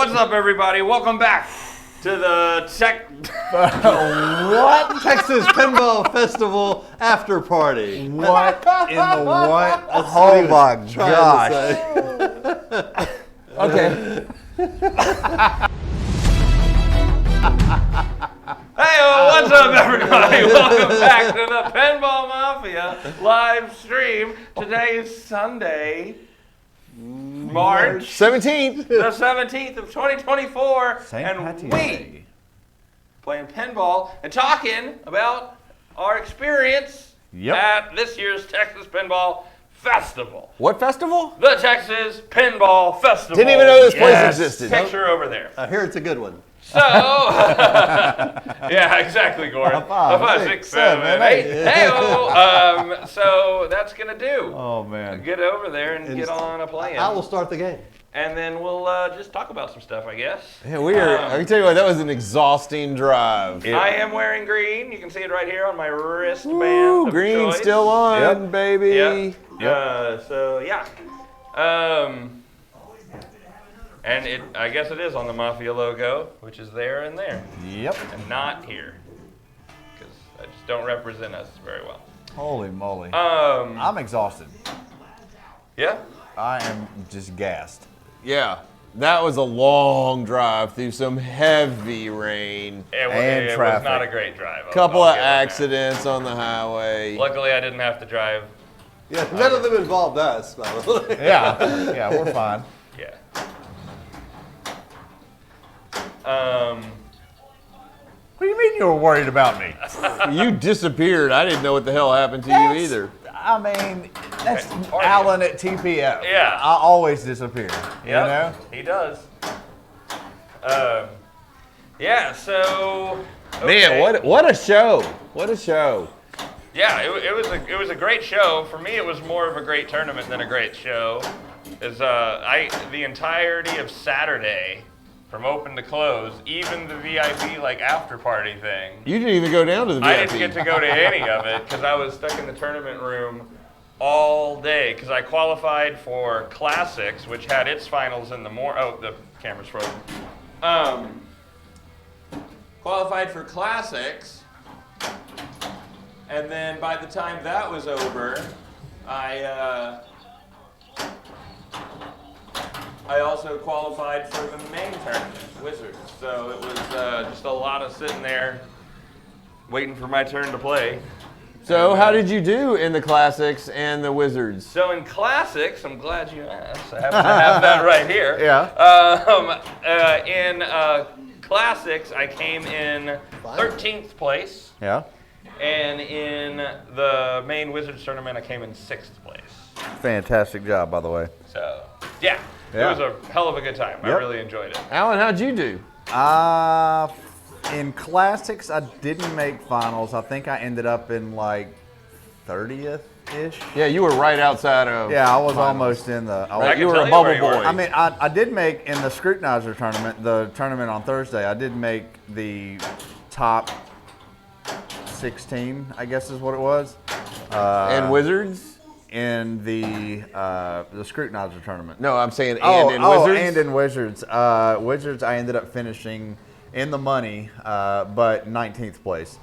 What's up, everybody? Welcome back to the What? Texas Pinball Festival after party. What in the what? That's Oh what my he was gosh. Okay. Hey, what's up, everybody? Welcome back to the Pinball Mafia live stream. Today is Sunday, March 17th. the 17th of 2024, St. and Patty's we Day. playing pinball and talking about our experience at this year's Texas Pinball Festival. What festival? The Texas Pinball Festival. Didn't even know this place existed. Picture over there. I hear it's a good one. So, yeah, exactly, Gordon. Five, Six, seven, eight. Hey-o. So that's going to do. Oh man. Get over there and get on a plane. I will start the game. And then we'll just talk about some stuff, I guess. Yeah, we are. I can tell you what, that was an exhausting drive. I am wearing green. You can see it right here on my wristband. Woo, of green choice. still on, Yep. baby. Yep. So, yeah. And I guess it is on the Mafia logo, which is there and there, Yep. and not here, because I just don't represent us very well. Holy moly. Um, I'm exhausted. yeah. I am just gassed. Yeah, that was a long drive through some heavy rain. It was traffic. not a great drive. Couple I'll of get on there. accidents on the highway. Luckily, I didn't have to drive. Yeah, none of them involved us, by the way. Yeah, we're fine. Yeah. What do you mean you were worried about me? You disappeared. I didn't know what the hell happened to you either. I mean, that's Are you? Alan at TPF. Yeah. I always disappear. You know? Yep, he does. Yeah, so. Man, okay. what a show! What a show! Yeah, it was a great show. For me, it was more of a great tournament than a great show. The entirety of Saturday, from open to close, even the VIP after party thing. You didn't even go down to the VIP. I didn't get to go to any of it because I was stuck in the tournament room all day because I qualified for Classics, which had its finals in the the camera's frozen. Qualified for Classics, and then by the time that was over, I also qualified for the main tournament, Wizards. So it was just a lot of sitting there waiting for my turn to play. So, how did you do in the Classics and the Wizards? So in Classics, I'm glad you asked. I happen to have that right here. Yeah. In Classics, I came in 13th place. Yeah. And in the main Wizards tournament, I came in 6th place. Fantastic job, by the way. So, yeah. It was a hell of a good time. I Yep. really enjoyed it. Alan, how'd you do? In Classics, I didn't make finals. I think I ended up in 30th-ish. Yeah, you were right outside of. Yeah, I was finals. almost in the. I can You were tell a you bubble where you were. boy. I mean, I did make in the Scrutinizer tournament, the tournament on Thursday. I did make the top 16, I guess is what it was. And Wizards? In the Scrutinizer tournament. No, I'm saying And Wizards. and in Wizards. Wizards, I ended up finishing in the money, but 19th place.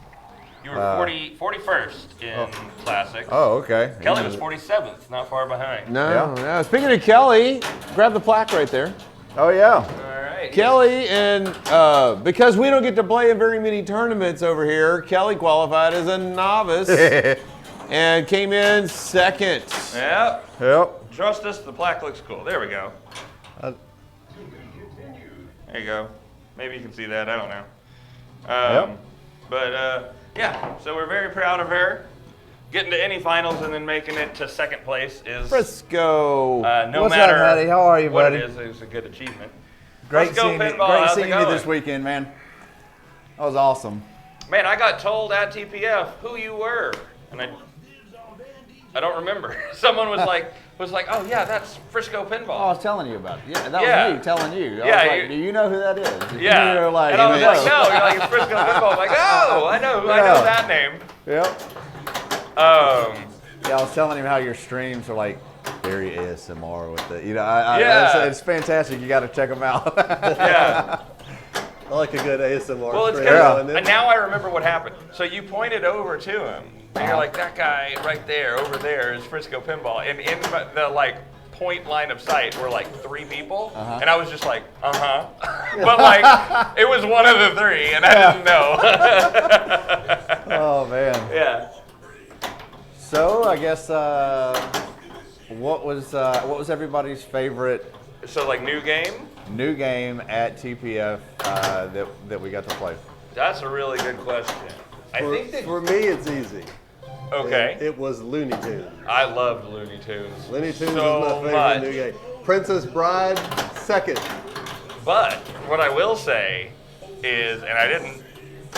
You were 41st in Classics. Oh, okay. Kelly was 47th, not far behind. No, no. Speaking of Kelly, grab the plaque right there. Oh, yeah. All right. Kelly, and because we don't get to play in very many tournaments over here, Kelly qualified as a novice and came in second. Yep. Yep. Trust us, the plaque looks cool. There we go. There you go. Maybe you can see that. I don't know. But yeah, so we're very proud of her. Getting to any finals and then making it to second place is Frisco. no What's matter up, Hattie? How are you, what buddy? it is a good achievement. Great Let's go, seeing, Pinball. great How's it seeing you going? this weekend, man. That was awesome. Man, I got told at TPF who you were, and I don't remember. Someone was like, oh yeah, that's Frisco Pinball. Oh, I was telling you about it. Yeah, that Yeah. was me telling you. I Yeah, was like, do you know who that is? Yeah. You were like, and I was "No." like, no, you're like, it's Frisco Pinball. I'm like, oh, I know that name. Yep. Um, Yeah, I was telling him how your streams are like very ASMR with it. Yeah. It's fantastic. You got to check them out. Yeah. I like a good ASMR. Well, it's trailer. good. And now I remember what happened. So you pointed over to him, and you're like, that guy right there, over there is Frisco Pinball. And in the like point line of sight were like 3 people, and I was just like, but like it was one of the 3, and I didn't know. Oh man. Yeah. So I guess what was everybody's favorite So like new game. at TPF that we got to play? That's a really good question. I think that. For me, it's easy. Okay. It was Looney Tunes. I loved Looney Tunes. Looney Tunes so is my favorite much. new game. Princess Bride, second. But what I will say is, and I didn't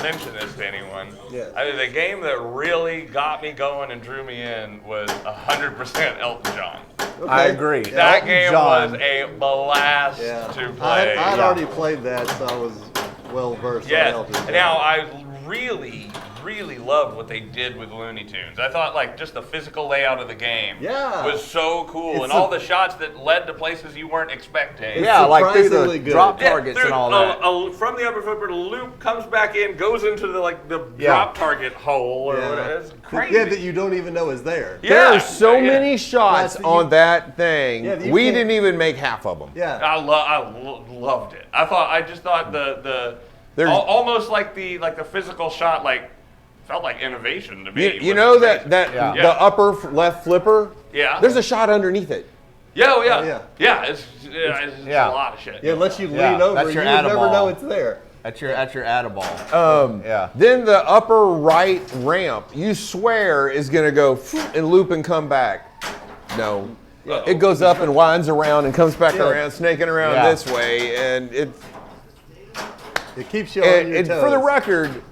mention this to anyone, Yeah. the game that really got me going and drew me in was 100% Elton John. Okay. I agree. That Elton game John. was a blast Yeah. to play. I'd already played that, so I was well versed on Yes. Elton John. Now I really loved what they did with Looney Tunes. I thought like just the physical layout of the game Yeah. was so cool, It's and all a- the shots that led to places you weren't expecting. It's Yeah, like through surprisingly the good. drop Yeah, targets through and all that. from the upper footprint, a loop comes back in, goes into the Yeah. drop target hole or Yeah. whatever. It's crazy. Yeah, that you don't even know is there. Yeah. There are so Yeah. many shots Yes, on that thing. Yeah, you we can't- didn't even make half of them. Yeah. I loved it. I just thought the There's- almost like the physical shot felt like innovation to me. You know that Yeah. Yeah. the upper left flipper? Yeah. There's a shot underneath it. Yeah, yeah. yeah. It's a lot of shit. Yeah, unless you Yeah, lean over, that's you your never add-a-ball. know it's there. At your Addaball. Yeah. Then the upper right ramp, you swear, is going to go and loop and come back. No. It goes up and winds around and comes back Yeah. around, snaking around Yeah. this way. And It keeps you on and, your and toes. for the record,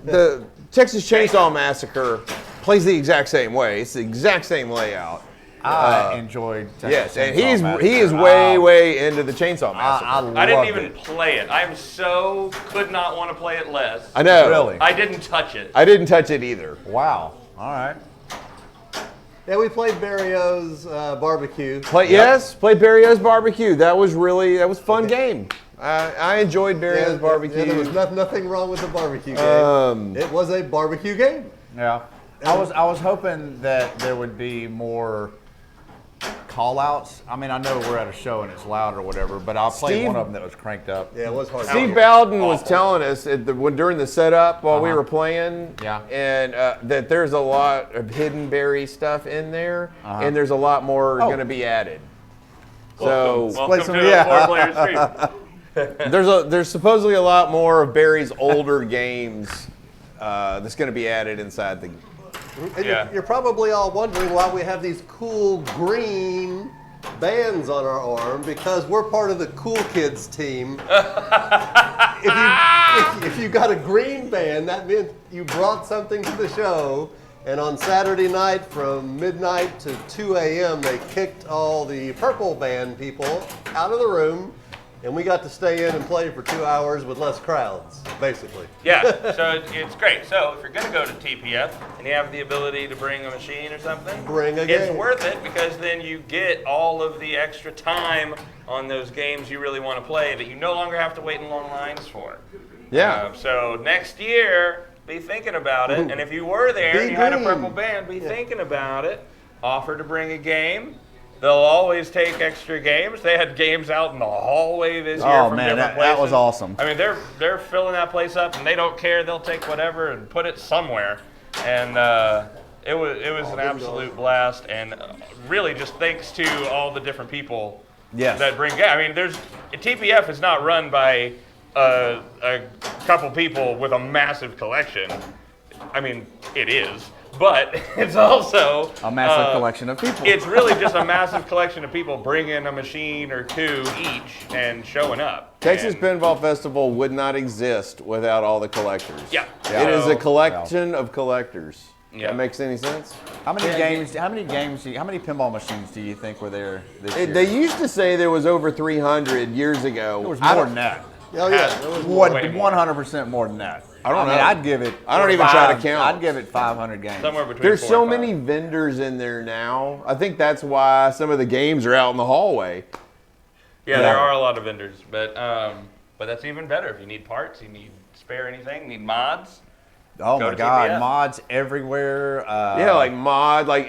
the Texas Chainsaw Massacre plays the exact same way. It's the exact same layout. I enjoyed Texas Yes, and Chainsaw he is Massacre. way into the Chainsaw Massacre. I didn't loved even it. play it. could not want to play it less. I know. Really? I didn't touch it. I didn't touch it either. Wow. All right. Yeah, we played Barrio's barbecue. Yes, played Barrio's Barbecue. That was a fun game. I enjoyed Barrio's Barbecue. Yeah, there was nothing wrong with the barbecue game. It was a barbecue game. Yeah. I was hoping that there would be more call outs. I mean, I know we're at a show and it's loud or whatever, but I played Steve- one of them that was cranked up. Yeah, it was hard. Steve Bowden was telling us during the setup while we were playing, Yeah. and that there's a lot of hidden berry stuff in there, and there's a lot more going to be added. So Welcome some- to yeah. the 4-player stream. there's supposedly a lot more of Barry's older games that's going to be added inside the. And Yeah. you're probably all wondering why we have these cool green bands on our arm, because we're part of the cool kids team. if you got a green band, that meant you brought something to the show. And on Saturday night from midnight to 2 a.m., they kicked all the purple band people out of the room, and we got to stay in and play for 2 hours with less crowds, basically. Yeah, so it's great. So if you're going to go to TPF and you have the ability to bring a machine or something, Bring a it's game. worth it, because then you get all of the extra time on those games you really want to play that you no longer have to wait in long lines for. Yeah. So next year, be thinking about it. And if you were there Be and you had a green. purple band, be thinking about it. Offer to bring a game. They'll always take extra games. They had games out in the hallway this year Oh, from man, different that was places. awesome. I mean, they're filling that place up, and they don't care. They'll take whatever and put it somewhere. And it was an absolute blast. And really, just thanks to all the different people Yes. that bring. I mean, TPF is not run by a couple people with a massive collection. I mean, it is, but it's also A massive collection of people. It's really just a massive collection of people bringing a machine or two each and showing up. Texas And- Pinball Festival would not exist without all the collectors. Yeah. It is a So- collection of collectors. Yeah. That makes any sense? How many how many pinball machines do you think were there this year? They used to say there was over 300 years ago. There was I more don't- than that. Oh yeah, Has there was What? way more. 100% more than that. I don't know. I'd give it. I don't even try to count. I'd give it 500 games. Somewhere between There's 4 so and 5. many vendors in there now. I think that's why some of the games are out in the hallway. Yeah, there are a lot of vendors, but that's even better. If you need parts, you need spare anything, need mods. Oh Go my to God! TPF. Mods everywhere. Yeah, like Mod, like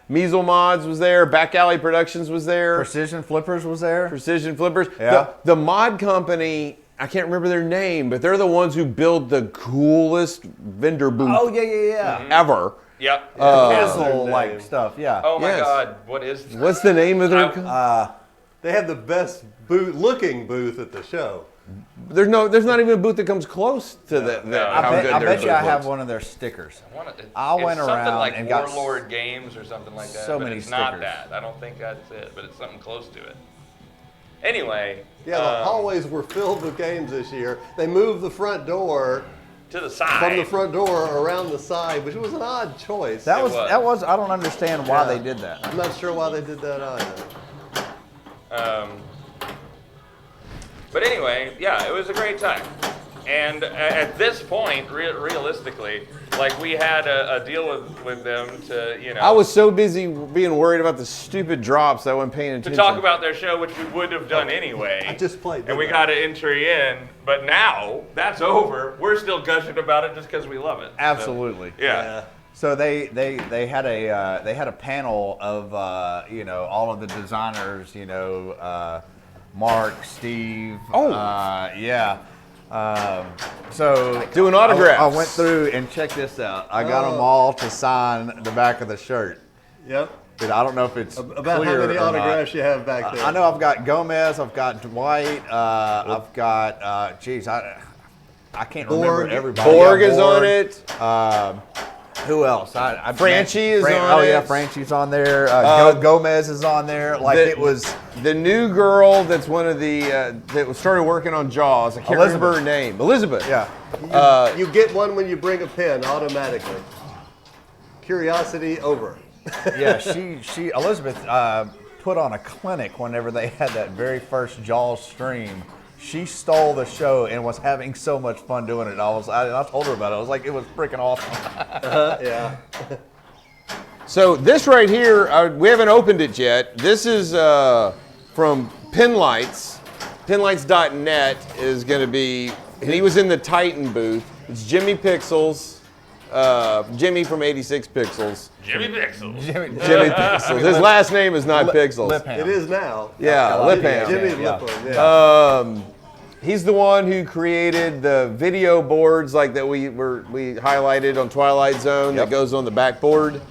Measle Mods was there. Back Alley Productions was there. Precision Flippers was there. Precision Flippers. Yeah. The mod company, I can't remember their name, but they're the ones who build the coolest vendor booth Oh yeah. ever. Yep. Pizzle like name. stuff. Yeah. Oh my Yes. God, what is? What's the name of their? They have the best looking booth at the show. There's not even a booth that comes close to that. How good I their bet you booth I have looks. one of their stickers. It's went something around like and got Warlord Games or something like that. so but many it's not stickers. that. I don't think that's it, but it's something close to it. Anyway. Yeah, the hallways were filled with games this year. They moved the front door to the side. from the front door around the side, which was an odd choice. That was. was. I don't understand why Yeah. they did that. I'm not sure why they did that either. But anyway, yeah, it was a great time. And at this point, realistically, like we had a deal with them to, I was so busy being worried about the stupid drops that I wasn't paying to attention. talk about their show, which we would have done anyway. I just played. And we got an entry in, but now that's over. We're still gushing about it just because we love it. So, Absolutely. yeah. So they had a panel of all of the designers, Mark, Steve. Oh. Yeah. So Doing autographs. I went through and checked this out. I got them all to sign the back of the shirt. Yep. But I don't know if it's About clear how many or not. autographs you have back there? I know I've got Gomez, I've got Dwight, I've got I can't remember Borg. everybody. Borg Yeah, is on it. Who else? Franchi is on Oh yeah, it. Franchi's on there. Gomez is on there. Like The- it was. The new girl that's one of the that started working on Jaws. I can't remember her name. Elizabeth. Yeah. You get one when you bring a pen automatically. Curiosity over. Yeah. She Elizabeth put on a clinic whenever they had that very first Jaws stream. She stole the show and was having so much fun doing it. I told her about it. I was like, it was freaking awesome. Yeah. So this right here, we haven't opened it yet. This is from Pinlights. Pinlights.net is going to be, and he was in the Titan booth. It's Jimmy Pixels, Jimmy from 86 Pixels. Jimmy Pixels. Jimmy Pixels. His last name is not Pixels. Lipham. It is now. Yeah, Lipham. Jimmy Yeah. Lipham. Yeah. He's the one who created the video boards like that we highlighted on Twilight Zone that goes on the backboard.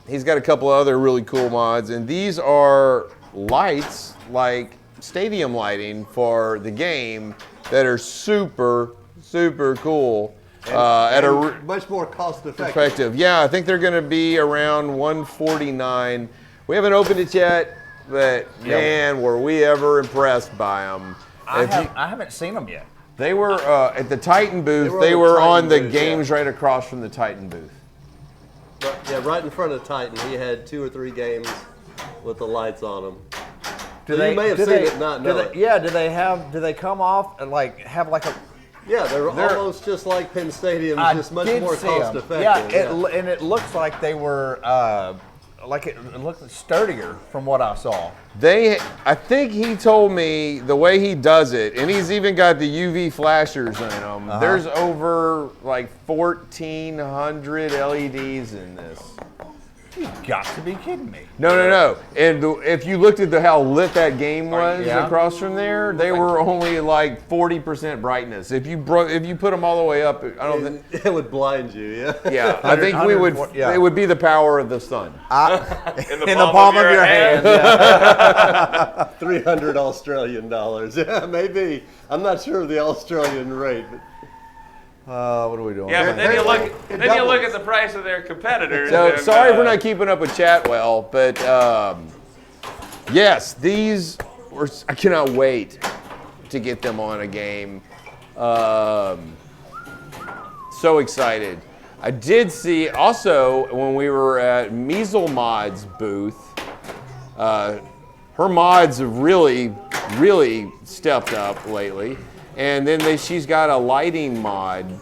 He's got a couple of other really cool mods, and these are lights like stadium lighting for the game that are super, super cool. At a much more cost effective. Yeah, I think they're going to be around $149. We haven't opened it yet, but man, were we ever impressed by them. I haven't seen them yet. They were at the Titan booth. They They were were on on the the Titan booth, games right across from the Titan booth. Right in front of Titan, he had 2 or 3 games with the lights on them. Do You may have seen it, not know it. Yeah, do they come off and have like a? Yeah, they're almost just like Penn Stadium, I just much did more see 'em. cost effective. Yeah, and it looks like they were it looked sturdier from what I saw. I think he told me the way he does it, and he's even got the UV flashers in them. There's over like 1,400 LEDs in this. You've got to be kidding me. No. And if you looked at how lit that game was Yeah. across from there, they were only like 40% brightness. If you put them all the way up, I don't think. It would blind you, yeah. Yeah, I think we would. Yeah. It would be the power of the sun. In In the palm of your hand. 300 Australian dollars. Yeah, maybe. I'm not sure of the Australian rate, but What are we doing? Yeah, but then They- you look. it Then you look doubles. at the price of their competitors. So and, sorry if we're not keeping up with Chatwell, but yes, these were. I cannot wait to get them on a game. So excited. I did see also when we were at Measle Mod's booth. Her mods have really really stepped up lately. And then she's got a lighting mod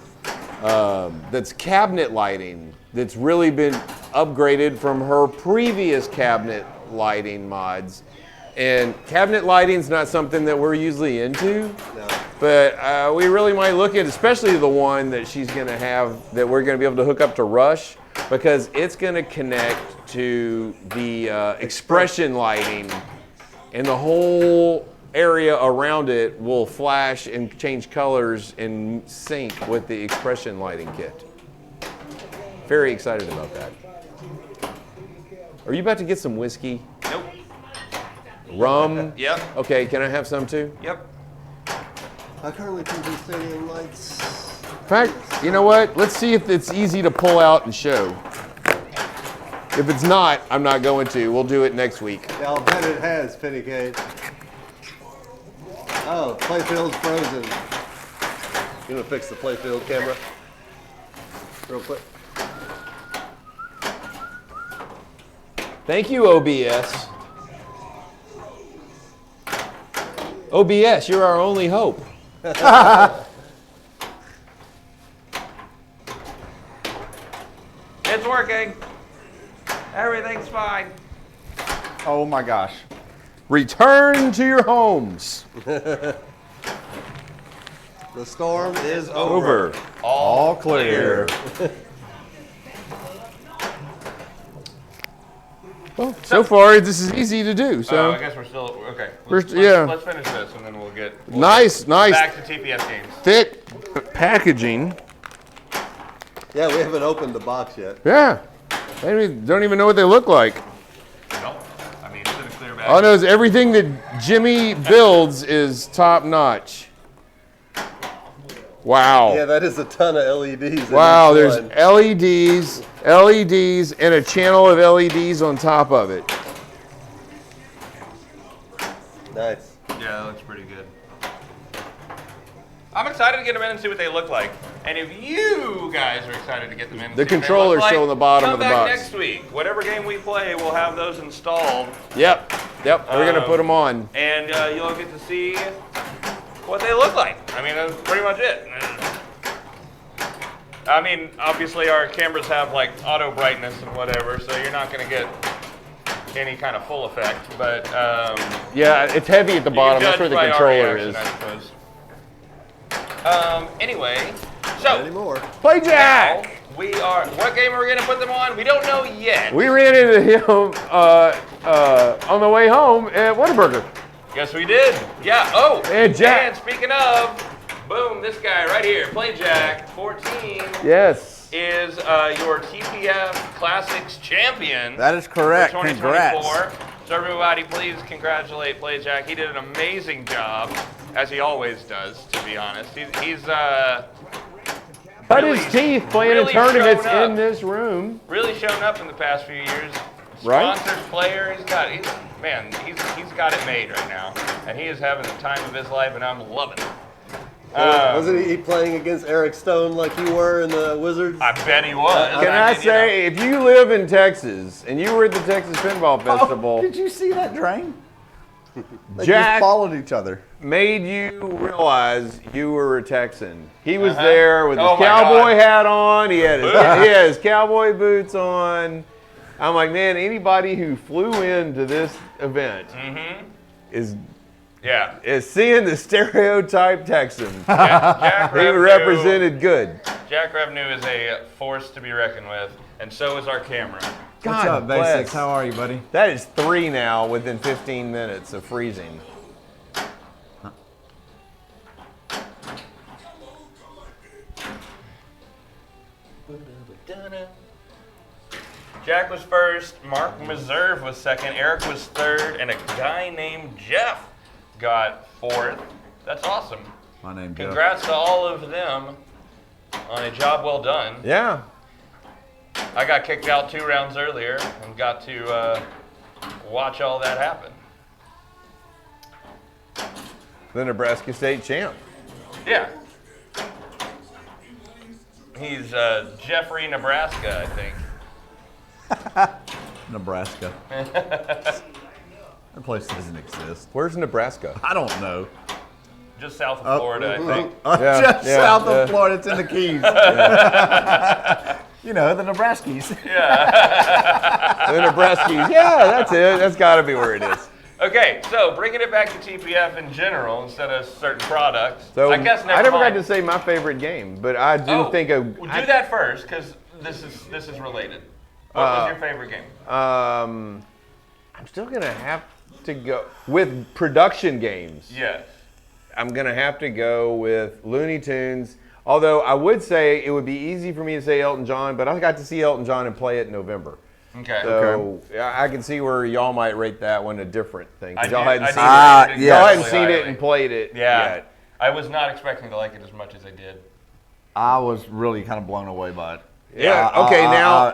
that's cabinet lighting that's really been upgraded from her previous cabinet lighting mods. And cabinet lighting's not something that we're usually into, No. but we really might look at, especially the one that she's going to have that we're going to be able to hook up to Rush, because it's going to connect to the expression lighting, and the whole area around it will flash and change colors in sync with the expression lighting kit. Very excited about that. Are you about to get some whiskey? Nope. Rum? Yep. Okay, can I have some too? Yep. I currently PG Stadium lights. In fact, you know what? Let's see if it's easy to pull out and show. If it's not, I'm not going to. We'll do it next week. Yeah, I'll bet it has, Penny Cage. Oh, playfield's frozen. You gonna fix the playfield camera? Real quick. Thank you, OBS. OBS, you're our only hope. It's working. Everything's fine. Oh my gosh. Return to your homes. The storm is Over. All clear. Well, so far, this is easy to do. I So guess we're still okay. yeah. Let's finish this and then we'll get nice, back to TPF games. thick packaging. Yeah, we haven't opened the box yet. Yeah. They don't even know what they look like. No, I mean it's in a clear bag. All I know is everything that Jimmy builds is top notch. Wow. Yeah, that is a ton of LEDs. in Wow, each there's one. LEDs, and a channel of LEDs on top of it. Nice. Yeah, that looks pretty good. I'm excited to get them in and see what they look like. And if you guys are excited to get them in, and The see what they controller's look like, still in the bottom come of the back box. next week. Whatever game we play, we'll have those installed, Yep, we're gonna put them on. and you'll get to see what they look like. I mean, that's pretty much it. I mean, obviously our cameras have like auto brightness and whatever, so you're not gonna get any kind of full effect. But Yeah, it's heavy at the you bottom. can That's where judge the by our controller reaction, is. I suppose. Anyway, so Anymore. Play now Jack. we are. What game are we gonna put them on? We don't know yet. We ran into him on the way home at Whataburger. Yes, we did. Yeah. Oh, And Jack. And speaking of, boom, this guy right here, Play Jack 14. Yes. Is your TPF Classics champion. That is correct. For 2024. Congrats. So everybody, please congratulate Play Jack. He did an amazing job, as he always does, to be honest. He's Cut really- his teeth playing really in tournaments shown up. in this room. really shown up in the past few years. Right. Sponsors, player, he's got it made right now, and he is having the time of his life, and I'm loving it. Wasn't he playing against Eric Stone like you were in the Wizards? I bet he was. Can I mean, you say, if you live in Texas and you were at the Texas Pinball Festival, Oh, did you see that drain? They Jack just followed each other. made you realize you were a Texan. He was there with his Oh my cowboy God. hat on. He had his cowboy boots on. I'm like, man, anybody who flew into this event is Yeah. seeing the stereotype Texan. Jack He Revenue- represented good. Jack Revenue is a force to be reckoned with, and so is our camera. What's God up, bless. Basics? How are you, buddy? That is 3 now within 15 minutes of freezing. Jack was first, Mark Meserve was second, Eric was third, and a guy named Jeff got fourth. That's awesome. My name's Jeff. Congrats to all of them on a job well done. Yeah. I got kicked out 2 rounds earlier and got to watch all that happen. The Nebraska State champ. Yeah. He's Jeffrey, Nebraska, I think. Nebraska. That place doesn't exist. Where's Nebraska? I don't know. Just south of Florida, I think. Just south of Florida, it's in the Keys. You know, the Nebraskis. The Nebraskis. Yeah, that's it. That's got to be where it is. Okay, so bringing it back to TPF in general instead of certain products. So I guess I never got mind. to say my favorite game, but I do think Well, do that first because this is related. What was your favorite game? I'm still gonna have to go with production games. Yes. I'm gonna have to go with Looney Tunes. Although I would say it would be easy for me to say Elton John, but I got to see Elton John and play it in November. Okay. So I can see where y'all might rate that one a different thing. 'Cause y'all I hadn't did seen rate it. it Y'all hadn't incredibly seen it highly. and played it Yeah. yet. I was not expecting to like it as much as I did. I was really kind of blown away by it. Yeah. Okay. Now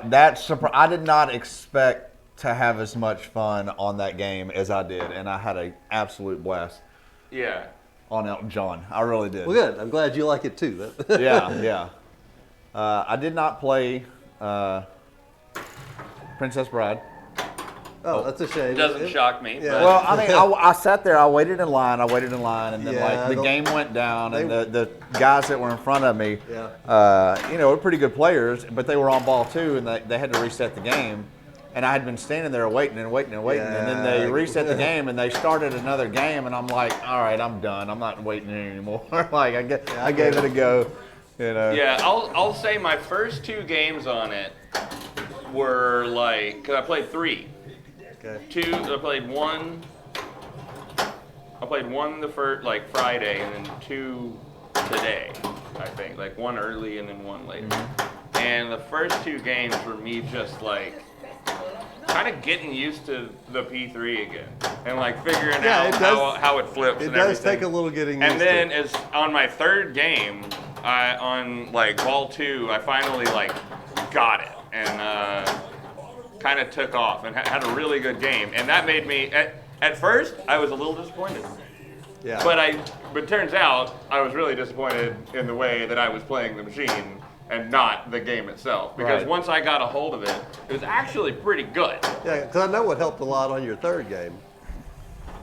I did not expect to have as much fun on that game as I did, and I had an absolute blast Yeah. on Elton John. I really did. Well, good. I'm glad you like it too. Yeah. I did not play Princess Bride. Oh, that's a shame. Doesn't shock me. Yeah. But Well, I mean, I sat there, I waited in line, and then Yeah, like the game went down, and they- the guys that were in front of me, were pretty good players, but they were on ball too, and they had to reset the game. And I had been standing there waiting, and then they reset the game, and they started another game, and I'm like, all right, I'm done. I'm not waiting here anymore. Like I gave it a go, you know. yeah, I'll say my first two games on it were like, cause I played 3. Okay. I played one the first like Friday and then 2 today, I think. Like one early and then one later. And the first 2 games were me just like kind of getting used to the P3 again and like figuring out how it flips It and does everything. take a little getting used And then as on my 3rd game, on like ball 2, I finally like got it and kind of took off and had a really good game. And that made me at first I was a little disappointed. Yeah. But it turns out I was really disappointed in the way that I was playing the machine and not the game itself. Because Right. once I got a hold of it, it was actually pretty good. Yeah, because I know what helped a lot on your 3rd game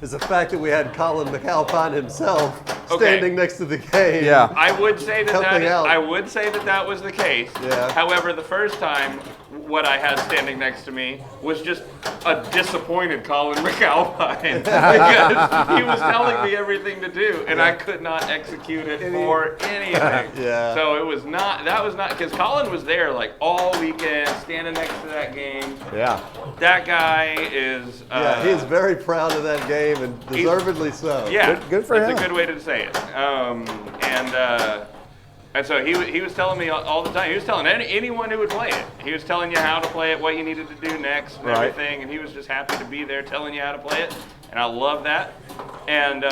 is the fact that we had Colin McAlpine himself standing next to the game. Yeah. I would say Helping out. that was the case. Yeah. However, the first time, what I had standing next to me was just a disappointed Colin McAlpine because he was telling me everything to do, and I could not execute it for anything. Yeah. So that was not because Colin was there like all weekend, standing next to that game. Yeah. That guy is. Yeah, he is very proud of that game and deservedly so. Yeah, Good for that's him. a good way to say it. And so he was telling me all the time. He was telling anyone who would play it. He was telling you how to play it, what you needed to do next, and Right. everything. And he was just happy to be there telling you how to play it. And I love that. And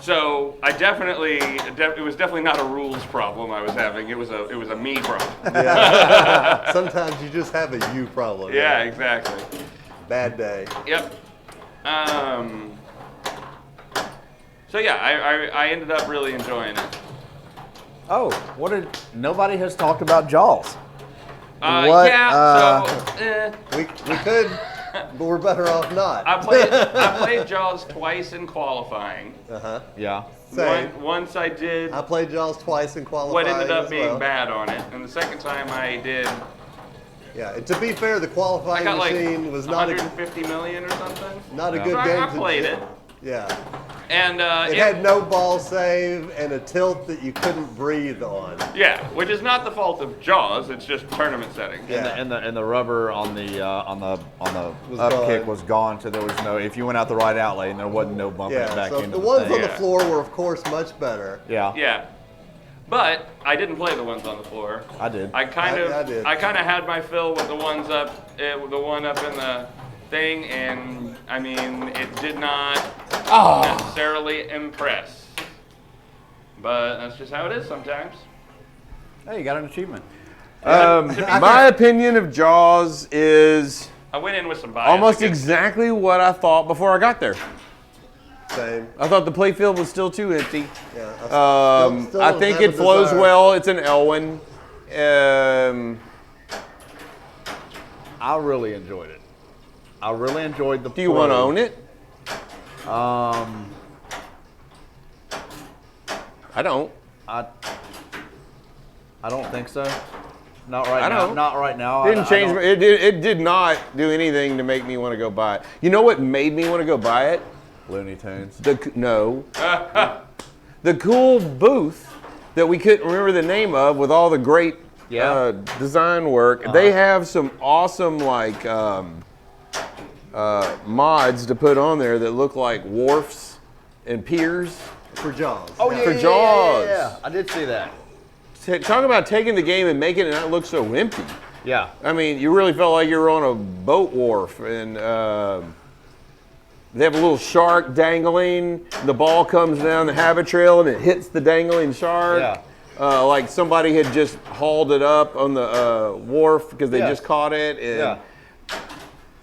so I it was definitely not a rules problem I was having. It was a me problem. Yeah. Sometimes you just have a you problem. Yeah, exactly. Bad day. Yep. So yeah, I ended up really enjoying it. Oh, nobody has talked about Jaws. We could, but we're better off not. I played Jaws twice in qualifying. Yeah. Same. Once I did I played Jaws twice in qualifying. what ended up as being well. bad on it, and the second time I did, Yeah, and to be fair, the I qualifying got like machine was not a 150 million or something. not a Yeah. good So game. I played it, Yeah, and it had no ball save and a tilt that you couldn't breathe on. yeah, which is not the fault of Jaws. It's just tournament setting. Yeah. And the rubber on the Was up kick gone. was gone, so there was no. If you went out the right out lane, there wasn't no bumping it Yeah, back so into the ones thing. on the Yeah. floor were, of course, much better. Yeah. Yeah, but I didn't play the ones on the floor. I did. I kind I did. of had my fill with the ones up, the one up in the thing, and I mean it did not necessarily impress. But that's just how it is sometimes. Hey, you got an achievement. My opinion of Jaws is I went in with some bias. almost against- exactly what I thought before I got there. Same. I thought the playfield was still too empty. Yeah. Still I don't think have it a flows desire. well. It's an Elwyn. I really enjoyed it. I really enjoyed the. Do you want to own it? I don't. I don't think so. Not right I now. don't. Not right now. Didn't I change. don't- It did not do anything to make me want to go buy it. You know what made me want to go buy it? Looney Tunes. No. The cool booth that we couldn't remember the name of with all the great design work. They have some awesome like mods to put on there that look like wharfs and piers. For Jaws. Oh yeah. yeah, For Jaws. Yeah. I did see that. Talk about taking the game and making it not look so empty. Yeah. I mean, you really felt like you were on a boat wharf, and they have a little shark dangling. The ball comes down the habit trail, and it hits the dangling shark. Yeah. Like somebody had just hauled it up on the wharf because they Yes. just caught it. And Yeah.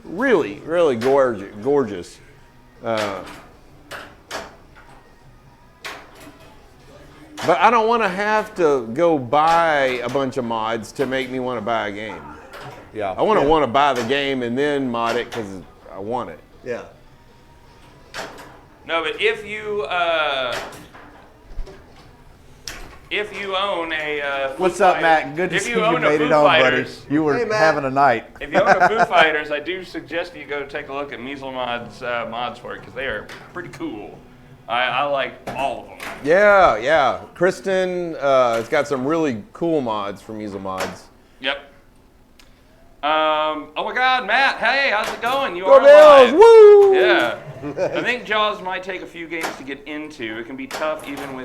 really, really gorgeous. But I don't want to have to go buy a bunch of mods to make me want to buy a game. Yeah. I want to buy the game and then mod it because I want it. Yeah. No, but if you own a Foo What's up, Fight- Matt? Good to if see you you own a made Foo it on, buddy. Fighters, You were Hey, Matt. having a night. If you own a Foo Fighters, I do suggest you go take a look at Measle Mod's mods for it because they are pretty cool. I like all of them. Yeah. Kristen has got some really cool mods from Measle Mods. Yep. Oh my God, Matt! Hey, how's it going? You Go are Bills! live. Woo! Yeah. I think Jaws might take a few games to get into. It can be tough even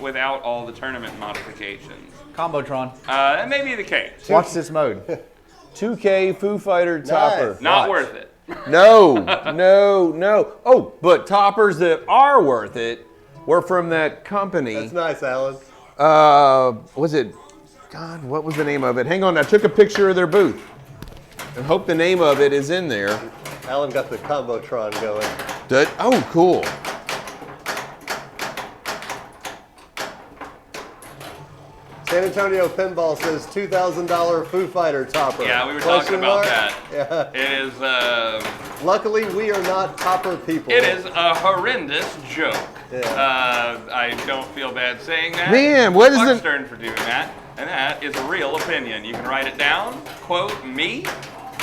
without all the tournament modifications. Combotron. That may be the case. Watch this mode. 2K Foo Fighter topper. Not Watch. worth it. No. Oh, but toppers that are worth it were from that company. That's nice, Alan. Was it? God, what was the name of it? Hang on, I took a picture of their booth. And hope the name of it is in there. Alan got the Combotron going. Oh, cool. San Antonio Pinball says $2,000 Foo Fighter topper. Yeah, we were talking Question about mark? that. Yeah. It is. Luckily, we are not topper people. It is a horrendous joke. Yeah. I don't feel bad saying that. Man, what is Mark it? Stern for doing that, and that is a real opinion. You can write it down. Quote me,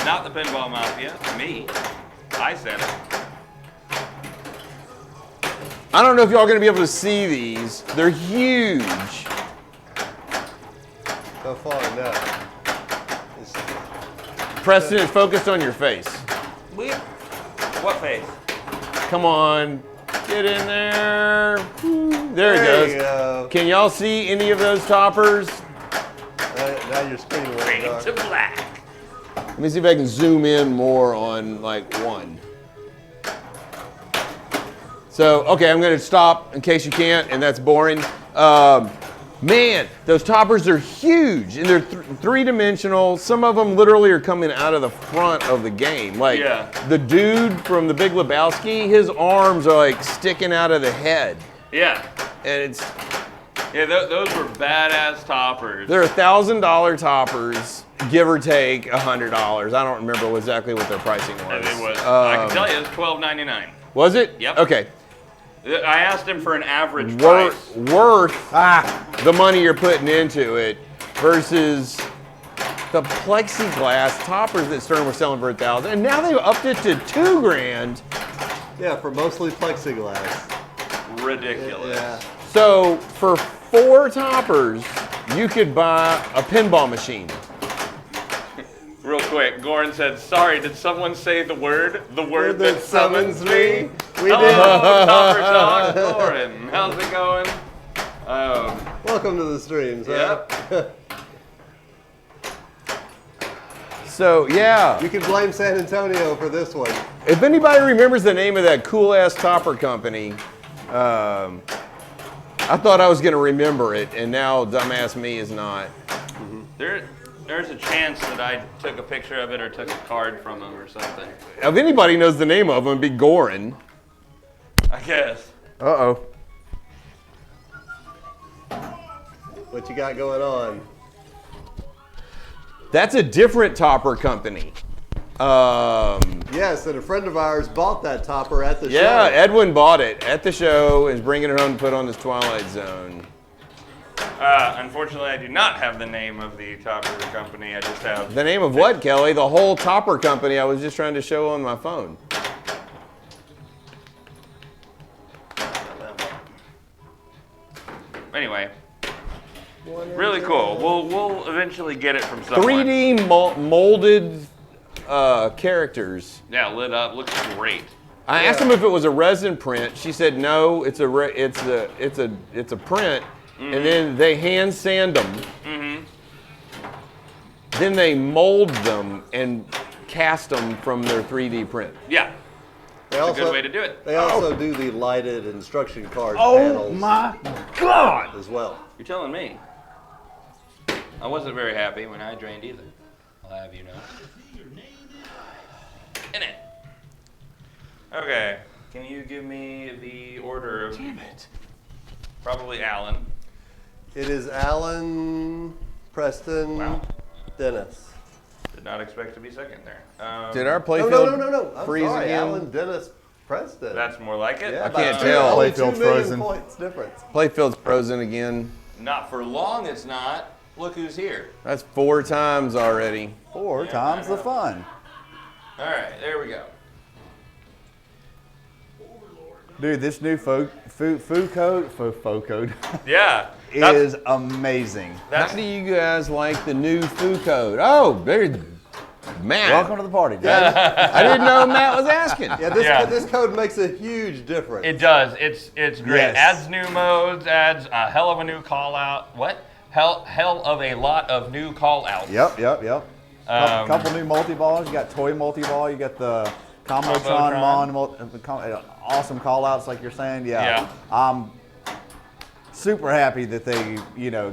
not the Pinball Mafia. Me. I said it. I don't know if y'all are going to be able to see these. They're huge. So far, no. It's- Preston, it's focused on your face. What face? Come on. Get in there. There it There goes. you go. Can y'all see any of those toppers? Now your screen went Fade dark. to black. Let me see if I can zoom in more on like one. So, okay, I'm going to stop in case you can't, and that's boring. Man, those toppers are huge, and they're three-dimensional. Some of them literally are coming out of the front of the game. Like the dude from The Big Lebowski, his arms are like sticking out of the head, Yeah. and it's Those were badass toppers. they're $1,000 toppers, give or take $100. I don't remember exactly what their pricing was. And it was. I can tell you, it was $12.99. Was it? Yep. Okay. I asked him for an average price. Worth the money you're putting into it versus the plexiglass toppers that Stern was selling for $1,000, and now they've upped it to $2,000. Yeah, for mostly plexiglass. Ridiculous. Yeah. So for 4 toppers, you could buy a pinball machine. Real quick, Goran said, "Sorry, did someone say the word? The word that that summons summons me?" me? We Hello, did. Topper Dog Goran. How's it going? Welcome to the streams. huh? Yep. So yeah, You can blame San Antonio for this one. if anybody remembers the name of that cool ass topper company, I thought I was gonna remember it, and now dumbass me is not. There's a chance that I took a picture of it or took a card from them or something. If anybody knows the name of them, it'd be Goran. I guess. Uh-oh. What you got going on? That's a different topper company. Yes, and a friend of ours bought that topper at the show. Yeah, Edwin bought it at the show, is bringing it home to put on his Twilight Zone. Unfortunately, I do not have the name of the topper company. I just have The name of what, Kelly? The whole Topper company I was just trying to show on my phone. Anyway, really cool. We'll eventually get it from someone. 3D molded characters. Yeah, lit up. Looks great. I asked him if it was a resin print. She said no. It's a print, and then they hand sand them. Then they mold them and cast them from their 3D print. Yeah, They that's a good way to do it. They also do the lighted instruction card Oh panels my God! as well. You're telling me. I wasn't very happy when I drained either. I'll have you know. In it. Okay. Can you give me the order of... Damn it. Probably Alan. It is Alan, Preston, Wow. Dennis. Did not expect to be second there. Did our No, playfield no. I'm freeze sorry, again? Alan, Dennis, Preston. That's more like it. yeah, I about can't two- tell. Only 2 Playfield's million frozen. points difference. Playfield's frozen again. Not for long, it's not. Look who's here. That's 4 times already. 4 times the fun. All right, there we go. Dude, this new faux code Yeah. is amazing. How do you guys like the new food code? Oh, there's Matt. Welcome to the party, Dad. I didn't know Matt was asking. Yeah, this code makes a huge difference. It does. It's great. Yes. Adds new modes. Adds a hell of a new call out. What? Hell of a lot of new call outs. Yep. Couple new multi-balls. You got toy multi-ball. You got the Combotron, awesome call-outs like you're saying. Yeah. I'm super happy that they,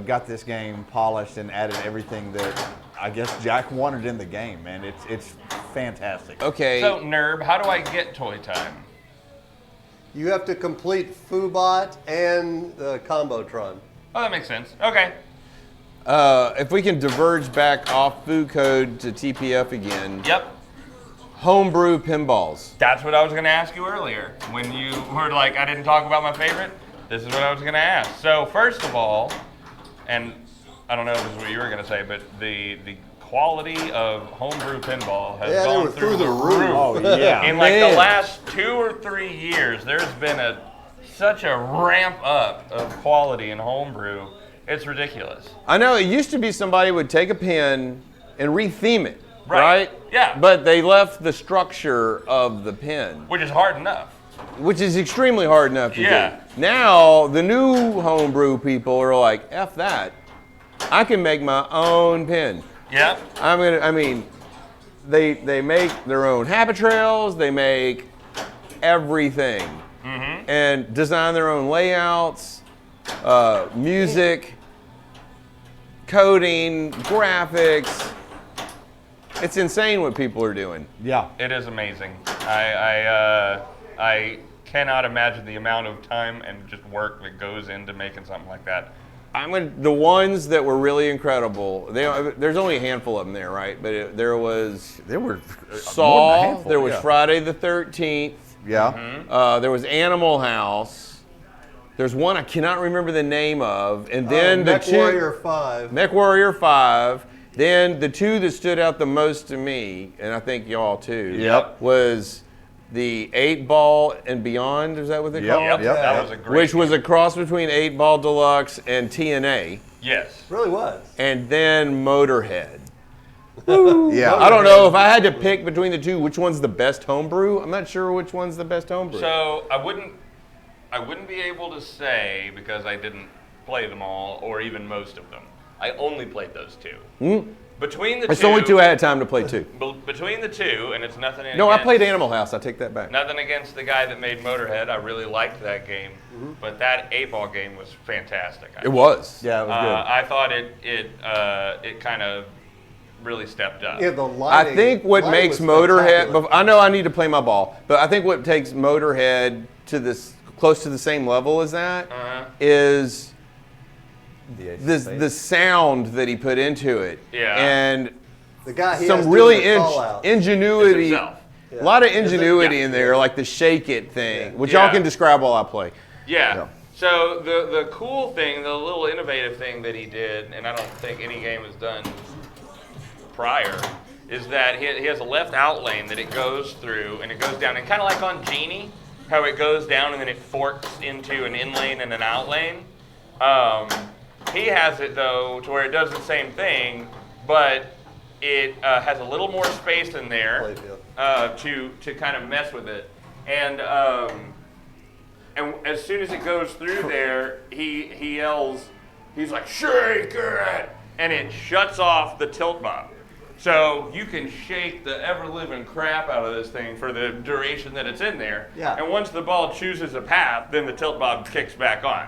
got this game polished and added everything that I guess Jack wanted in the game, man. It's fantastic. Okay. So, Nerb, how do I get Toy Time? You have to complete Foobot and the Combotron. Oh, that makes sense. Okay. If we can diverge back off food code to TPF again. Yep. Homebrew pinballs. That's what I was going to ask you earlier. When you were like, I didn't talk about my favorite, this is what I was going to ask. So, first of all, and I don't know if this is what you were going to say, but the quality of homebrew pinball has Yeah, they gone were through through the roof. Oh, yeah. In like Man. the last 2 or 3 years, there's been such a ramp up of quality in homebrew. It's ridiculous. I know it used to be somebody would take a pin and retheme it, Right. Yeah. But they left the structure of the pin, Which is hard enough. which is extremely hard enough to Yeah. do. Now, the new homebrew people are like, F that. I can make my own pin. Yep. They make their own habit trails, they make everything. And design their own layouts, music, coding, graphics. It's insane what people are doing. Yeah. It is amazing. I cannot imagine the amount of time and just work that goes into making something like that. The ones that were really incredible. There's only a handful of them there, right? But there was There were Saw. handful, There was yeah. Friday the 13th. Yeah. There was Animal House. There's one I cannot remember the name of, and then the Mech two Warrior 5. Mech Warrior 5. Then the two that stood out the most to me, and I think y'all too. Yep. Was the 8-Ball and Beyond. Is that what they Yep. call it? Yep. That was a great. Which was a cross between 8-Ball Deluxe and TNA, Yes. Really was. and then Motorhead. Yeah. I don't know if I had to pick between the two, which one's the best homebrew. I'm not sure which one's the best homebrew. So I wouldn't be able to say because I didn't play them all or even most of them. I only played those two. Between the It's two, only two I had time to play two. Between the two, and it's nothing. No, I against- played Animal House. I take that back. Nothing against the guy that made Motorhead. I really liked that game, but that 8-Ball game was fantastic. It was. Yeah, it was good. I thought it kind of really stepped up. Yeah, the I lighting. think what lighting makes was Motorhead. spectacular. I know I need to play my ball, but I think what takes Motorhead to this close to the same level as that is the sound that he put into it. Yeah. And The guy he some has really doing the call-out. ingenuity. It's himself. A lot of ingenuity Yeah. in there, like the shake it thing, Yeah. which Yeah. y'all can describe while I play. Yeah. So the cool thing, the little innovative thing that he did, and I don't think any game has done prior, is that he has a left out lane that it goes through, and it goes down, and kind of like on Genie, how it goes down and then it forks into an in lane and an out lane. He has it though to where it does the same thing, but it has a little more space in there to kind of mess with it, and as soon as it goes through there, he yells, he's like, shake it, and it shuts off the tilt bob. So you can shake the ever-living crap out of this thing for the duration that it's in there. Yeah. And once the ball chooses a path, then the tilt bob kicks back on.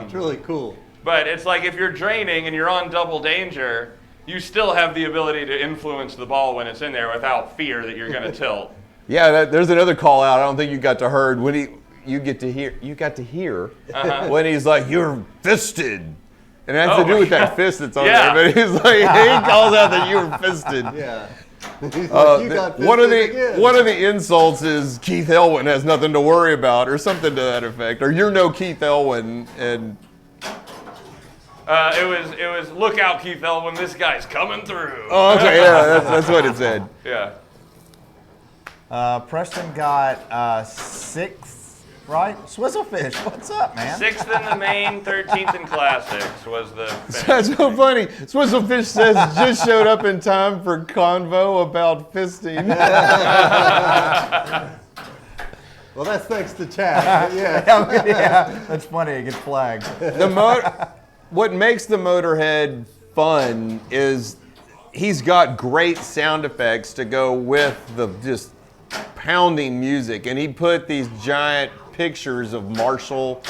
It's really cool. But it's like if you're draining and you're on double danger, you still have the ability to influence the ball when it's in there without fear that you're going to tilt. Yeah, there's another call out. I don't think you got to heard when you got to hear when he's like, "You're fisted," and it has to do with that fist that's on Yeah. there. But he's like, he calls out that you were fisted. Yeah. He's like, you got One of fisted the again. one of the insults is Keith Elwin has nothing to worry about, or something to that effect, or you're no Keith Elwin, and It was look out, Keith Elwin, this guy's coming through. oh, okay, yeah, that's what it said. Yeah. Preston got 6th, right? Swizzlefish, what's up, man? 6th in the main, 13th in classics was the finish. That's so funny. Swizzlefish says just showed up in time for convo about fisting. Well, that's thanks to Chad. Yeah. Yeah, that's funny. It gets flagged. What makes the Motorhead fun is he's got great sound effects to go with the just pounding music, and he put these giant pictures of Marshall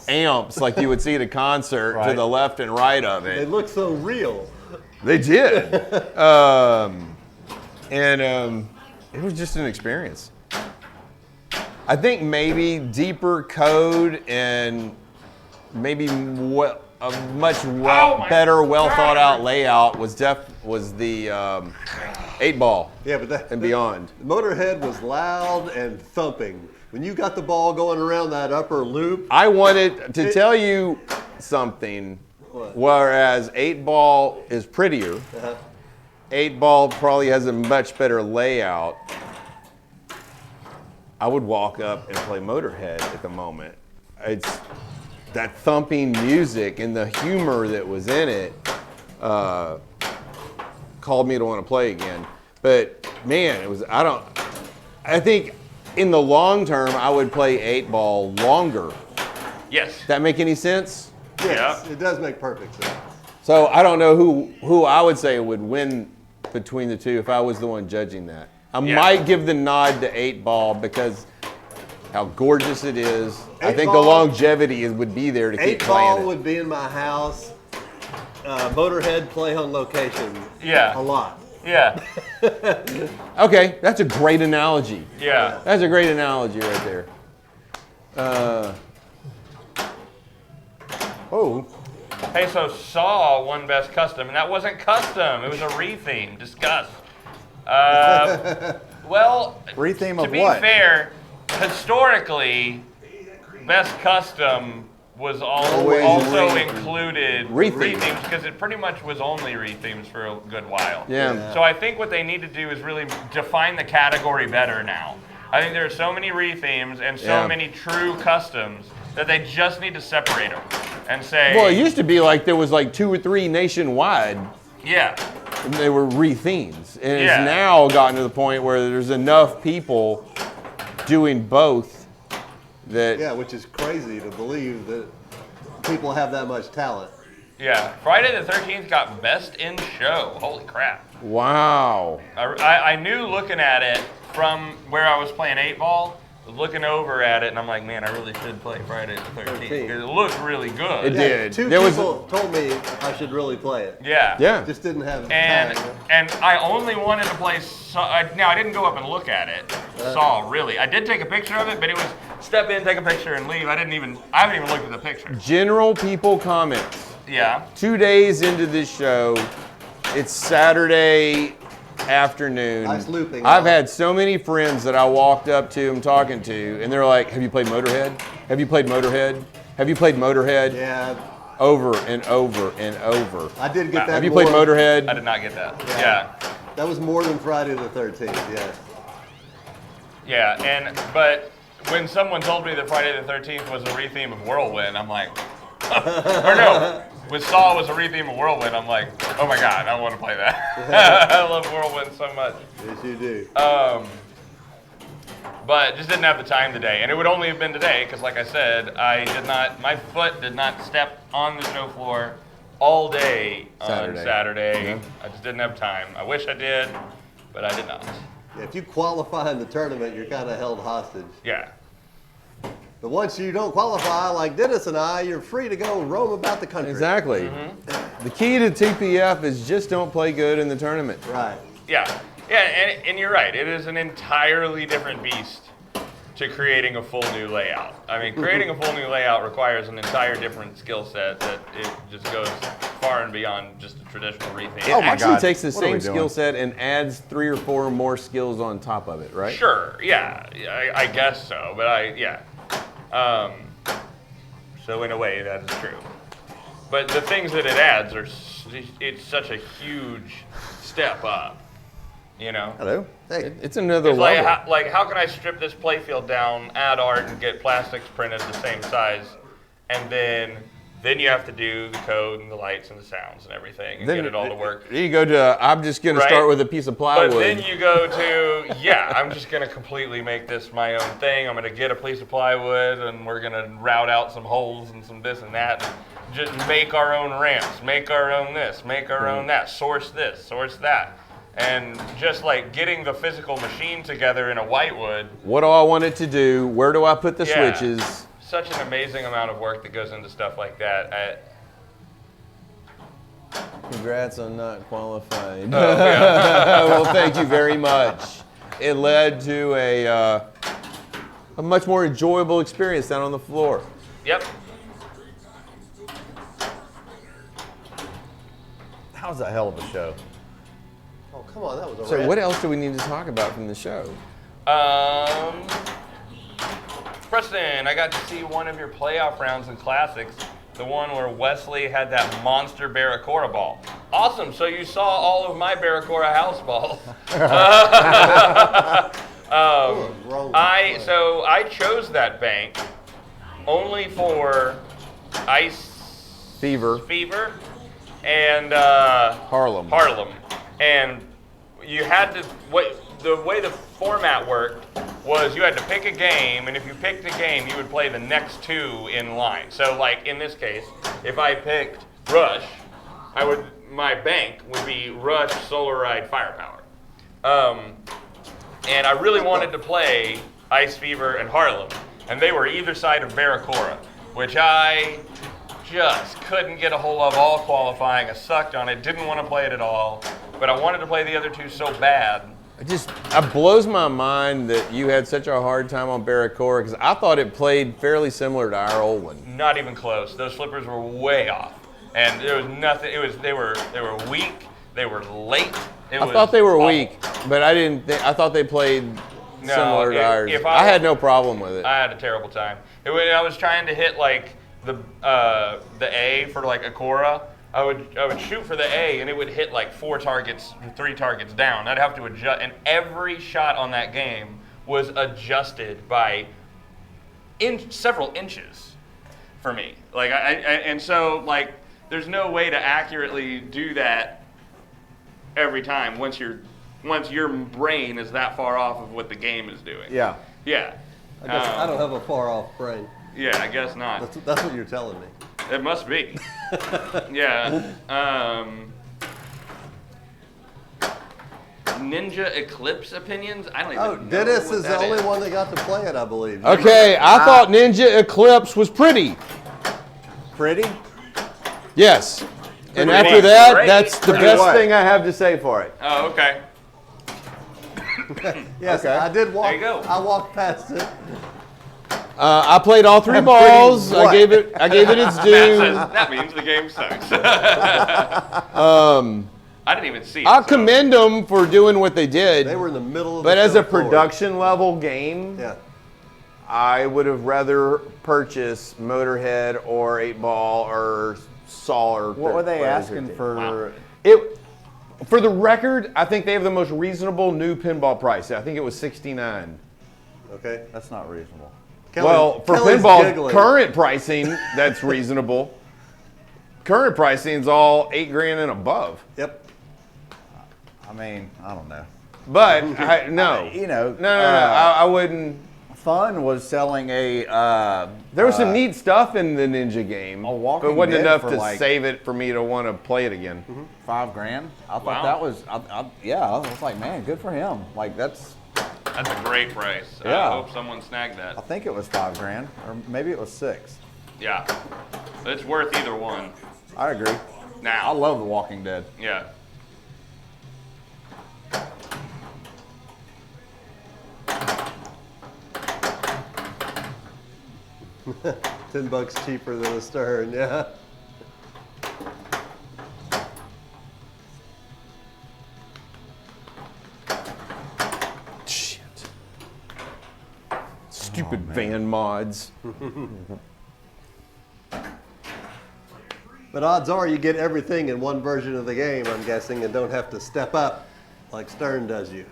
amps like you would see at a concert to Right. the left and right of They it. look so real. They did. It was just an experience. I think maybe deeper code and maybe a much better, well thought out layout was the 8-ball Yeah, but and beyond. Motorhead was loud and thumping. When you got the ball going around that upper loop, I wanted to tell you something. What? Whereas 8-ball is prettier, 8-ball probably has a much better layout. I would walk up and play Motorhead at the moment. It's that thumping music and the humor that was in it called me to want to play again. But man, I think in the long term, I would play 8-ball longer. Yes. That make any sense? yes, Yeah. it does make perfect sense. So I don't know who I would say would win between the two if I was the one judging that. I might give the nod to 8-ball because how gorgeous it is. I think the 8-ball longevity would be there to keep playing 8-ball it. would be in my house. Motorhead play on location. Yeah. A lot. Yeah. Okay, that's a great analogy. Yeah. That's a great analogy right there. Hey, so Saw won Best Custom, and that wasn't custom. It was a retheme. Discuss. Well, Retheme to of be what? fair, historically, Best Custom was Always also included Rethemes. rethemes because it pretty much was only rethemes for a good while. Yeah. So I think what they need to do is really define the category better now. I think there are so many rethemes and so Yeah. many true customs that they just need to separate them and say, Well, it used to be like there was like 2 or 3 nationwide, yeah, and they were rethemes. And it's Yeah. now gotten to the point where there's enough people doing both that Yeah, which is crazy to believe that people have that much talent. yeah. Friday the 13th got Best in Show. Holy crap. wow. I knew looking at it from where I was playing 8-ball, looking over at it, and I'm like, man, I really should play Friday the 13th because it looked really good. It did. Two There was- people told me I should really play it. Yeah. Yeah. Just didn't have And time. I only wanted to play Saw. Now, I didn't go up and look at it, Saw, really. I did take a picture of it, but it was step in, take a picture, and leave. I haven't even looked at the picture. General people comments. Yeah. 2 days into this show, It's Saturday afternoon. Nice looping. I've had so many friends that I walked up to and talking to, and they're like, "Have you played Motorhead? Have you played Motorhead? Have you played Motorhead?" Yeah, Over and over and over. I did get that. Have you played more- Motorhead? I did not get that. Yeah. That was more than Friday the 13th. Yes. Yeah, but when someone told me that Friday the 13th was a retheme of Whirlwind, I'm like, or no, when Saw was a retheme of Whirlwind, I'm like, oh my God, I want to play that. I love Whirlwind so much. Yes, you do. But just didn't have the time today, and it would only have been today because, like I said, my foot did not step on the show floor all day on Saturday. Yeah. I just didn't have time. I wish I did, but I did not. Yeah, if you qualify in the tournament, you're kind of held hostage. Yeah. But once you don't qualify, like Dennis and I, you're free to go roam about the country. Exactly. The key to TPF is just don't play good in the tournament. Right. Yeah. Yeah, and you're right. It is an entirely different beast to creating a full new layout. I mean, creating a full new layout requires an entire different skill set that it just goes far and beyond just a traditional retheme. It Oh my actually God. takes the What are we same doing? skill set and adds 3 or 4 more skills on top of it, right? Sure, yeah, I guess so, but yeah. So in a way, that is true. But the things that it adds it's such a huge step up, you know? Hello. Hey, It's another It's level. like how can I strip this playfield down, add art, and get plastics printed the same size, and then you have to do the code and the lights and the sounds and everything and get it all to work. You go to, I'm just going to Right. start with a piece of plywood. But then you go to, yeah, I'm just going to completely make this my own thing. I'm going to get a piece of plywood and we're going to route out some holes and some this and that. And just make our own ramps, make our own this, make our own that, source this, source that. And just like getting the physical machine together in a whitewood. What do I want it to do? Where do I put the Yeah. switches? Such an amazing amount of work that goes into stuff like that. Congrats on not qualifying. Yeah. Well, thank you very much. It led to a much more enjoyable experience down on the floor. Yep. That was a hell of a show. oh, come on, that was a So rant. what else do we need to talk about from the show? Preston, I got to see one of your playoff rounds in Classics, the one where Wesley had that monster Barracora ball. Awesome, so you saw all of my Barracora house balls. Wrong. I chose that bank only for Ice Fever. and Harlem. And you had to, the way the format worked was you had to pick a game, and if you picked a game, you would play the next 2 in line. So like in this case, if I picked Rush, my bank would be Rush, Solar Ride, Firepower. And I really wanted to play Ice Fever and Harlem, and they were either side of Barracora, which I just couldn't get a hold of all qualifying. I sucked on it, didn't want to play it at all, but I wanted to play the other 2 so bad. It blows my mind that you had such a hard time on Barracora because I thought it played fairly similar to our old one. Not even close. Those flippers were way off, and there was nothing. They were weak. They were late. I thought they were weak, but I thought they played similar to ours. I had no problem with it. I had a terrible time. I was trying to hit like the A for like a Cora. I would shoot for the A and it would hit like 3 targets down. I'd have to adjust, and every shot on that game was adjusted by several inches for me. Like and so like there's no way to accurately do that every time once your brain is that far off of what the game is doing. Yeah. Yeah. I guess I don't have a far off brain. Yeah, I guess not. That's what you're telling me. It must be. Yeah. Ninja Eclipse opinions? I don't even Oh, know. Dennis what is the that only one that got to play it, I believe. Okay, I thought Ninja Eclipse was pretty. Pretty? Yes. And Pretty after that, great. that's the Pretty best what? thing I have to say for it. Oh, okay. Yes, Okay. I did walk. There you go. I walked past it. I played all 3 Pretty balls. what? I gave it its Matt due. says, that means the game sucks. I didn't even see it. I'll so- commend them for doing what they did. They were in the middle of But the as show a floor. production level game, Yeah. I would have rather purchased Motorhead or 8-Ball or Saw or What were they whatever asking 13. for? For the record, I think they have the most reasonable new pinball price. I think it was $69. Okay. That's not reasonable. Well, for Kelly's pinball giggling. current pricing, that's reasonable. Current pricing is all $8,000 and above. Yep. I mean, I don't know. But No, I wouldn't. Fun was selling a. There was some neat stuff in the Ninja game, A Walking but it wasn't Dead enough for to like- save it for me to want to play it again. $5,000. I thought Wow. that was. Yeah, I was like, man, good for him. Like that's. That's a great price. Yeah. I hope someone snagged I that. think it was $5,000, or maybe it was $6,000. Yeah. It's worth either one. I agree. I Now. love The Walking Dead. Yeah. $10 cheaper than a Stern. Yeah. Shit. Stupid van mods. But odds are you get everything in one version of the game, I'm guessing, and don't have to step up like Stern does you.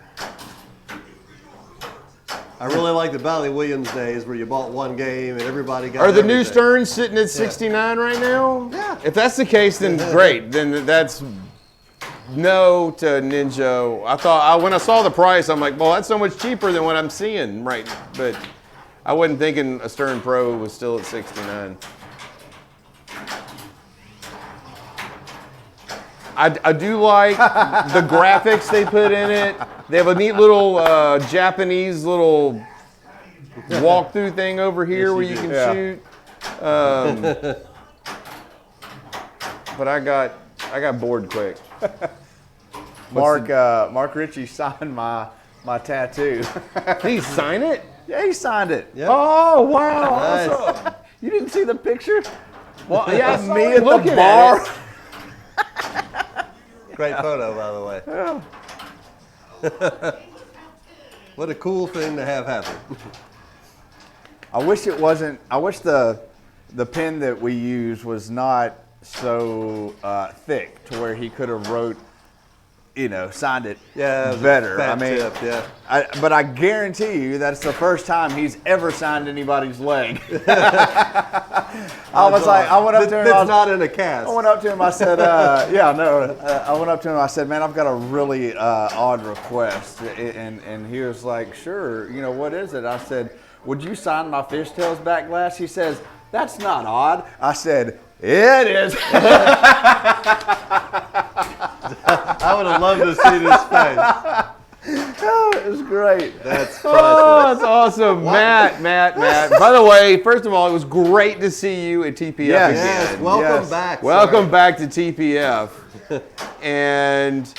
I really like the Bally Williams days where you bought one game and everybody got Are the new everything. Sterns sitting at 69 right now? Yeah. If that's the case, then great. Then that's no to Ninja. I thought when I saw the price, I'm like, well, that's so much cheaper than what I'm seeing right. But I wasn't thinking a Stern Pro was still at 69. I do like the graphics they put in it. They have a neat little Japanese little walkthrough thing over here where you can shoot. But I got bored quick. Mark Ritchie signed my tattoo. Did he sign it? Yeah, he signed it. Yep. Oh wow! Nice. Awesome. You didn't see the picture? Well, yeah, I saw Me it at the looking bar. at it. Great photo, by the way. What a cool thing to have happen. I wish it wasn't. I wish the pen that we use was not so thick to where he could have wrote, signed it Yeah, it was a better. fat I mean, tip, yeah. but I guarantee you that's the first time he's ever signed anybody's leg. I went up to him. That's not in a cast. I went up to him. I said, I went up to him. I said, man, I've got a really odd request. And he was like, sure. What is it? I said, would you sign my fishtails back glass? He says, that's not odd. I said, it is. I would have loved to see this face. Oh, it was great. That's Oh, priceless. that's awesome. Matt. By the way, first of all, it was great to see you at TPF Yes. again. Yes, welcome Yes. back. Welcome sir. back to TPF. And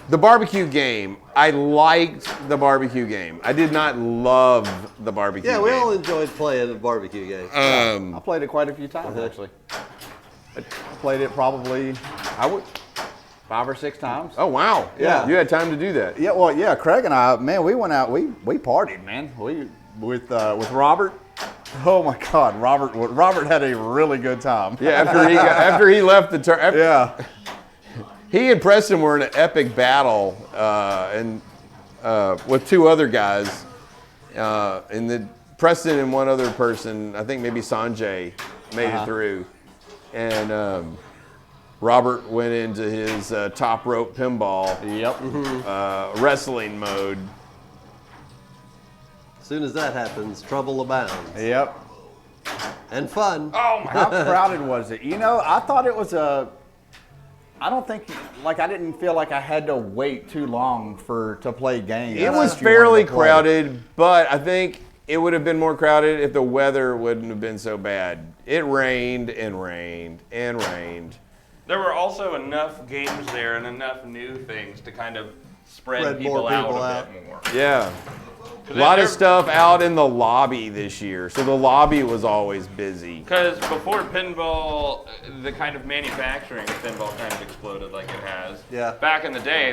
the barbecue game. I liked the barbecue game. I did not love the barbecue Yeah, game. we all enjoyed playing the barbecue game. I played it quite a few times, actually. I played it probably, 5 or 6 times. Oh, wow. Yeah. You had time to do that. Yeah, well, yeah. Craig and I, man, we went out. We partied, man. We with Robert. Oh my God, Robert had a really good time. Yeah, after he left the turn. Yeah. He and Preston were in an epic battle, and with 2 other guys, and then Preston and one other person, I think maybe Sanjay, made it through, and Robert went into his top rope pinball Yep. wrestling mode. As soon as that happens, trouble abounds. Yep. And fun. Oh my How crowded was it? I thought it was I don't think, I didn't feel like I had to wait too long to play games. It was if you wanted fairly to play. crowded, but I think it would have been more crowded if the weather wouldn't have been so bad. It rained and rained and rained. There were also enough games there and enough new things to kind of spread Spread people more out people a out. bit more. Yeah. A lot of stuff out in the lobby this year, so the lobby was always busy. Because before pinball, the kind of manufacturing of pinball kind of exploded like it has. Yeah. Back in the day,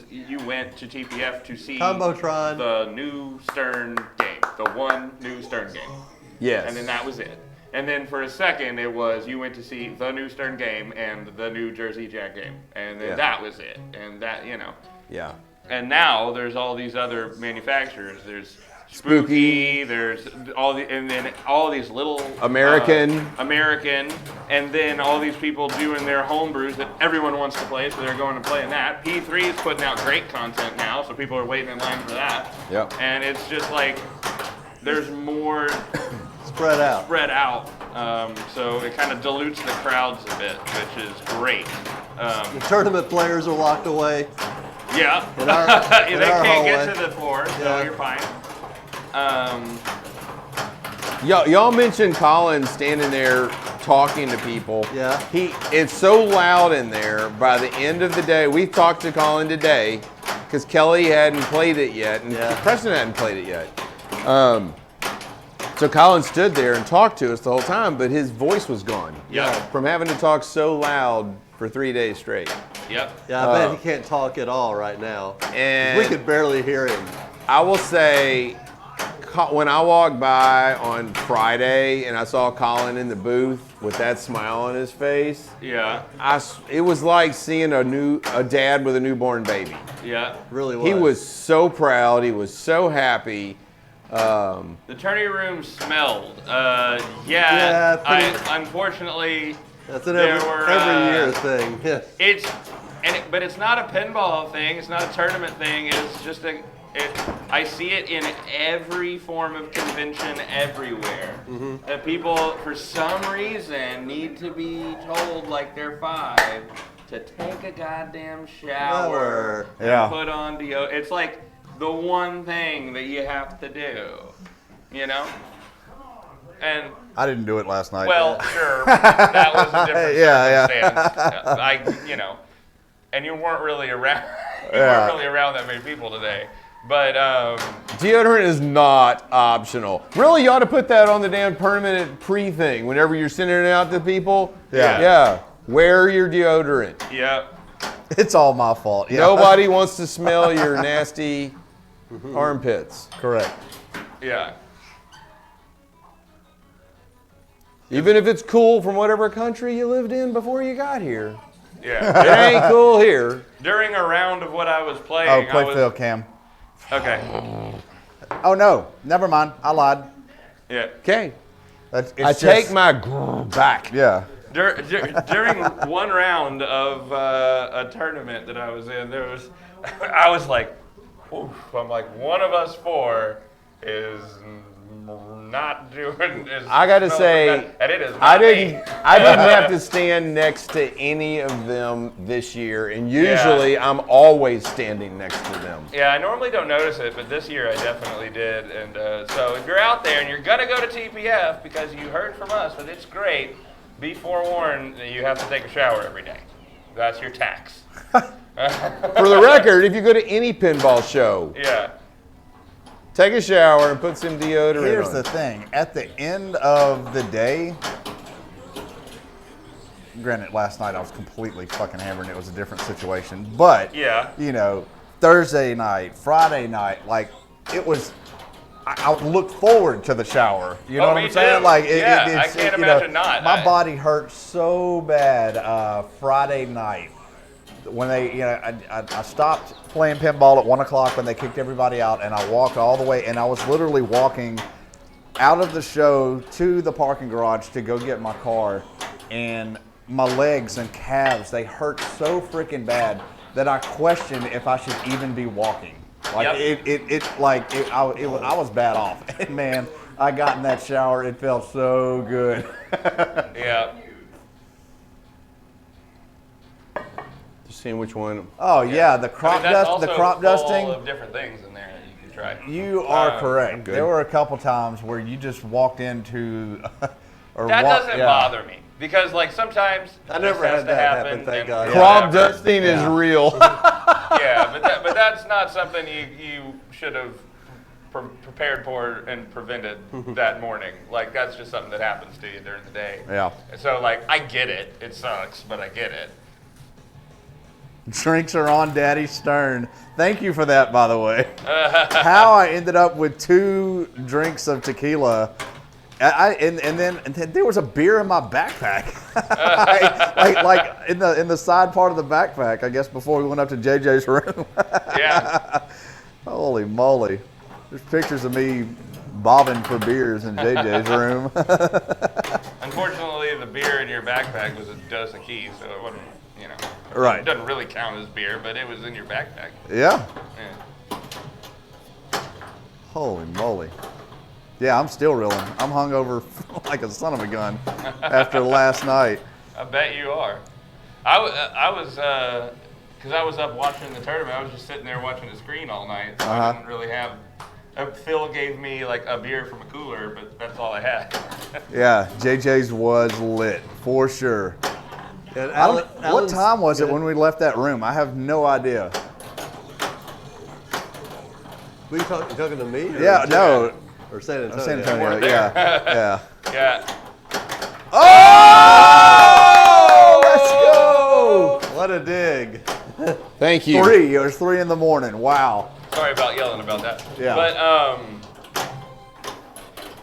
you went to TPF to see Combotron. the new Stern game, the one new Stern game. Yes. And then that was it. And then for a second, it was you went to see the new Stern game and the new Jersey Jack game. And then that was it. And that, Yeah. And now there's all these other manufacturers. There's Spooky, there's and then all these little American, and then all these people doing their homebrews that everyone wants to play, so they're going to play in that. P3 is putting out great content now, so people are waiting in line for that. Yep. And it's just like there's more spread out. So it kind of dilutes the crowds a bit, which is great. The tournament players are locked away. Yeah, in they our can't get hallway. to the floor, so Yeah. you're fine. Y'all mentioned Colin standing there talking to people. Yeah. It's so loud in there. By the end of the day, we talked to Colin today because Kelly hadn't played it yet, and Preston hadn't played it yet. So Colin stood there and talked to us the whole time, but his voice was gone. Yeah. From having to talk so loud for 3 days straight. Yep. Yeah, I bet he can't talk at all right now. And we could barely hear him. I will say, when I walked by on Friday and I saw Colin in the booth with that smile on his face, Yeah. it was like seeing a dad with a newborn baby. Yeah. Really was. He was so proud. He was so happy. The tourney room smelled. Unfortunately, that's an there every year thing. Yeah. But it's not a pinball thing. It's not a tournament thing. It's just I see it in every form of convention everywhere. Mm-hmm. That people, for some reason, need to be told like they're 5 to take a goddamn shower and put on deodorant. It's like the one thing that you have to do, And I didn't do it last night. well, sure, that was a different circumstance. And you weren't really around. You weren't really around that many people today. But Deodorant is not optional. Really, you ought to put that on the damn permanent pre-thing. Whenever you're sending it out to people, wear your deodorant. Yeah. It's all my fault. Yeah. Nobody wants to smell your nasty armpits. Correct. Yeah. Even if it's cool from whatever country you lived in before you got here. Yeah. It ain't cool here. During a round of what I was playing, Oh, play Phil Cam. Okay. Oh no, never mind. I lied. Yeah. Okay. It's take my back. Yeah. During one round of a tournament that I was in, I was like, oof. I'm like, one of us 4 is not doing. I got to say, and it is. I didn't have to stand next to any of them this year, and usually I'm always standing next to them. Yeah, I normally don't notice it, but this year I definitely did. And so if you're out there and you're gonna go to TPF because you heard from us that it's great, be forewarned that you have to take a shower every day. That's your tax. For the record, if you go to any pinball show, take a shower and put some deodorant Here's on. the thing. At the end of the day, granted, last night I was completely fucking hammered and it was a different situation. But, Thursday night, Friday night, like, it was, I look forward to the shower. You know what I'm saying? Too. Like, I can't imagine not. My body hurt so bad Friday night. When they, I stopped playing pinball at 1 o'clock when they kicked everybody out, and I walked all the way, and I was literally walking out of the show to the parking garage to go get my car, and my legs and calves, they hurt so freaking bad that I questioned if I should even be walking. Like I was bad off, and man, I got in that shower, it felt so good. Yeah. Seeing which one. Oh yeah, the crop dust, the crop dusting. Full of different things in there that you can try. You are correct. There were a couple times where you just walked into, that doesn't bother me because like sometimes I never had that happen. Thank God. Crop dusting is real. Yeah, but that's not something you should have prepared for and prevented that morning. Like, that's just something that happens to you during the day. Yeah. And so, like, I get it. It sucks, but I get it. Drinks are on Daddy Stern. Thank you for that, by the way. How I ended up with 2 drinks of tequila, and then there was a beer in my backpack, like in the side part of the backpack. I guess before we went up to JJ's room. Yeah. Holy moly! There's pictures of me bobbing for beers in JJ's room. Unfortunately, the beer in your backpack was a Dos Equis, so it wasn't, you know. Right. It doesn't really count as beer, but it was in your backpack. Yeah. Yeah. Holy moly. Yeah, I'm still reeling. I'm hungover like a son of a gun after last night. I bet you are. I was, because I was up watching the tournament, I was just sitting there watching the screen all night. So I didn't really have, Phil gave me like a beer from a cooler, but that's all I had. Yeah, JJ's was lit, for sure. And What time was it when we left that room? I have no idea. Were you talking to me? Or Yeah, no. Or San Antonio? San Antonio, weren't there. yeah. Yeah. Oh! Let's go! What a dig. Thank you. 3. It was 3 in the morning. Wow. Sorry about yelling about that. Yeah. But,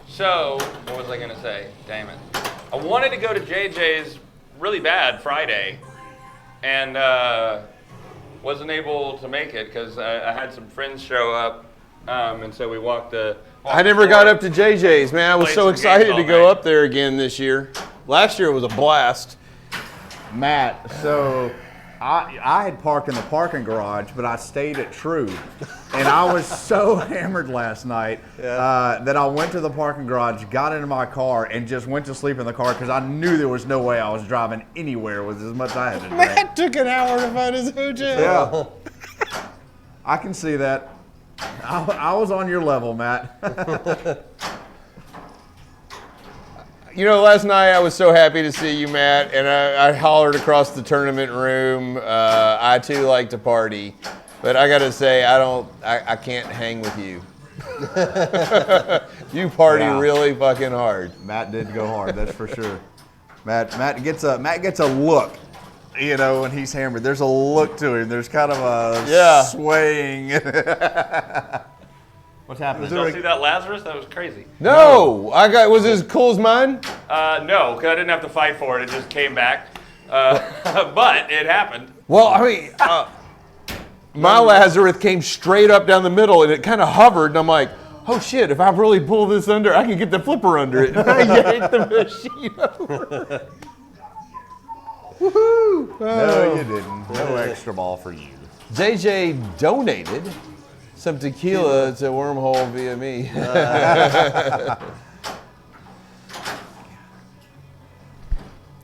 so, what was I going to say? Damn it. I wanted to go to JJ's really bad Friday, and wasn't able to make it because I had some friends show up, and so we walked the. I never got up to JJ's, man. I was Played so some excited games to all go night. up there again this year. Last year was a blast. Matt, so I had parked in the parking garage, but I stayed at True. And I was so hammered last night that I went to the parking garage, got into my car, and just went to sleep in the car because I knew there was no way I was driving anywhere with as much I had to drink. Matt took an hour to find his hotel. Yeah. I can see that. I was on your level, Matt. You know, last night I was so happy to see you, Matt, and I hollered across the tournament room. I too like to party, but I gotta say I can't hang with you. You party really fucking hard. Matt did go hard, that's for sure. Matt gets a look, you know, when he's hammered. There's a look to him. There's kind of a swaying. What's happening? Did y'all see that Lazarus? That was crazy. No, was it as cool as mine? No, because I didn't have to fight for it. It just came back. But it happened. Well, I mean, my Lazarus came straight up down the middle, and it kind of hovered, and I'm like, oh shit, if I really pull this under, I can get the flipper under it. And I yanked the machine over. Woohoo! No, you didn't. No extra ball for you. JJ donated some tequila to Wormhole via me.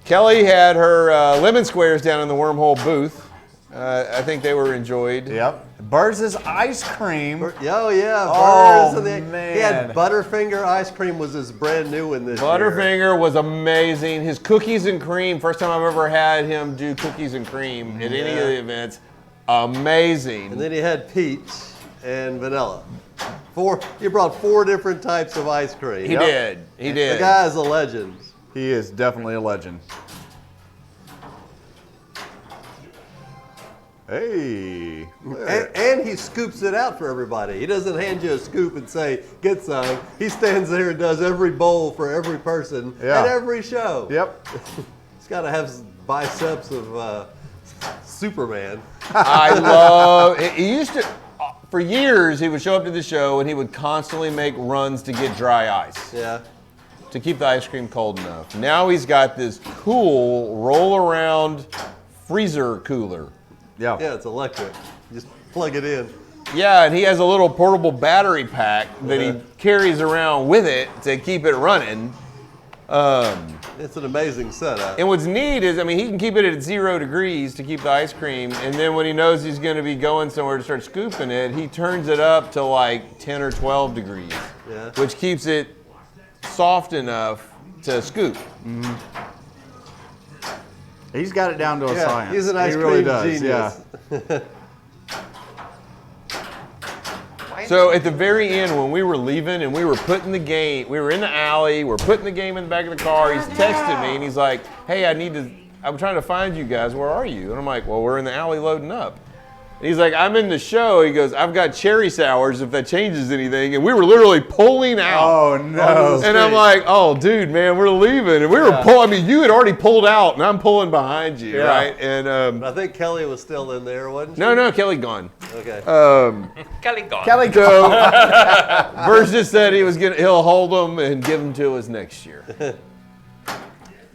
Kelly had her lemon squares down in the Wormhole booth. I think they were enjoyed. Yep. Burrs' ice cream. Oh yeah, Oh, Burrs. He had Butterfinger ice cream was his brand new one this year. Butterfinger was amazing. His cookies and cream, first time I've ever had him do cookies and cream at any of the events. Amazing. And then he had peach and vanilla. He brought 4 different types of ice cream. He did. He did. The guy's a legend. He is definitely a legend. Hey. And he scoops it out for everybody. He doesn't hand you a scoop and say, get some. He stands there and does every bowl for every person at every show. Yep. He's got to have biceps of Superman. I love it. He used to, for years, he would show up to the show and he would constantly make runs to get dry ice. Yeah. To keep the ice cream cold enough. Now he's got this cool roll around freezer cooler. Yeah. Yeah, it's electric. Just plug it in. Yeah, and he has a little portable battery pack that he carries around with it to keep it running. It's an amazing setup. And what's neat is, I mean, he can keep it at 0 degrees to keep the ice cream, and then when he knows he's going to be going somewhere to start scooping it, he turns it up to like 10 or 12 degrees, which keeps it soft enough to scoop. Mm-hmm. He's got it down to a science. He's an ice he cream really does. genius. Yeah. Why So at the very end, when we were leaving and we were putting the game, we were in the alley, we're putting the game in the back of the car. He's texting me and he's like, "Hey, I'm trying to find you guys. Where are you?" And I'm like, "Well, we're in the alley loading up." And he's like, "I'm in the show." He goes, "I've got cherry sours if that changes anything." And we were literally pulling out. Oh no! And I'm like, "Oh, dude, man, we're leaving." And we were pulling. I mean, you had already pulled out, and I'm pulling behind you, right? And I think Kelly was still in there, wasn't she? no, Kelly gone. Okay. Kelly gone. Kelly, So Verge just said he'll hold them and give them to us next year.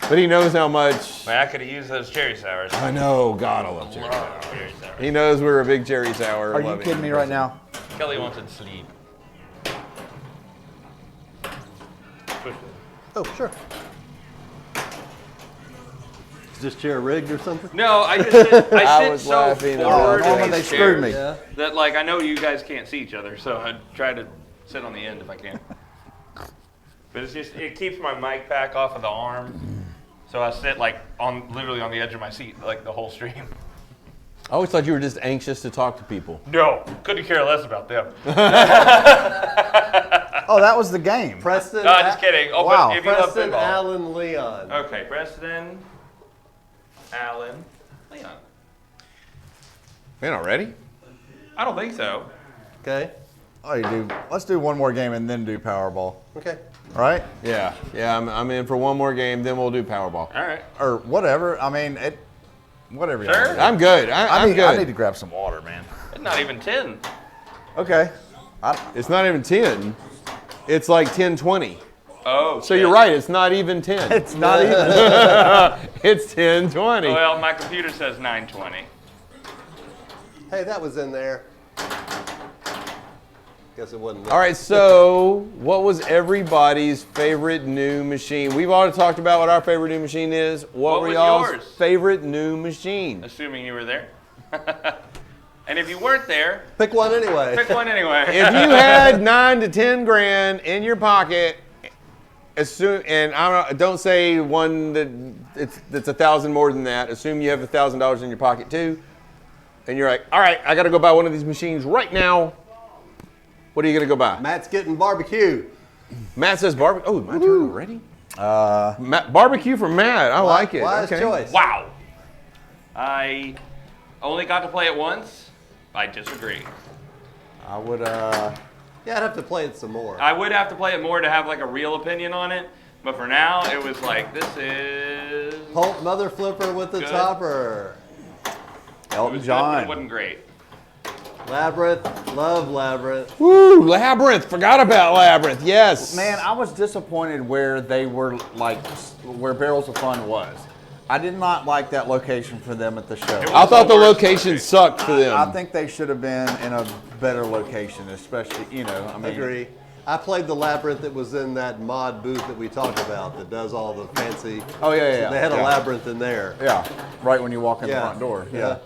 But he knows how much. Man, I could have used those cherry sours. I know. God, I love cherry sour. Love cherry sours. He knows we're a big cherry sour. are you kidding me right now? Kelly wanted sleep. Oh, sure. Is this chair rigged or something? No, I just sit, I I was sit so laughing at forward that. in Oh, these they screwed me. Yeah. that like I know you guys can't see each other, so I try to sit on the end if I can. But it keeps my mic pack off of the arm, so I sit like literally on the edge of my seat like the whole stream. I always thought you were just anxious to talk to people. No, couldn't care less about them. Oh, that was the game. Preston. No, just kidding. Oh, Wow. but if you love Preston pinball. Allen Leon. Okay, Preston, Allen, Leon. Man, already? I don't think so. Okay. Oh, you do. Let's do one more game and then do Powerball. Okay. All right? Yeah. I'm in for one more game, then we'll do Powerball. All right. Or whatever. I mean, whatever. y'all Sure. want. I'm good. I'm I good. need to grab some water, man. It's not even 10. Okay. It's not even 10. It's like 10:20. Oh, So you're right. It's not even 10. It's not even. It's 10:20. Well, my computer says 9:20. Hey, that was in there. Guess it wasn't. All right, so what was everybody's favorite new machine? We've already talked about what our favorite new machine is. What were was y'all's yours? favorite new machine? Assuming you were there. And if you weren't there, Pick one anyway. pick one anyway. If you had 9 to 10 grand in your pocket, don't say one that's $1,000 more than that. Assume you have $1,000 in your pocket too, and you're like, all right, I got to go buy one of these machines right now. What are you gonna go buy? Matt's getting barbecue. Matt says barbecue. Oh, my turn already? Barbecue for Matt. I like it. Wise Okay. choice. Wow. I only got to play it once. I disagree. I would. Yeah, I'd have to play it some more. I would have to play it more to have like a real opinion on it. But for now, it was like, this is... Holt Mother Flipper with the Good. topper. it Elton was good, but John. it wasn't great. Labyrinth. Love Labyrinth. Woo, Labyrinth. Forgot about Labyrinth. Yes. Man, I was disappointed where they were where Barrels of Fun was. I did not like that location for them at the show. I thought the worst location location. sucked for them. I think they should have been in a better location, especially, I mean. Agree. I played the Labyrinth that was in that mod booth that we talked about that does all the fancy. Oh, yeah. They had a yeah. Labyrinth in there. Yeah, right when you walk in the Yeah. front door. Yeah.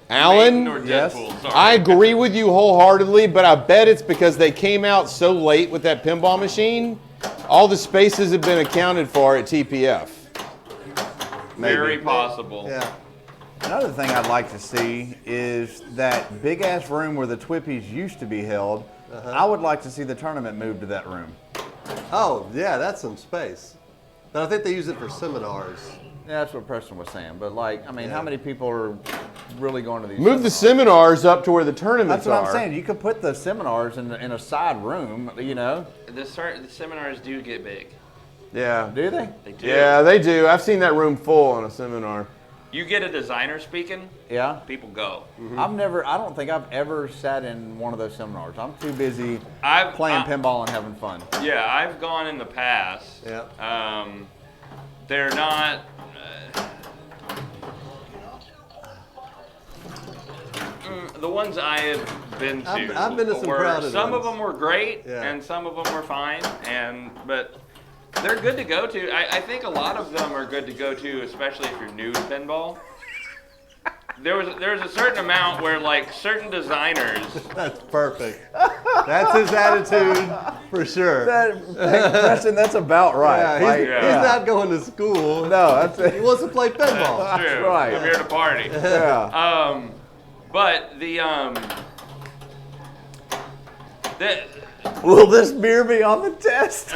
Maiden or Alan, yes. Deadpool, sorry. I agree with you wholeheartedly, but I bet it's because they came out so late with that pinball machine. All the spaces have been accounted for at TPF. Very possible. Yeah. Another thing I'd like to see is that big ass room where the Twippies used to be held. I would like to see the tournament move to that room. Oh, yeah, that's some space. But I think they use it for seminars. Yeah, that's what Preston was saying. But I mean, how many people are really going to these? Move the seminars? seminars up to where the tournaments That's what are. I'm saying. You could put the seminars in a side room. The seminars do get big. Yeah. Do they? They do. Yeah, they do. I've seen that room full on a seminar. You get a designer speaking, Yeah. people go. I don't think I've ever sat in one of those seminars. I'm too busy I've- playing I- pinball and having fun. Yeah, I've gone in the past. Yeah. They're not. The ones I have been to, I've been to some crowded some of ones. them were great, Yeah. and some of them were fine, but they're good to go to. I think a lot of them are good to go to, especially if you're new to pinball. There was a certain amount where like certain designers. That's perfect. That's his attitude for sure. Preston, that's about right. Yeah, he's not going to school. No, that's He wants to play pinball. That's true. right. I'm here to party. Yeah. But the Will this beer be on the test?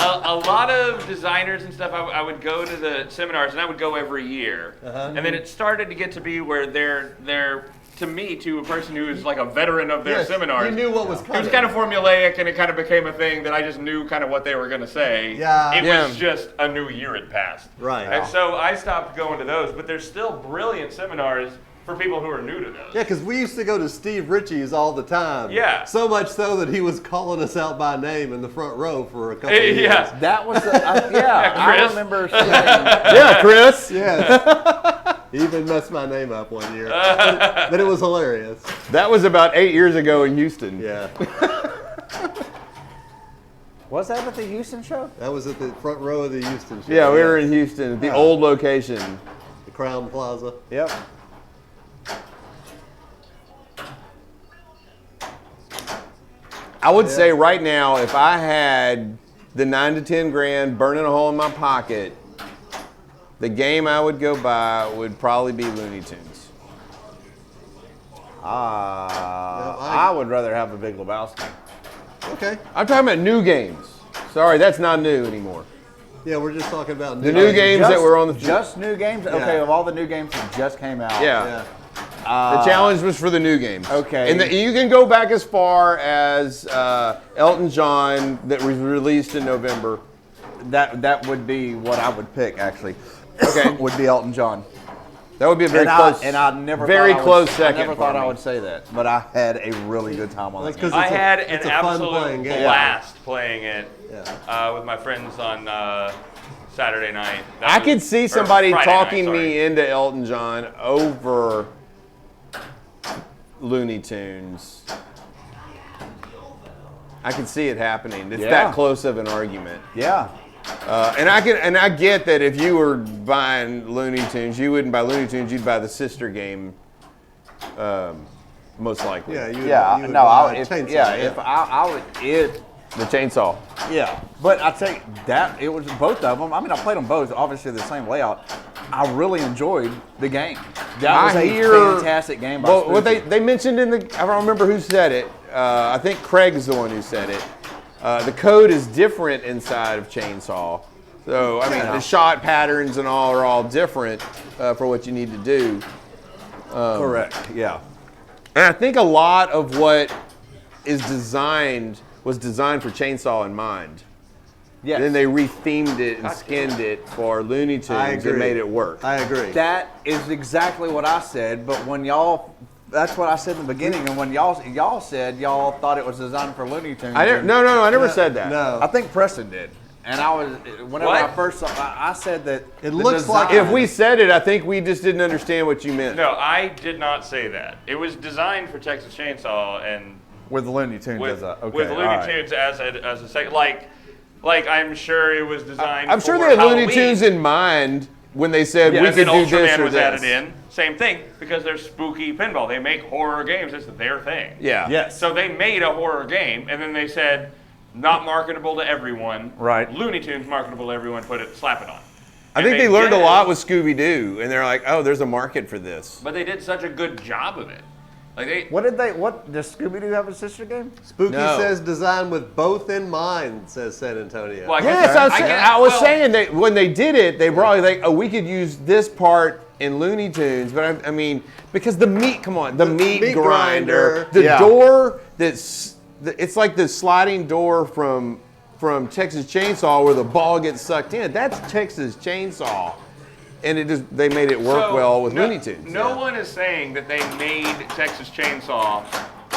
A lot of designers and stuff, I would go to the seminars, and I would go every year. And then it started to get to be where they're to me, to a person who is like a veteran of their seminars. You knew what was coming. It was kind of formulaic, and it kind of became a thing that I just knew kind of what they were going to say. Yeah. It was just a new year had passed. Right. And so I stopped going to those, but there's still brilliant seminars for people who are new to those. Yeah, because we used to go to Steve Ritchie's all the time. Yeah. So much so that he was calling us out by name in the front row for a couple of years. Yeah. That was, I Chris. remember saying, Yeah, Chris. Yes. He even messed my name up one year. But it was hilarious. That was about 8 years ago in Houston. Yeah. was that at the Houston show? That was at the front row of the Houston show. Yeah, we were in Houston at the old location. the Crown Plaza. Yep. I would say right now, if I had the 9 to 10 grand burning a hole in my pocket, the game I would go buy would probably be Looney Tunes. I would rather have a Big Lebowski. Okay. I'm talking about new games. Sorry, that's not new anymore. Yeah, we're just talking about The new games that were on the just new games. Okay, of all the new games that just came out. Yeah. Yeah. The challenge was for the new games. Okay. And you can go back as far as Elton John that was released in November. That would be what I would pick actually. Okay. would be Elton John. That would be a very close. And I never very thought I close would, second. I never for thought me. I would say that, but I had a really good time on That's that 'cause game. I had it's an a fun absolute playing game. blast playing it Yeah. with my friends on Saturday night. I could see somebody Friday talking night, sorry. me into Elton John over Looney Tunes. I can see it happening. It's Yeah. that close of an argument. Yeah. And I get that if you were buying Looney Tunes, you wouldn't buy Looney Tunes. You'd buy the sister game, most likely. Yeah, you Yeah. would No, buy if Chainsaw, if I would it. The chainsaw. Yeah, but I tell you that it was both of them. I mean, I played them both, obviously the same layout. I really enjoyed the game. That was a fantastic game. By Well, what Spooky. they mentioned in the, I don't remember who said it. I think Craig's the one who said it. The code is different inside of Chainsaw. So, I mean, the shot patterns and all are all different for what you need to do. Correct. Yeah. And I think a lot of what is designed was designed for Chainsaw in mind. Yes. Then they rethemed it and skinned it for Looney I Tunes agree. and made it work. I agree. That is exactly what I said. But when y'all, that's what I said in the beginning. And when y'all said y'all thought it was designed for Looney Tunes. I never, no, I never said that. No. I think Preston did. And I was whenever What? I first saw, I said that It the looks like- design- If we said it, I think we just didn't understand what you meant. No, I did not say that. It was designed for Texas Chainsaw and with Looney Tunes with, as a okay, with Looney all right. Tunes as a second, like I'm sure it was designed. I'm sure for they had Halloween, Looney Tunes in mind when they said we and could then do this Ultraman or was this. added in. Same thing because they're spooky pinball. They make horror games. It's their thing. Yeah. Yes. So they made a horror game, and then they said, not marketable to everyone. Right. Looney Tunes marketable to everyone. Slap it on. I And think they learned a did, lot with Scooby Doo, and they're like, oh, there's a market for this. But they did such a good job of it. Like they. What does Scooby Doo have a sister game? Spooky No. says designed with both in mind, says San Antonio. Well, I Yes, guess- I was well, saying that when they did it, they probably like, oh, we could use this part in Looney Tunes, but I mean, because the meat, come on, the meat meat grinder, grinder. the Yeah. door it's like the sliding door from Texas Chainsaw where the ball gets sucked in. That's Texas Chainsaw, and they made it work So, well with no, Looney Tunes. No one is saying that they made Texas Chainsaw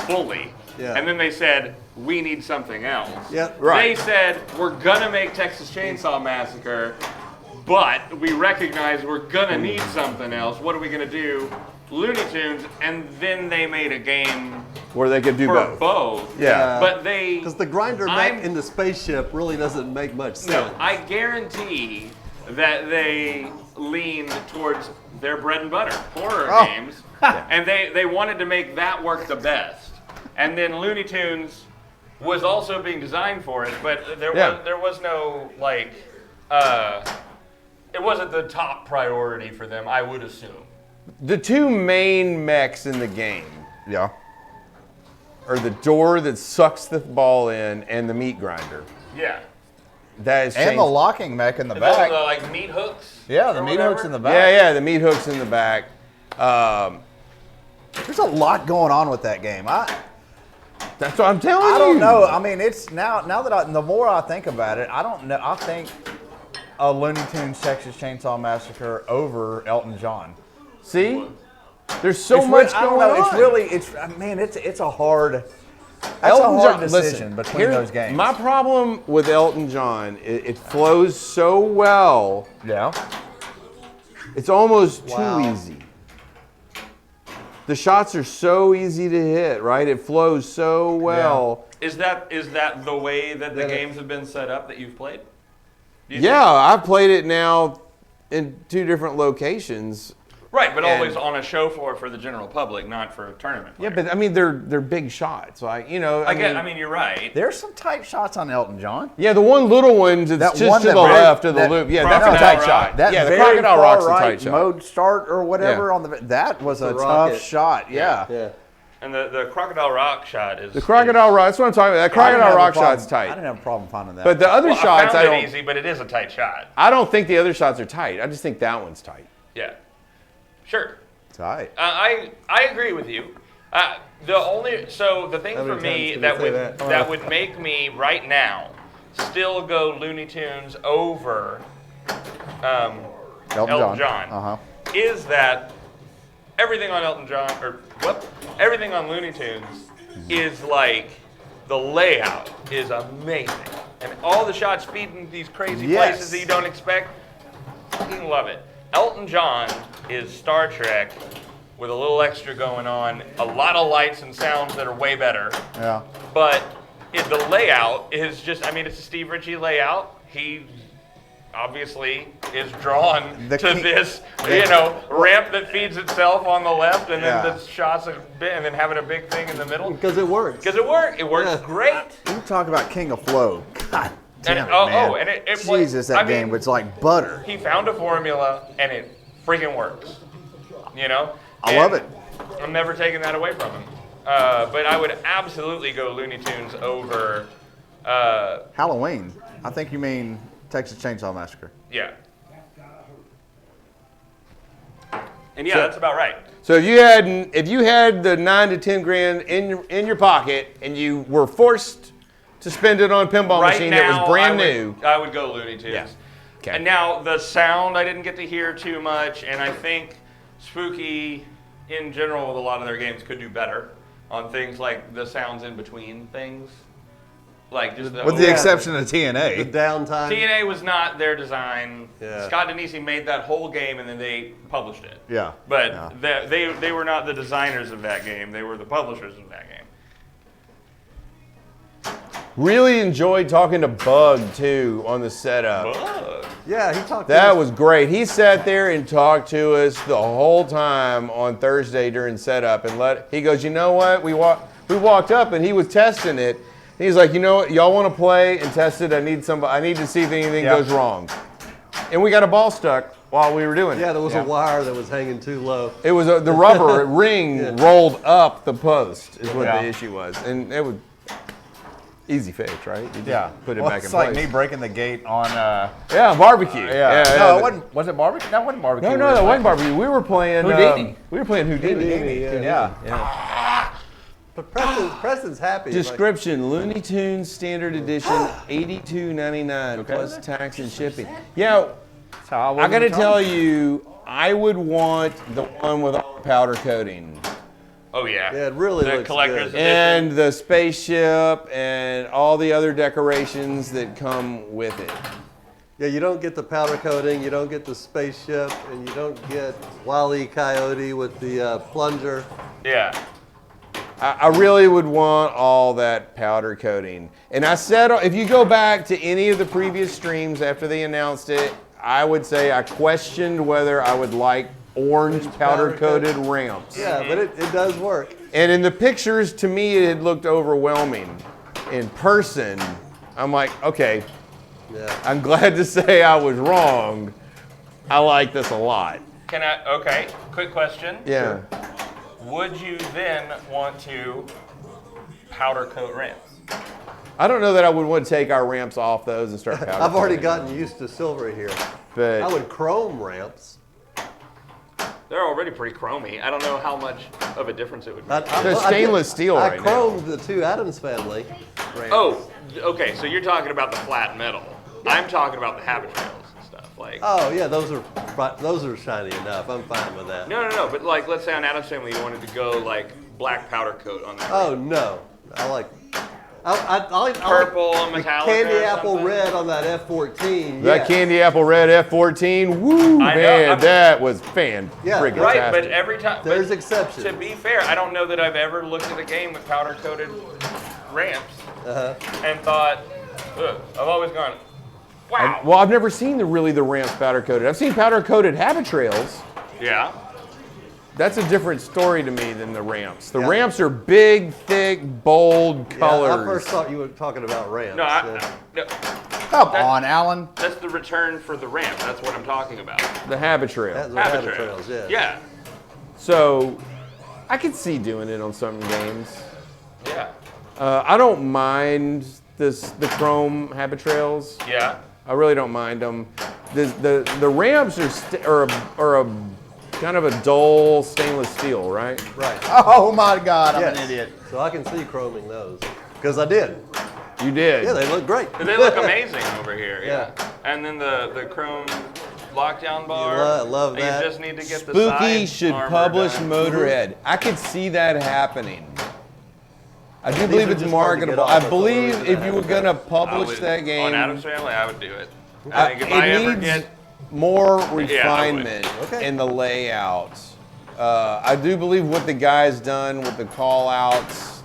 fully, Yeah. and then they said we need something else. Yep. Right. They said we're gonna make Texas Chainsaw Massacre, but we recognize we're gonna need something else. What are we gonna do? Looney Tunes, and then they made a game Where they could do for both. both. Yeah. But they Because the grinder in the spaceship really doesn't make much sense. No, I guarantee that they leaned towards their bread and butter, horror games, and they wanted to make that work the best. And then Looney Tunes was also being designed for it, but there was no like, it wasn't the top priority for them, I would assume. The two main mechs in the game Yeah. or the door that sucks the ball in, and the meat grinder. Yeah. That is And the locking mech in the Those back. are the, like meat hooks. Yeah, the or meat whatever? hooks in the back. Yeah, the meat hooks in the back. There's a lot going on with that game. That's what I'm telling you. I don't know. I mean, it's now that the more I think about it, I don't know. I think a Looney Tunes Texas Chainsaw Massacre over Elton John. See, there's so It's much I don't going know. on. It's really, it's a hard. That's a hard decision between here- those games. My problem with Elton John, it flows so well. Yeah. It's almost Wow. too easy. The shots are so easy to hit, right? It flows so well. Is that the way that the Yeah. games have been set up that you've played? Do you Yeah, I've played it now in 2 different locations. Right, but And- always on a show floor for the general public, not for a tournament. Yeah, players. but I mean they're big shots, like I mean, you're right. There's some tight shots on Elton John. yeah, the one little one that's That just one to that the very- left of the that loop. Yeah, that's a Crocodile tight Rock. shot. That yeah, the very crocodile far rock's a right tight shot. mode start or whatever Yeah. on the that was a The tough rocket. shot. Yeah. Yeah. And the Crocodile Rock shot is The crocodile rock. That's what I'm talking about. That I didn't crocodile have a rock problem- shot's I tight. didn't have a problem finding that. But the other Well, shots, I I found don't. it easy, but it is a tight shot. I don't think the other shots are tight. I just think that one's tight. Yeah, sure. tight. I agree with you. The thing How for many me times that can we would say that? would make me right now still go Looney Tunes over Elton John Uh-huh. is that everything on everything on Looney Tunes is like the layout is amazing, and all the shots feeding these crazy Yes. places that you don't expect. Fucking love it. Elton John is Star Trek with a little extra going on, a lot of lights and sounds that are way better. Yeah. But the layout is just, I mean, it's a Steve Ritchie layout. He obviously is drawn The to key- this, ramp that feeds itself on the left, and then Yeah. the shots a bit, and then having a big thing in the middle. Because it works. Because it works. It works Yeah. great. You talk about King of Flow. God damn And- it, oh, man. oh, and it Jesus, that I game mean, was like butter. He found a formula, and it freaking works. I love it. I'm never taking that away from him. But I would absolutely go Looney Tunes over. Halloween. I think you mean Texas Chainsaw Massacre. Yeah. And yeah, that's about right. So if you had the 9 to 10 grand in your pocket and you were forced to spend it on a pinball Right machine now, that was brand new, I would go Looney Tunes. Yeah. Okay. And now the sound I didn't get to hear too much, and I think Spooky in general with a lot of their games could do better on things like the sounds in between things. Like just With the exception of The TNA. downtime. TNA was not their design. Yeah. Scott Denisi made that whole game and then they published it. Yeah. But Yeah. they were not the designers of that game. They were the publishers of that game. really enjoyed talking to Bug too on the setup. Bug. Yeah, he talked. That to us. was great. He sat there and talked to us the whole time on Thursday during setup, and he goes, you know what? We walked up and he was testing it. He's like, you know what? Y'all want to play and test it? I need to see if anything goes wrong. And we got a ball stuck while we were doing it. Yeah, there was a wire that was hanging too low. It was the rubber ring rolled up the post is what Yeah. the issue was, and it was easy fix, right? You just Yeah. put it Well, back in it's like place. me breaking the gate on. Yeah, barbecue. No, it wasn't. Was it barbecue? That wasn't barbecue. No, We no, were that playing- wasn't barbecue. We were playing Houdini. We were playing Houdini. Houdini, Yeah. But Preston's happy. Description: Looney Tunes Standard Edition, $82.99 plus tax and shipping. Yeah, That's how I got to was tell you, I would want the one with all the powder coating Oh yeah. Yeah, it really the looks collector's good. edition. and the spaceship and all the other decorations that come with it. Yeah, you don't get the powder coating, you don't get the spaceship, and you don't get Wile E. Coyote with the plunger. Yeah. I really would want all that powder coating. And I said, if you go back to any of the previous streams after they announced it, I would say I questioned whether I would like orange powder coated ramps. Yeah, but it does work. And in the pictures, to me, it had looked overwhelming. In person, I'm like, okay, Yeah. I'm glad to say I was wrong. I like this a lot. Okay, quick question. Yeah. Would you then want to powder coat ramps. I don't know that I would want to take our ramps off those and start powder I've already coating. gotten used to silver here. But I would chrome ramps. They're already pretty chromy. I don't know how much of a difference it would make. They're stainless steel I right now. chromed the two Adams family ramps. Oh, okay. So you're talking about the flat metal. I'm talking about the habit trails and stuff. Like. Oh yeah, those are shiny enough. I'm fine with that. No. But like, let's say on Adam's Family, you wanted to go like black powder coat on that. Oh no, I like. I like Purple the on Metallica candy or apple something. red on that F14. That yes. candy apple red F14, woo, I know, man, that was fan Yeah, friggin' Right, but tastic. every time. There's but exceptions. To be fair, I don't know that I've ever looked at a game with powder coated ramps and thought, ugh. I've always gone, wow. Well, I've never seen the ramps powder coated. I've seen powder coated habit trails. Yeah. That's a different story to me than the ramps. The Yeah. ramps are big, thick, bold Yeah, colors. I first thought you were talking about ramps. No, no, Come That- on, Alan. that's the return for the ramp. That's what I'm talking about. The habit trail. That's what Habit habit trails. trails, yeah. Yeah. So, I could see doing it on some games. Yeah. I don't mind the chrome habit trails. Yeah. I really don't mind them. The ramps are a kind of a dull stainless steel, right? Right. Oh my God, I'm Yes. an idiot. So I can see chroming those because I did. You did. Yeah, they look great. They look amazing over here. Yeah. And then the chrome lockdown bar. love that. You just need to get the Spooky side should armor publish done. Motorhead. I could see that happening. I do These believe are it's just hard to get marketable. off. I That's the only believe reason if I you were haven't gonna I publish would- that game, On Adam's Family, I would do it. I think if I it ever needs get. more I would. refinement Okay. in the layout. I do believe what the guy's done with the call outs,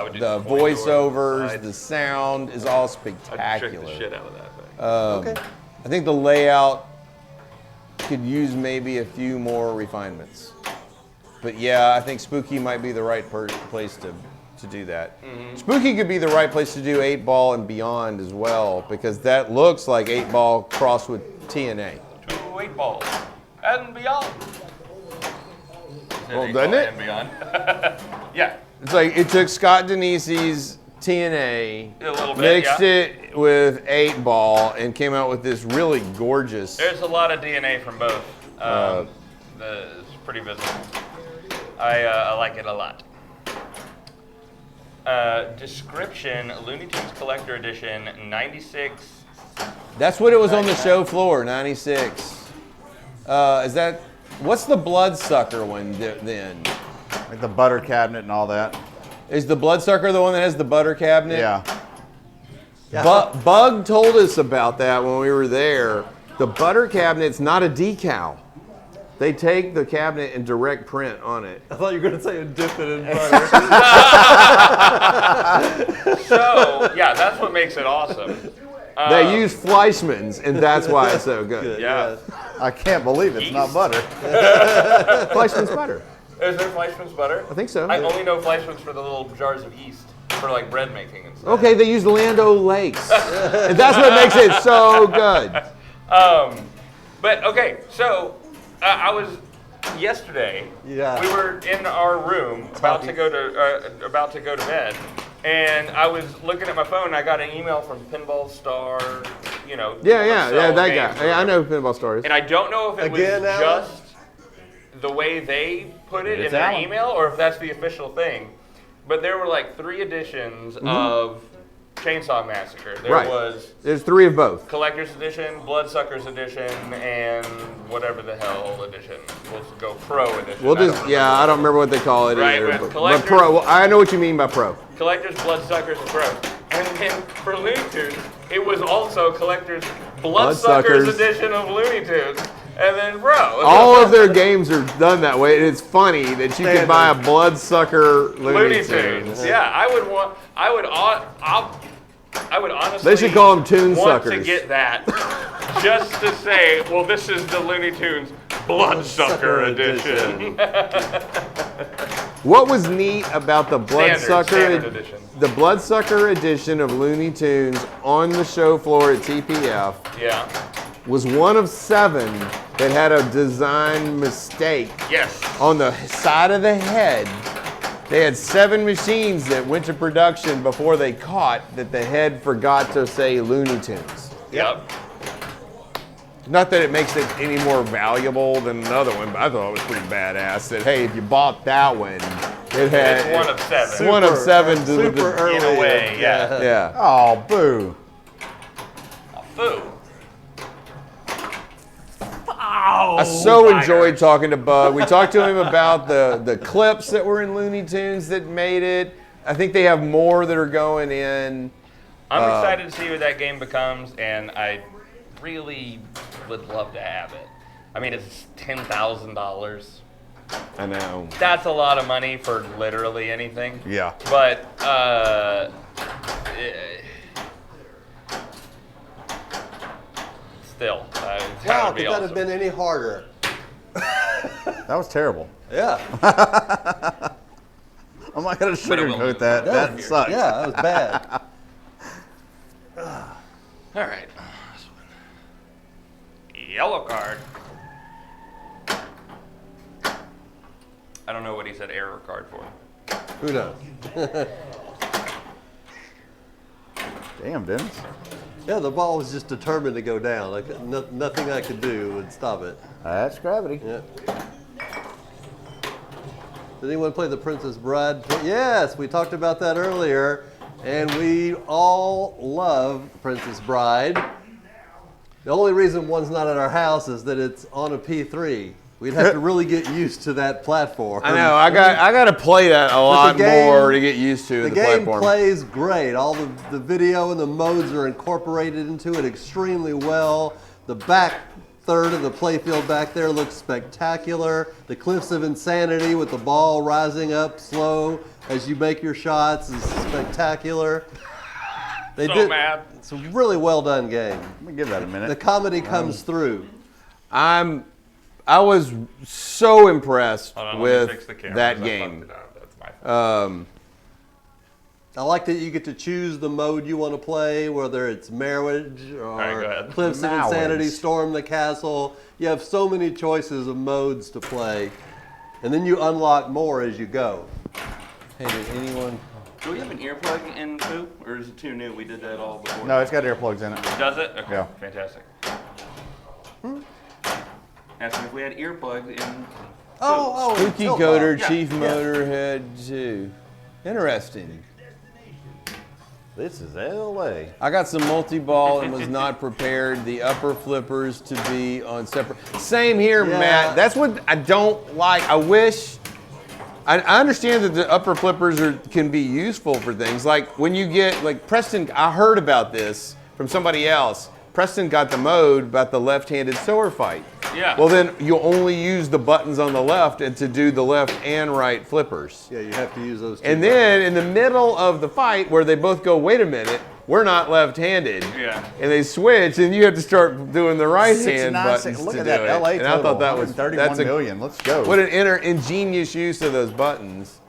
would do the the point voiceovers, sides. the sound is all I'd trick spectacular. the shit out of that thing. Okay. I think the layout could use maybe a few more refinements. But yeah, I think Spooky might be the right place to do that. Spooky could be the right place to do 8-ball and beyond as well, because that looks like 8-ball crossed with TNA. 2 8 balls and beyond. Well, doesn't it? And beyond. Yeah. It's like it took Scott Denise's TNA, A little bit, mixed yeah. it with 8-ball, and came out with this really gorgeous. There's a lot of DNA from both. It's pretty visible. I like it a lot. Description: Looney Tunes Collector Edition, 96. That's what it was on the show floor, 96. Is that, what's the Bloodsucker one then? Like the butter cabinet and all that. Is the Bloodsucker the one that has the butter cabinet? Yeah. Bug told us about that when we were there. The butter cabinet's not a decal. They take the cabinet and direct print on it. I thought you were going to say dip it in butter. So yeah, that's what makes it awesome. They use Fleischmann's, and that's why it's so good. Good, Yeah. I can't believe it's not Yeast. butter. Fleischmann's butter. Is there Fleischmann's butter? I think so. I only know Fleischmann's for the little jars of yeast for like bread making and stuff. Okay, they use Land O'Lakes. And that's what makes it so good. But okay, so I was yesterday. Yeah. We were in our room about to go to bed, and I was looking at my phone. And I got an email from Pinball Star. You know. Yeah, sell that games guy. or Yeah, I whatever. know pinball stories. And I don't know if it Again, was Alan? just the way they put it in It's their Alan. email, or if that's the official thing. But there were like 3 editions of Chainsaw Massacre. There Right. was There's 3 of both. Collector's Edition, Bloodsuckers Edition, and whatever the hell edition. We'll go Pro Edition. We'll I don't just, remember. yeah, I don't remember what they call it Right, either. with But collectors- pro, well, I know what you mean by pro. Collector's Bloodsuckers and Pro. And then for Looney Tunes, it was also Collector's Bloodsuckers Bloodsuckers. Edition of Looney Tunes, and then Pro. All of their games are done that way, and it's funny that you can buy a Bloodsucker Looney Tunes. Yeah, I would honestly. They should call them Toon want to Suckers. get that just to say, well, this is the Looney Tunes Bloodsucker Edition. What was neat about the Bloodsucker Standard edition. the Bloodsucker edition of Looney Tunes on the show floor at TPF Yeah. was one of 7 that had a design mistake Yes. on the side of the head They had 7 machines that went to production before they caught that the head forgot to say Looney Tunes. Yep. Not that it makes it any more valuable than another one, but I thought it was pretty badass that, hey, if you bought that one, it had... It's one of 7. One of 7 to Super the... early. In a way, yeah. Yeah. Oh, boo. Foo. I so enjoyed talking to Bud. We talked to him about the clips that were in Looney Tunes that made it. I think they have more that are going in. I'm excited to see what that game becomes, and I really would love to have it. I mean, it's $10,000. I know. That's a lot of money for literally anything. Yeah. But still, it's Wow, gotta be could that have awesome. been any harder? That was terrible. Yeah. I'm not going to But it will sugarcoat move. that. Yeah. That sucks. Yeah, that was bad. All right. Yellow card. I don't know what he said error card for. Who knows? Damn, Dennis. Yeah, the ball was just determined to go down. Like nothing I could do would stop it. That's gravity. Yeah. Did anyone play the Princess Bride? Yes, we talked about that earlier, and we all love Princess Bride. The only reason one's not at our house is that it's on a P3. We'd have to really get used to that platform. I know. I got to play that a lot more to get used to The the game platform. plays great. All the video and the modes are incorporated into it extremely well. The back third of the playfield back there looks spectacular. The Cliffs of Insanity with the ball rising up slow as you make your shots is spectacular. So mad. It's a really well done game. Let me give that a minute. The comedy comes through. I was so impressed Hold on, let me fix with the camera, that 'cause I game. fucked it up. That's my fault. I like that you get to choose the mode you want to play, whether it's Marriage right, go or ahead. Cliffs of Marriage. Insanity, Storm the Castle. You have so many choices of modes to play, and then you unlock more as you go. Hey, did anyone? Do we have an earplug in Foo, or is it too new? We did that all before. No, it's got earplugs in it. Does it? Okay, Yeah. fantastic. Asking if we had earplugs in. Oh, Spooky Tilt Coder, Bob. Chief Motorhead 2. Interesting. This is LA. I got some multi-ball and was not prepared. The upper flippers to be on separate. Same here, Yeah. Matt. That's what I don't like. I wish. I understand that the upper flippers can be useful for things. Like when you get, like Preston, I heard about this from somebody else. Preston got the mode about the left-handed sword fight. Yeah. Well, then you'll only use the buttons on the left and to do the left and right flippers. Yeah, you have to use those two. And then in the middle of the fight where they both go, wait a minute, we're not left-handed. Yeah. And they switch, and you have to start doing the right hand 69 buttons Look to at do that it. LA and total. I thought that was 131 that's a million. Let's go. what an ingenious use of those buttons.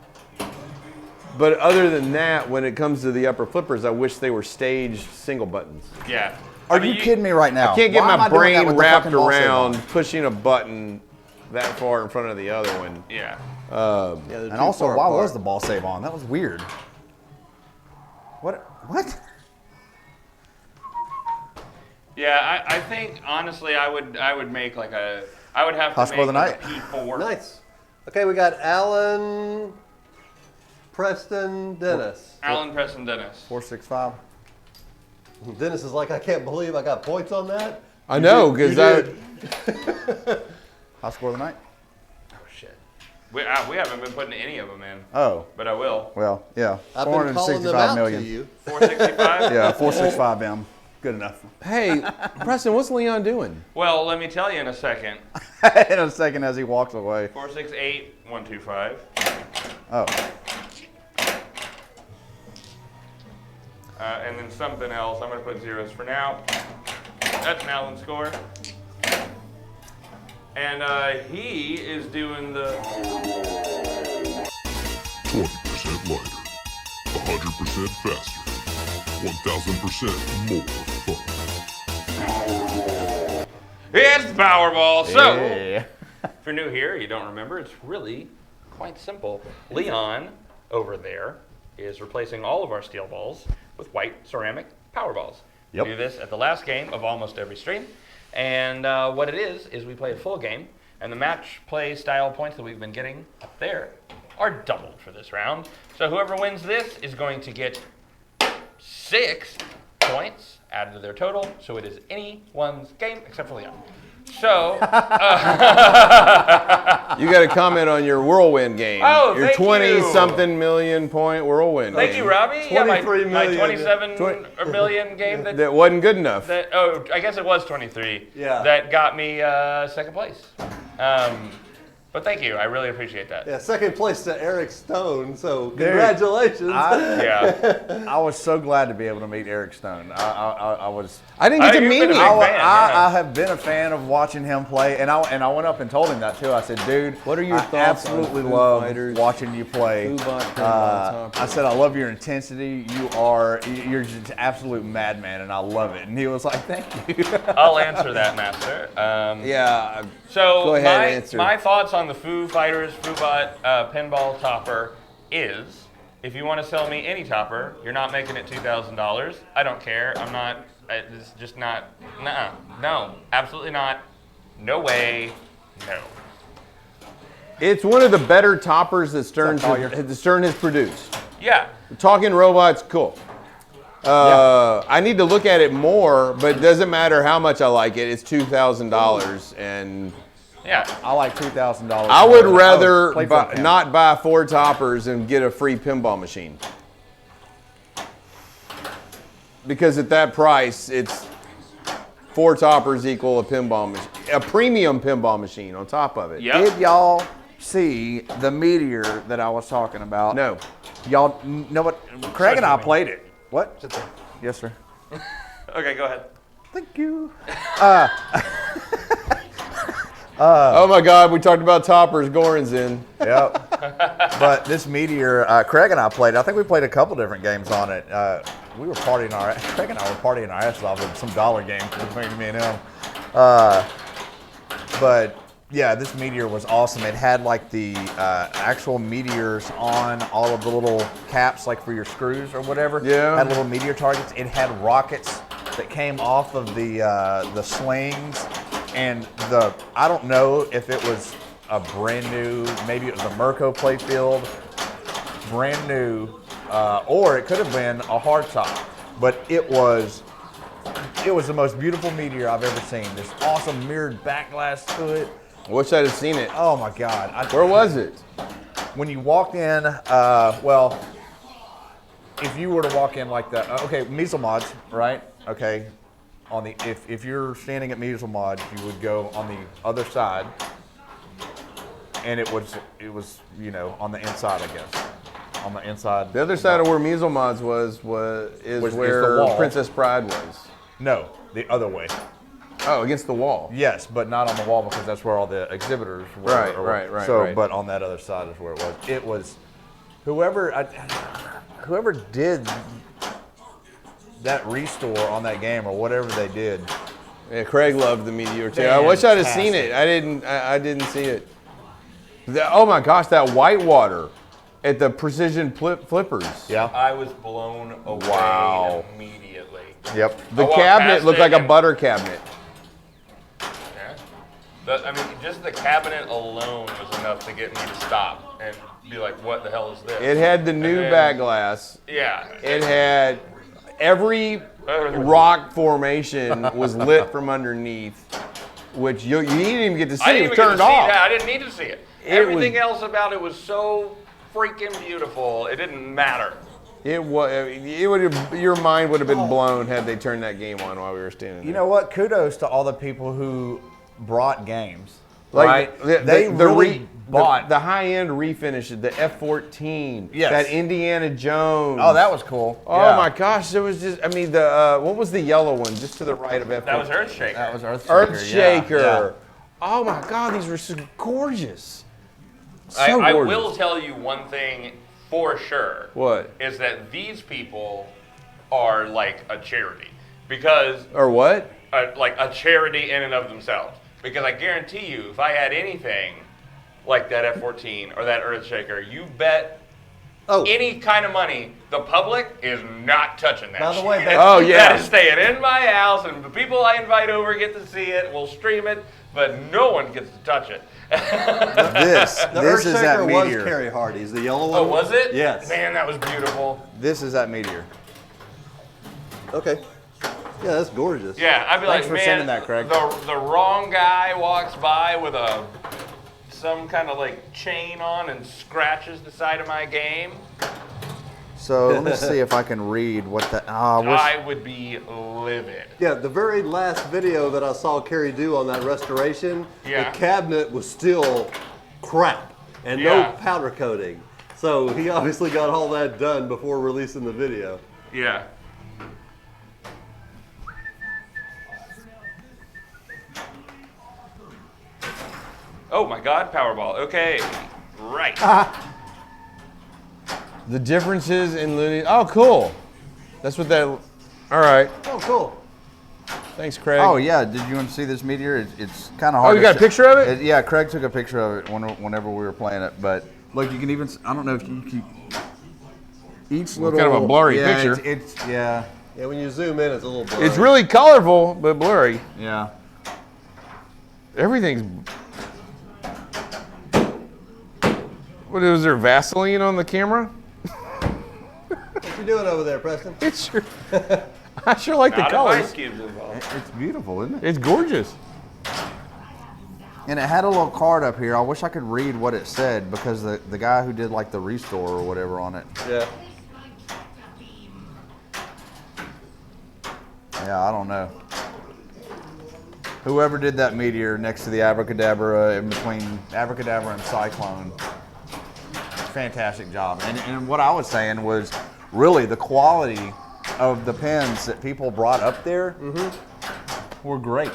But other than that, when it comes to the upper flippers, I wish they were staged single buttons. Yeah. Are I mean, you kidding me right now? Can't get Why am my I doing that brain with the wrapped fucking ball save around on? pushing a button that far in front of the other one. Yeah. Yeah, they're And too also, far why apart. was the ball save on? That was weird. What? Yeah, I think honestly I would make like I would have to Hospital make of the like a P4. Nice. Okay, we got Alan, Preston, Dennis. Alan Preston Dennis. 465. Dennis is like, I can't believe I got points on that. I know, You because I. did. High score of the night. Oh shit. We haven't been putting any of them in, Oh, but I will. well, yeah. I've been calling them 465 out million. to you. 465. Yeah, 465 M. Good enough. Hey, Preston, what's Leon doing? Well, let me tell you in a second. In a second as he walks away. 468 125. Oh, And then something else. I'm going to put zeros for now. That's an Alan score. And he is doing the 20% lighter, 100% faster, 1000% more fun. it's the Powerball. So, yeah. if you're new here, you don't remember, it's really quite simple. Leon over there is replacing all of our steel balls with white ceramic power balls. Yep. We do this at the last game of almost every stream. And what it is we play a full game, and the match play style points that we've been getting up there are doubled for this round. So whoever wins this is going to get 6 points added to their total. So it is anyone's game except for Leon. So, You got to comment on your whirlwind game. Oh, your thank you. 20-something million point whirlwind thank game. you, Robbie. Yeah, my 23 million. 27 million game That wasn't good enough. I guess it was 23. Yeah. That got me second place. But thank you. I really appreciate that. Yeah, second place to Eric Stone. So Dude, congratulations. Yeah. I was so glad to be able to meet Eric Stone. I was. I didn't get to you've meet been a him. big I, fan, yeah. I have been a fan of watching him play, and I went up and told him that too. I said, "Dude, What are your I thoughts on absolutely Foo love Fighters, watching you play." Foo Pinball I said, "I love your intensity. You're just an absolute madman, and I love it." And he was like, "Thank you." I'll answer that, Master. Yeah. So Go ahead, answer. my thoughts on the Foo Fighters Foobot pinball topper is, if you want to sell me any topper, you're not making it $2,000. I don't care. I'm not. It's just not. Nuh-uh. No, absolutely not. No way. No. It's one of the better toppers that Stern has produced. Yeah. Talking robots, cool. I need to look at it more, but it doesn't matter how much I like it. It's $2,000, and Yeah. I like $2,000. I would rather not buy 4 toppers and get a free pinball machine. Because at that price, it's 4 toppers equal a pinball machine, a premium pinball machine on top of it. Yep. Did y'all see the meteor that I was talking about? No. Y'all know what? Craig and I played it. What? Yes, sir. Okay, go ahead. Thank you. Oh my God, we talked about toppers. Goran's in. Yep. But this meteor, Craig and I played. I think we played a couple different games on it. We were partying Craig and I were partying our asses off with some dollar games between me and him. But yeah, this meteor was awesome. It had like the actual meteors on all of the little caps, like for your screws or whatever. Yeah. Had little meteor targets. It had rockets that came off of the slings, and I don't know if it was a brand new, maybe it was a Merco playfield, brand new, or it could have been a hardtop, but it was the most beautiful meteor I've ever seen. This awesome mirrored back glass to it. I wish I'd have seen it. Oh my God. Where was it? When you walked in, well, if you were to walk in like that, okay, Measle Mods, right? Okay, on the if you're standing at Measle Mods, you would go on the other side, and it was on the inside, I guess, on the inside. The other side of where Measle Mods is the where wall. Princess Pride was. No, the other way. Oh, against the wall. Yes, but not on the wall because that's where all the exhibitors were. Right. So, right. but on that other side is where it was. It was whoever did that restore on that game or whatever they did. Yeah, Craig loved the meteor too. I wish I'd have seen it. Fantastic. I didn't see it. Oh my gosh, that whitewater at the Precision Flippers. Yeah. I was blown away Wow. immediately. Yep. The I walked cabinet past looked it like a and- butter cabinet. Yeah. Just the cabinet alone was enough to get me to stop and be like, what the hell is this? It had the new then- back glass. Yeah. It had every rock formation was lit from underneath, which you didn't even get to see. I It didn't was even get to turned see off. that. I didn't need to see it. It Everything was- else about it was so freaking beautiful. It didn't matter. It would have, your mind would have been blown had they turned that game on while we were standing there. You know what? Kudos to all the people who brought games. Like right? They really bought. the high end refinish, the F14, Yes. that Indiana Jones. Oh, that was cool. Oh Yeah. my gosh, there was just, the what was the yellow one just to the right of F14? That was Earthshaker. That was Earthshaker. Yeah. Oh my God, these were so gorgeous. So I gorgeous. will tell you one thing for sure. What? Is that these people are like a charity. Because, Or what? like a charity in and of themselves. Because I guarantee you, if I had anything like that F14 or that Earthshaker, you bet Oh. any kind of money, the public is not touching that. By the shit. way, Oh, yeah. That is staying in my house, and the people I invite over get to see it. We'll stream it, but no one gets to touch it. This is that Earthshaker was meteor. Carrie Hardy's, the yellow one. Oh, was it? Yes. Man, that was beautiful. This is that meteor. Okay. Yeah, that's gorgeous. Yeah, I'd be Thanks like, for man, sending that, Craig. the wrong guy walks by with some kind of like chain on and scratches the side of my game. So let me see if I can read what the. I would be livid. Yeah, the very last video that I saw Carrie do on that restoration, Yeah. the cabinet was still crap and Yeah. no powder coating. So he obviously got all that done before releasing the video. Yeah. Oh my God, Powerball. Okay, right. The differences in Looney. Oh, cool. That's what that. All right. Oh, cool. Thanks, Craig. Oh yeah, did you want to see this meteor? It's kind of hard. Oh, you to got a show- picture of it? Yeah, Craig took a picture of it whenever we were playing it. But look, you can even. I don't know if you keep each little. kind of a blurry yeah, picture. It's yeah, Yeah, when you zoom in, it's a little blurry. It's really colorful, but blurry. yeah. Everything's. What is there, Vaseline on the camera? What you doing over there, Preston? It's sure. I sure like the Not if colors. Ice Cube's involved. It's beautiful, isn't it? It's gorgeous. And it had a little card up here. I wish I could read what it said because the guy who did like the restore or whatever on it. Yeah. Yeah, I don't know. Whoever did that meteor next to the Abracadabra, in between Abracadabra and Cyclone, fantastic job. And what I was saying was really the quality of the pins that people brought up there were great.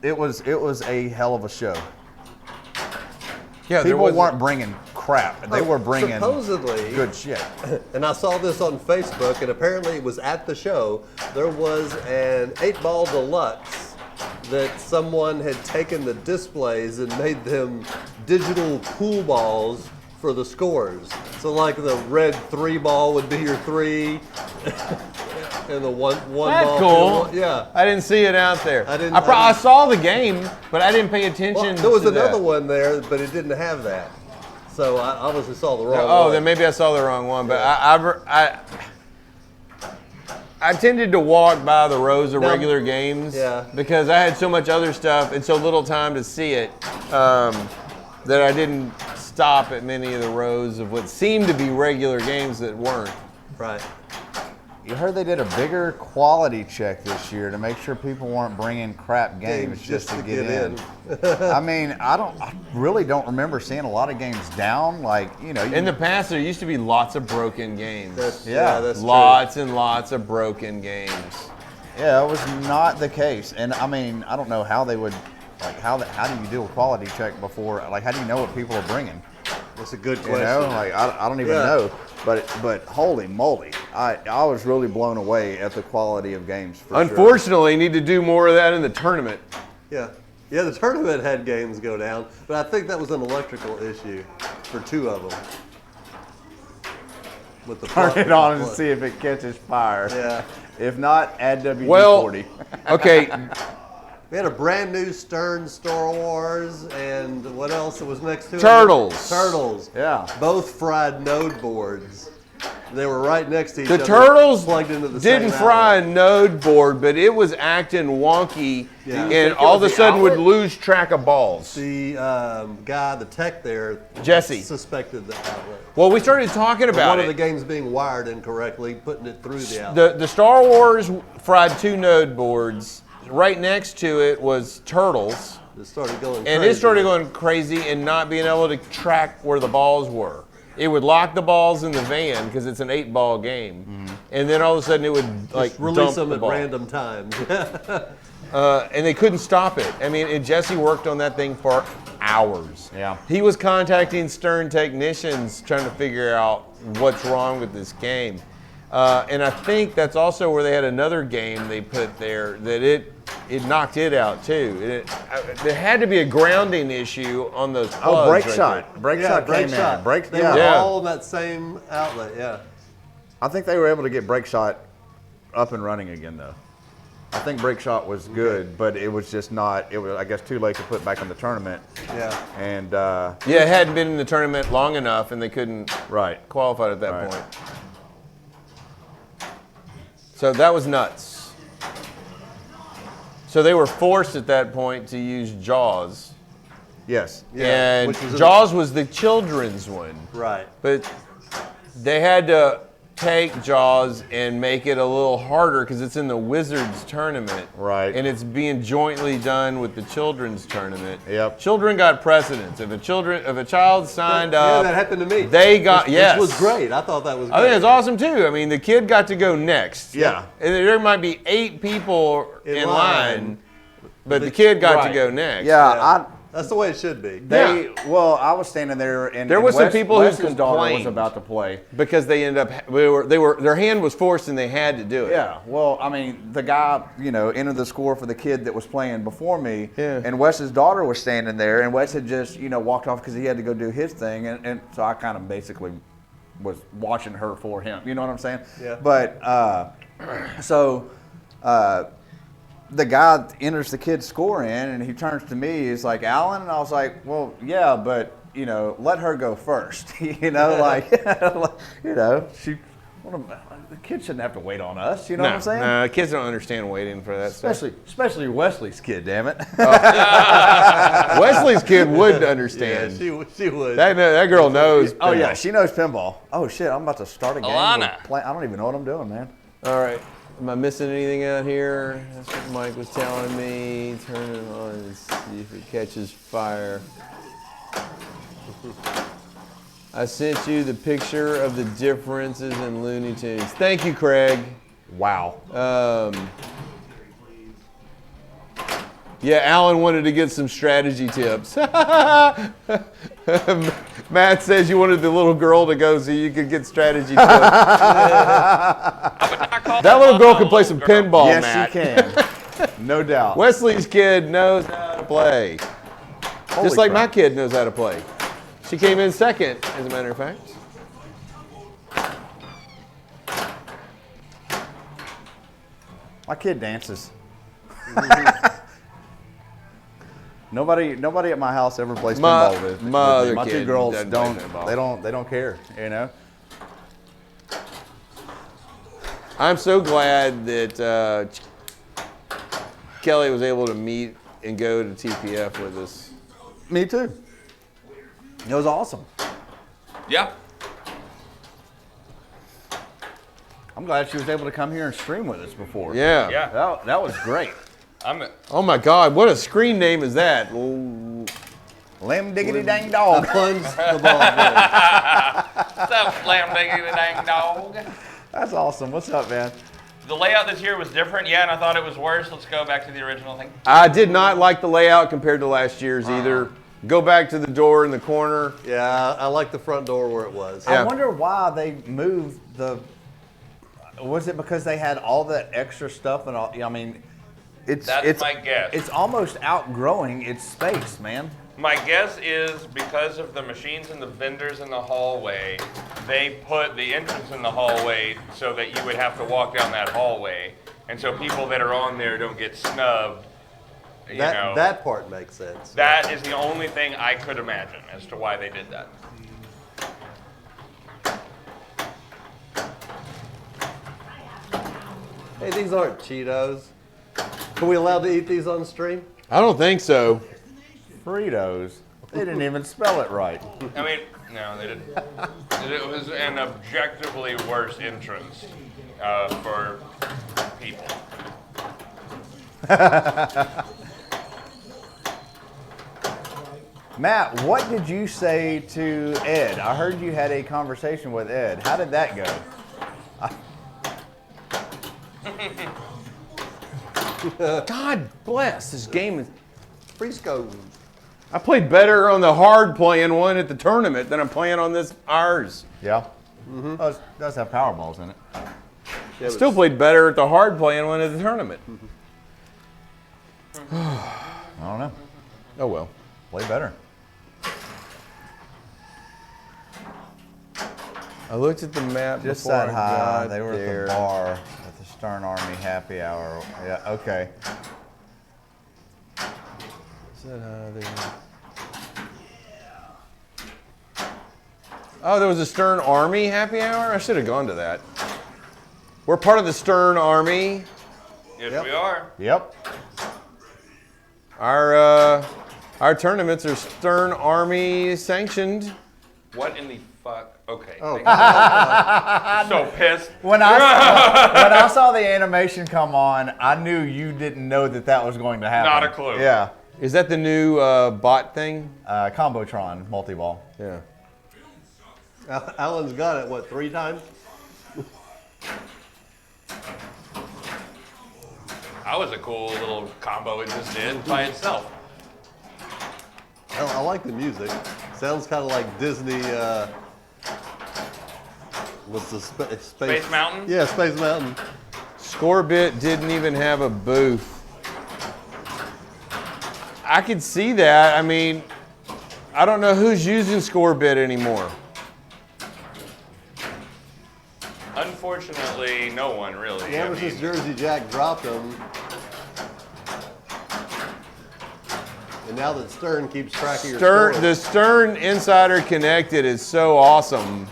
It was a hell of a show. Yeah, People weren't bringing crap. They were bringing supposedly good shit. And I saw this on Facebook, and apparently it was at the show. There was an 8-ball deluxe that someone had taken the displays and made them digital pool balls for the scores. So like the red 3-ball would be your 3, and the one That's ball. cool. Yeah. I didn't see it out there. I didn't- I saw the game, but I didn't pay attention. Well, there was to another that. one there, but it didn't have that. So I obviously saw the wrong Oh, one. then maybe I saw the wrong one. But I tended to walk by the rows of Now- regular games Yeah. because I had so much other stuff and so little time to see it that I didn't stop at many of the rows of what seemed to be regular games that weren't. Right. You heard they did a bigger quality check this year to make sure people weren't bringing crap games just to get in. I mean, I really don't remember seeing a lot of games down. Like, you know, In the past, there used to be lots of broken games. Yeah, that's Lots and lots of broken games. yeah, it was not the case. And I mean, I don't know how they would, like, how do you do a quality check before? Like, how do you know what people are bringing? True. That's a good You question. know, like I don't even Yeah. know. But holy moly, I was really blown away at the quality of games. For sure. Unfortunately, need to do more of that in the tournament. Yeah. Yeah, the tournament had games go down, but I think that was an electrical issue for 2 of them. With the Turn it on and plug. see if it catches fire. Yeah. If not, add WD-40. Well, okay, We had a brand new Stern Star Wars, and what else was next to it? Turtles. Turtles. Yeah. Both fried node boards. They were right next to each the other. Turtles plugged into the didn't same fry a outlet. node board, but it was acting wonky, Yeah. and Think it all of was a the sudden would outlet? lose track of balls. The guy, the tech there, Jesse. suspected the outlet. Well, we started talking about One of the it. games being wired incorrectly, putting it through the outlet. The Star Wars fried 2 node boards. Right next to it was Turtles, It started going and crazy. it started going crazy and not being able to track where the balls were. It would lock the balls in the van because it's an 8-ball game, and then all of a sudden it would like Just release dump them the at ball. random times. And they couldn't stop it. I mean, and Jesse worked on that thing for hours. Yeah. He was contacting Stern technicians trying to figure out what's wrong with this game. And I think that's also where they had another game they put there that it knocked it out too. There had to be a grounding issue on those plugs. Oh, brake right shot. Brake shot brake came shot. in. Brake, They yeah. were Yeah. all in that same outlet. Yeah. I think they were able to get brake shot up and running again, though. I think brake shot was good, but it was just not. It was, I guess, too late to put back in the tournament. Yeah. And Yeah, it hadn't been in the tournament long enough, and they couldn't right. qualify at that Right. point. So that was nuts. So they were forced at that point to use Jaws. Yes. Yeah, And which was in Jaws was the children's one. Right. But they had to take Jaws and make it a little harder because it's in the Wizards tournament. Right. And it's being jointly done with the children's tournament. Yep. Children got precedence. If a child signed Yeah, up, that happened to me. they got Which was great. I thought that was great. I think it's awesome too. I mean, the kid got to go next. Yeah. And there might be 8 people In in line. line, but the kid got to Right. go next. Yeah. That's the way it should be. Well, I was standing there, and There was some people who Wes's daughter was complained. about to play. Because they ended up, their hand was forced and they had to do it. Yeah, well, I mean, the guy, entered the score for the kid that was playing before me, Yeah. and Wes's daughter was standing there, and Wes had just, walked off because he had to go do his thing, and so I kind of basically was watching her for him. You know what I'm saying? Yeah. But the guy enters the kid's score in, and he turns to me. He's like, "Alan," and I was like, "Well, yeah, but let her go first." She, she. The kid shouldn't have to wait on us. You know what I'm saying? No, kids don't understand waiting for that stuff. Especially Wesley's kid. Damn it. Wesley's kid would Yeah, understand. she would. That girl knows. Oh yeah, pinball. she knows pinball. Oh shit, I'm about to start a game. Alana. I don't even know what I'm doing, man. All right. Am I missing anything out here? That's what Mike was telling me. Turn it on and see if it catches fire. I sent you the picture of the differences in Looney Tunes. Thank you, Craig. Wow. Yeah, Alan wanted to get some strategy tips. Matt says you wanted the little girl to go so you could get strategy tips. That little girl can play some pinball, Yes, Matt. she can. No doubt. Wesley's kid knows how to play. Just like my kid knows how to play. She came in second, as a matter of fact. My kid dances. Nobody at my house ever plays pinball with me. my other My two kid girls doesn't play don't. pinball. They don't care. I'm so glad that Kelly was able to meet and go to TPF with us. Me too. It was awesome. Yeah. I'm glad she was able to come here and stream with us before. Yeah. Yeah. That was great. Oh my God, what a screen name is that? Lim diggity dang dog. Plunge the ball. What's up, slam diggity dang dog? That's awesome. What's up, man? The layout this year was different, yeah, and I thought it was worse. Let's go back to the original thing. I did not like the layout compared to last year's either. Go back to the door in the corner. Yeah, I like the front door where it was. Yeah. I wonder why they moved the. Was it because they had all that extra stuff and all? I mean, That's my guess. It's almost outgrowing its space, man. My guess is because of the machines and the vendors in the hallway, they put the entrance in the hallway so that you would have to walk down that hallway. And so people that are on there don't get snubbed. That part makes sense. That is the only thing I could imagine as to why they did that. Hey, these aren't Cheetos. Are we allowed to eat these on stream? I don't think so. Fritos. They didn't even spell it right. I mean, no, they didn't. It was an objectively worse entrance for people. Matt, what did you say to Ed? I heard you had a conversation with Ed. How did that go? God bless, this game is... Frisco. I played better on the hard playing one at the tournament than I'm playing on this ours. Yeah. Mm-hmm. Oh, it does have Powerballs in it. I still played better at the hard playing one at the tournament. I don't know. Oh well. Play better. I looked at the map Just before said I hi. got They were there. at the bar at the Stern Army happy hour. Yeah, okay. Said hi there. Oh, there was a Stern Army happy hour? I should have gone to that. We're part of the Stern Army. Yes, we are. Yep. Our tournaments are Stern Army sanctioned. What in the fuck? Okay. Oh, So pissed. When I saw the animation come on, I knew you didn't know that was going to happen. Not a clue. Yeah. Is that the new bot thing? Combotron multi-ball. Yeah. Alan's got it, what, 3 times? That was a cool little combo it just did by itself. I like the music. Sounds kind of like Disney, what's the Space Mountain? Yeah, Space Mountain. Scorebit didn't even have a booth. I could see that. I mean, I don't know who's using Scorebit anymore. Unfortunately, no one really. Yeah, I ever mean, since Jersey Jack dropped them. And now that Stern keeps track of your scores. The Stern Insider Connected is so awesome.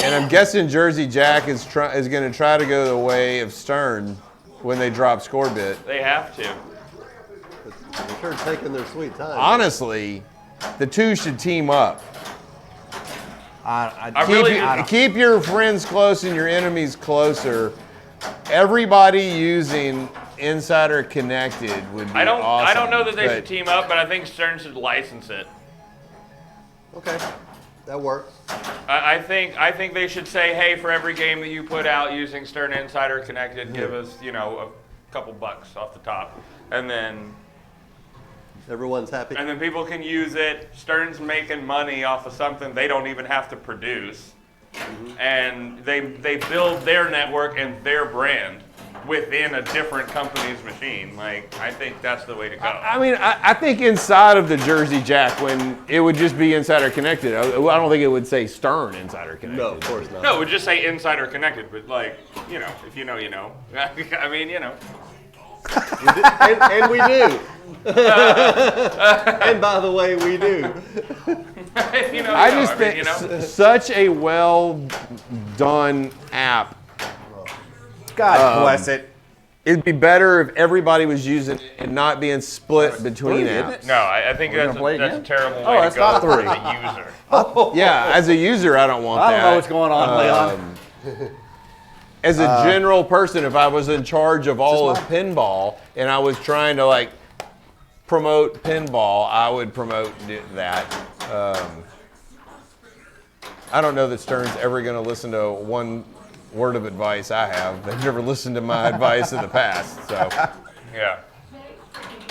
And I'm guessing Jersey Jack is going to try to go the way of Stern when they drop Scorebit. they have to. They're sure taking their sweet time. Honestly, the two should team up. Keep your friends close and your enemies closer. Everybody using Insider Connected would be awesome. I don't know that they should team up, but I think Stern should license it. Okay, that works. I think they should say, hey, for every game that you put out using Stern Insider Connected, give us, a couple bucks off the top, and then Everyone's happy. people can use it. Stern's making money off of something they don't even have to produce, and they build their network and their brand within a different company's machine. Like, I think that's the way to go. I mean, I think inside of the Jersey Jack, when it would just be Insider Connected, I don't think it would say Stern Insider Connected. No, of course not. No, it would just say Insider Connected, but like, if you know, you know. I mean, And we do. And by the way, we do. I just think such a well done app. God bless it. It'd be better if everybody was using it and not being split between apps. No, I think We're that's gonna play a again? terrible Oh, way to it's go not for three. the user. Yeah, as a user, I don't want I that. don't know what's going on, Leon. As a general person, if I was in charge of all of pinball and I was trying to promote pinball, I would promote that. I don't know that Stern's ever going to listen to one word of advice I have. They've never listened to my advice in the past. So Yeah.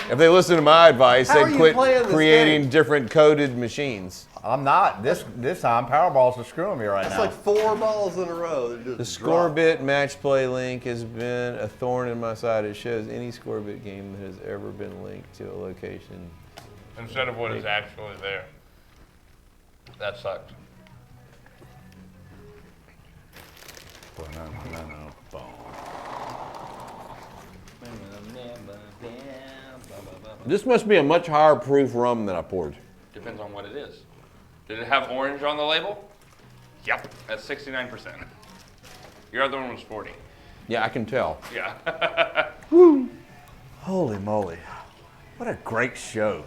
if they listen to my advice, How are they'd you quit playing this creating game? different coded machines. I'm not. This time, Powerball's are screwing me right It's now. like 4 balls in a row. That The just drop. Scorebit match play link has been a thorn in my side. It shows any Scorebit game that has ever been linked to a location. Instead of what is actually there. That sucked. This must be a much higher proof rum than I poured. Depends on what it is. Did it have orange on the label? Yep. That's 69%. Your other one was 40. Yeah, I can tell. Yeah. Holy moly. What a great show.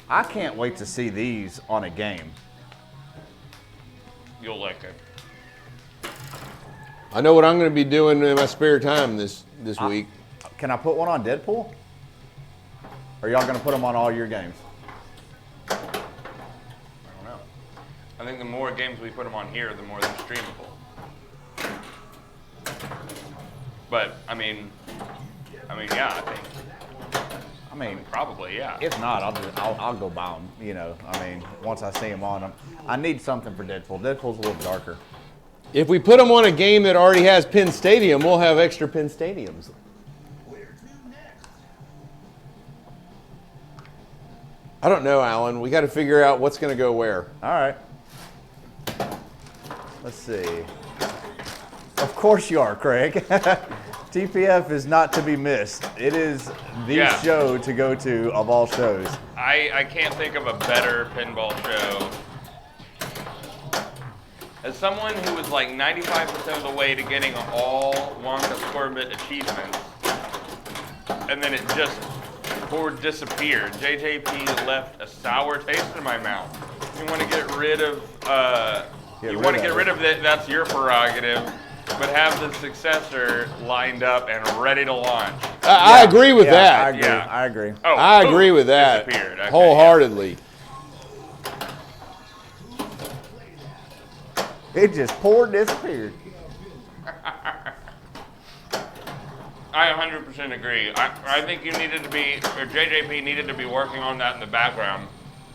I can't wait to see these on a game. You'll like it. I know what I'm going to be doing in my spare time this week. Can I put one on Deadpool? Or are y'all going to put them on all your games? I don't know. I think the more games we put them on here, the more they're streamable. But I mean, yeah, I think I mean, probably, yeah. if not, I'll go buy them. You know, I mean, once I see them on them, I need something for Deadpool. Deadpool's a little darker. If we put them on a game that already has Pin Stadium, we'll have extra Pin Stadiums. I don't know, Alan. We got to figure out what's going to go where. All right. Let's see. Of course you are, Craig. TPF is not to be missed. It is the show to go to of all shows. I can't think of a better pinball show. As someone who was like 95% of the way to getting all Wonka Scorbit achievements, and then it just disappeared. JJP left a sour taste in my mouth. You want to get rid of, that's your prerogative, but have the successor lined up and ready to launch. I agree with that. I agree. Yeah. I agree. Oh, I agree with that disappeared. Okay, wholeheartedly. It just disappeared. I 100% agree. I think you needed to be, or JJP needed to be working on that in the background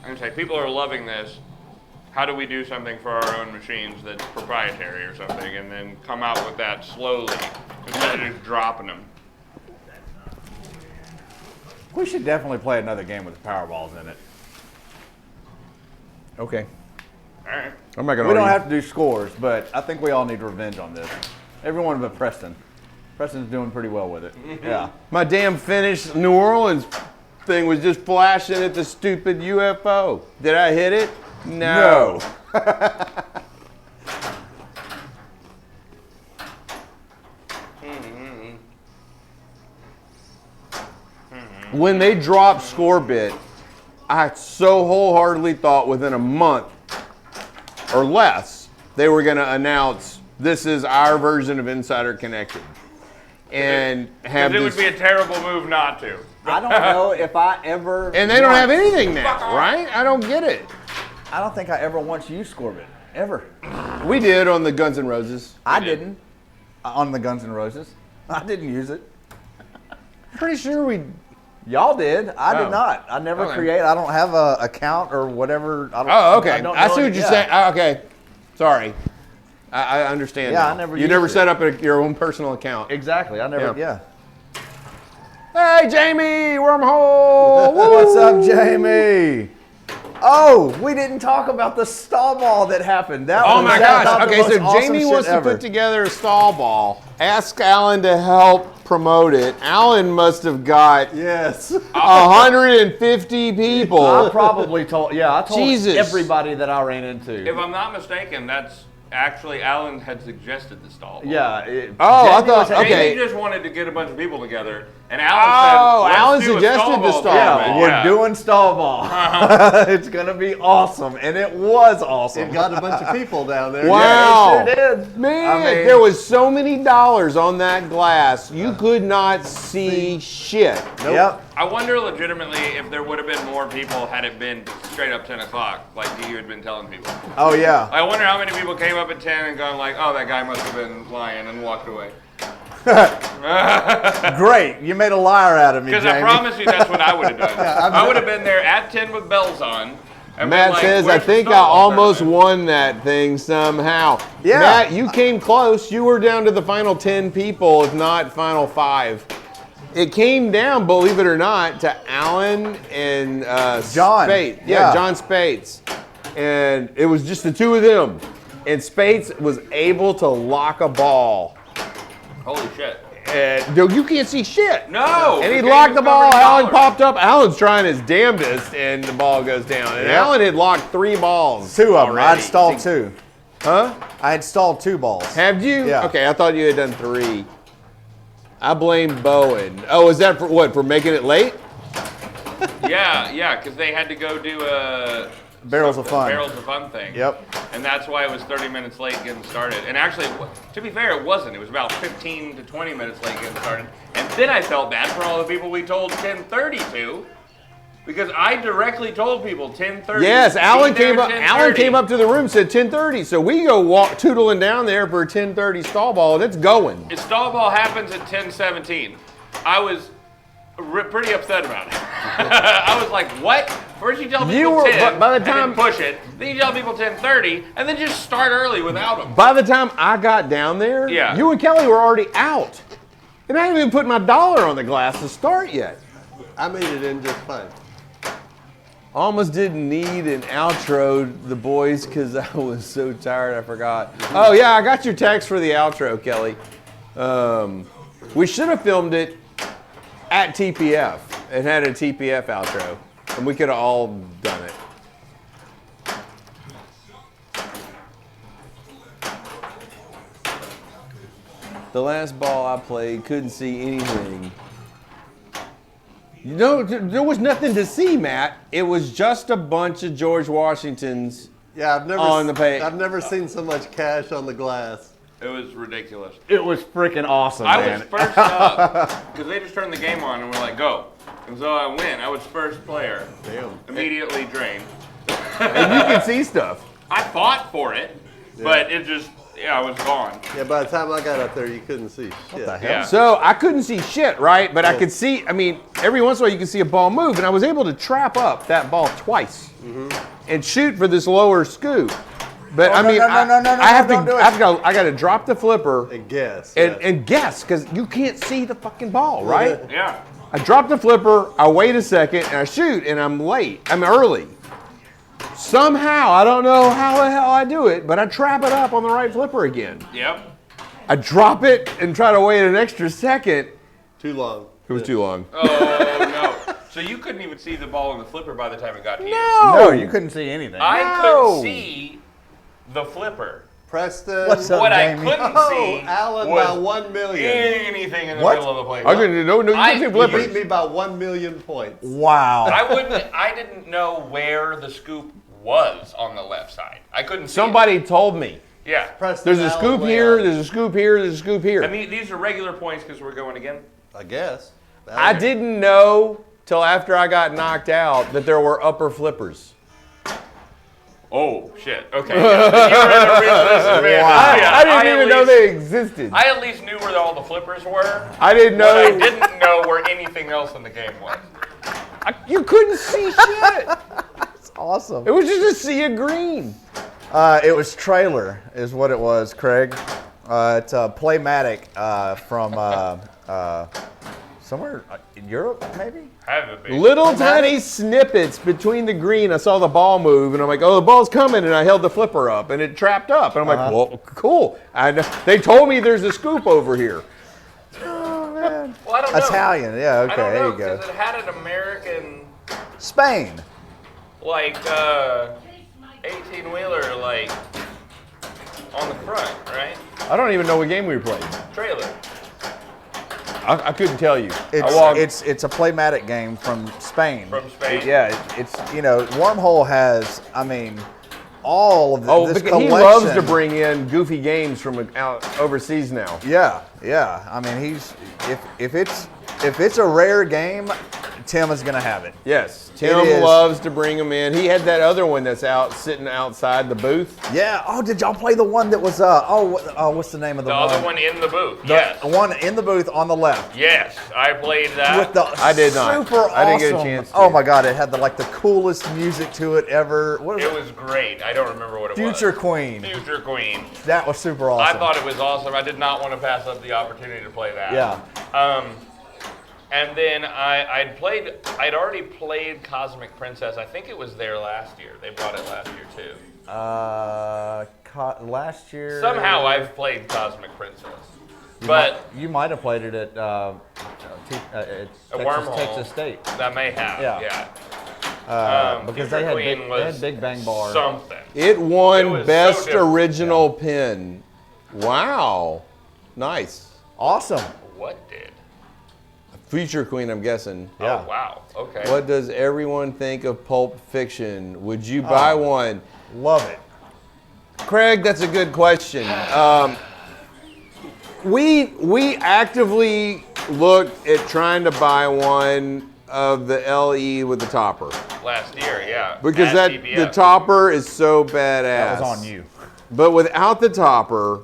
and say, people are loving this. How do we do something for our own machines that's proprietary or something, and then come out with that slowly instead of just dropping them. We should definitely play another game with the Powerballs in it. Okay. All right. I'm not going We don't have to do scores, but I think we all need revenge on this. Everyone but Preston. Preston's doing pretty well with it. Yeah. My damn Finnish New Orleans thing was just flashing at the stupid UFO. Did I hit it? No. When they dropped Scorbit, I so wholeheartedly thought within a month or less they were going to announce this is our version of Insider Connected. And have Because it this, would be a terrible move not to. I don't know if I ever. and they don't have anything now, right? I don't get it. I don't think I ever once used Scorbit. Ever. We did on the Guns N' Roses. I didn't. On the Guns N' Roses. I didn't use it. Pretty sure we. Y'all did. I Oh. did not. I never Okay. create. I don't have a account or whatever. I don't, Oh, okay. don't I know see what it- you're yeah. saying. Okay. Sorry. I understand. Yeah, now. I never You used never it. set up your own personal account. Exactly. I never. Yeah. Yeah. Hey, Jamie, wormhole. What's up, Jamie? Oh, we didn't talk about the stall ball that happened. That Oh was my about gosh. the Okay, most so awesome Jamie shit wants to ever. put together a stall ball. Ask Alan to help promote it. Alan must have got Yes. 150 I people. probably told. Yeah, I told Jesus. everybody that I ran into. If I'm not mistaken, that's actually Alan had suggested the stall. Yeah. Oh, I Jamie was- thought- okay. Jamie just wanted to get a bunch of people together, and Oh, Alan said, Alan "Let's do a suggested stall the ball stall tournament." ball. We're Yeah. doing stall ball. It's gonna be awesome, and it was awesome. It got a bunch of people down there. Wow. It sure did. Man, I mean- there was so many dollars on that glass, you could not see shit. Yep. I wonder legitimately if there would have been more people had it been straight up 10 o'clock, like you had been telling people. Oh yeah. I wonder how many people came up at 10 and gone like, oh, that guy must have been lying and walked away. Great. You made a liar out of me, Because Jamie. I promise you that's what I would have done. I would have been there at 10 with bells on. And been Matt like, says, I "Where's the think I stall ball almost tournament?" won that thing somehow. Yeah. Matt, you came close. You were down to the final 10 people, if not final 5. It came down, believe it or not, to Alan and John. Spates. Yeah. John Spates. And it was just the two of them. And Spates was able to lock a ball. Holy shit. Dude, you can't see shit. No! And he the locked game the is ball. covered in Alan dollars. popped up. Alan's trying his damnedest, and the ball goes down. And Yeah. Alan had locked 3 balls. 2 of them. I already. had stalled 2. Huh? I had stalled 2 balls. Have you? Yeah. Okay, I thought you had done 3. I blame Bowen. Oh, is that for what? For making it late? Yeah, because they had to go do a Barrels of Fun. Barrels of Fun thing. Yep. And that's why it was 30 minutes late getting started. And actually, to be fair, it wasn't. It was about 15 to 20 minutes late getting started. And then I felt bad for all the people we told 10:30 to, because I directly told people 10:30. Yes, Alan be there came up. 10:30. Alan came up to the room, said 10:30. So we go tootling down there for a 10:30 stall ball, and it's going. His stall ball happens at 10:17. I was pretty upset about it. I was like, what? First you tell people You were- 10, but by the and then time- push it. Then you tell people 10:30, and then just start early without them. By the time I got down there, Yeah. you and Kelly were already out. And I hadn't even put my dollar on the glass to start yet. I made it in just fine. Almost didn't need an outro, the boys, because I was so tired I forgot. Oh, yeah, I got your text for the outro, Kelly. We should have filmed it at TPF and had a TPF outro, and we could have all done it. The last ball I played, couldn't see anything. You know, there was nothing to see, Matt. It was just a bunch of George Washingtons Yeah, on the page. I've never seen so much cash on the glass. It was ridiculous. It was freaking awesome, I man. was first up because they just turned the game on and we're like, go. And so I win. I was first player. Damn. Immediately drained. And you can see stuff. I fought for it, but it just, I was gone. Yeah, by the time I got up there, you couldn't see shit. the hell? Yeah. So I couldn't see shit, right? But I could see, I mean, every once in a while you can see a ball move, and I was able to trap up that ball twice and shoot for this lower scoop. But I mean, I got to drop the flipper And guess. and guess, because you can't see the fucking ball, right? Yeah. I drop the flipper, I wait a second, and I shoot, and I'm late. I'm early. Somehow, I don't know how the hell I do it, but I trap it up on the right flipper again. Yep. I drop it and try to wait an extra second. Too long. It was too long. Oh, no. So you couldn't even see the ball in the flipper by the time it got to you. No, you couldn't see anything. I could see the flipper. Preston. What's up, What I Jamie? couldn't Oh, see Alan was by 1 million. anything in the What? middle of the play. I couldn't. No, you I- couldn't see You flippers. beat me by 1 million points. Wow. I didn't know where the scoop was on the left side. I couldn't see Somebody told me. it. Yeah. Preston, There's a Alan, scoop way here. out. There's a scoop here. There's a scoop here. I mean, these are regular points because we're going again. I guess. I didn't know till after I got knocked out that there were upper flippers. Oh, shit. Okay. Yeah. You're in a real listen, man. Wow. Yeah, I didn't at even know least- they existed. I at least knew where all the flippers were. I didn't But I know. didn't know where anything else in the game was. You couldn't see shit. Awesome. It was just a sea of green. It was Trailer, is what it was, Craig. It's a Playmatic from somewhere in Europe, maybe? Have it be. Little tiny snippets between the green. I saw the ball move, and I'm like, "Oh, the ball's coming!" And I held the flipper up, and it trapped up. And I'm like, "Well, cool." And they told me there's a scoop over here. Oh, man. Well, I don't know. Italian, yeah, I okay, don't there know you go. because it had an American, Spain. like, 18-wheeler, like, on the front, right? I don't even know what game we played. Trailer. I couldn't tell you. I walked. It's a Playmatic game from Spain. From Spain? Yeah, it's Wormhole has, I mean, all of Oh, this because he collection. loves to bring in goofy games from out overseas now. Yeah. I mean, if it's a rare game, Tim is gonna have it. Yes, Tim is. loves to bring them in. He had that other one that's out sitting outside the booth. Yeah. Oh, did y'all play the one that was what's the name of the, The other one in the booth. Yes. The one in the booth on the left. Yes, I played that. With the I did not. super awesome. I didn't get a chance to. Oh my god, it had the coolest music to it ever. What is It was great. I don't remember what it Future was. Queen. Future Queen. That was super awesome. I thought it was awesome. I did not want to pass up the opportunity to play that. Yeah. And then I'd already played Cosmic Princess. I think it was there last year. They brought it last year too. Last year. Somehow I've played Cosmic Princess. But you might have played it at Wormhole. Texas State. that may have, Yeah. yeah. Because Future they Queen was had Big Bang Bar. something. It won It was so Best different. Original Pin. Wow. Nice. Awesome. What did? Future Queen, I'm guessing. Yeah. Oh, wow. Okay. What does everyone think of Pulp Fiction? Would you buy one? Love it. Craig, that's a good question. We actively looked at trying to buy one of the LE with the topper Last year, yeah. because At the TPF. topper is so badass. That was on you. But without the topper,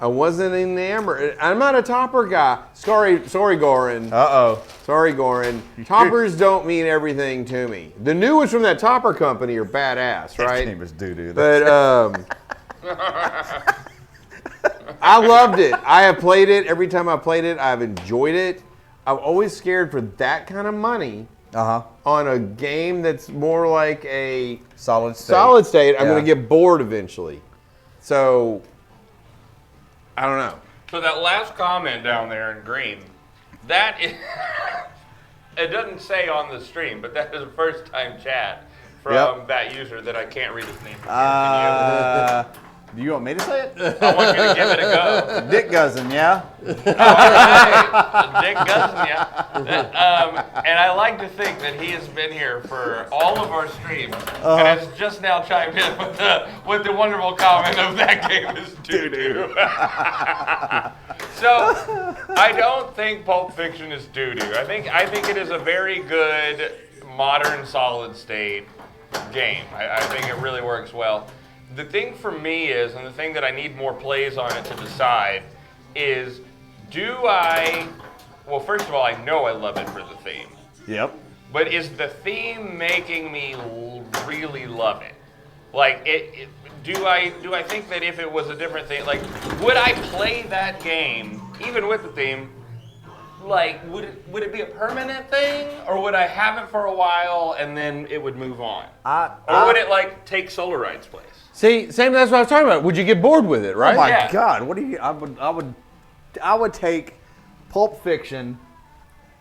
I wasn't enamored. I'm not a topper guy. Sorry, Goran. Uh-oh. Sorry, Goran. Toppers don't mean everything to me. The new ones from that topper company are badass, right? His name is Doo-Doo. But I loved it. I have played it. Every time I played it, I've enjoyed it. I'm always scared for that kind of money on a game that's more like a Solid state. solid state, I'm Yeah. going to get bored eventually. So, I don't know. So that last comment down there in green, that is, it doesn't say on the stream, but that is a first time chat from that user that I can't read his name. Can Do you want me to say it? you? I want you to give it a go. Dick Guzzin, yeah? Alright, Dick Guzman, yeah. And I like to think that he has been here for all of our streams and has just now chimed in with the wonderful comment of that game is doo-doo. So, I don't think Pulp Fiction is doo-doo. I think it is a very good modern solid state game. I think it really works well. The thing for me is, and the thing that I need more plays on it to decide, is well, first of all, I know I love it for the theme. Yep. But is the theme making me really love it? Like, do I think that if it was a different thing, like, would I play that game, even with the theme, like, would it be a permanent thing? Or would I have it for a while and then it would move on? Or would it, like, take Solar Ride's place? See, same. That's what I was talking about. Would you get bored with it, right? Oh my Yeah. God! What do you? I would take Pulp Fiction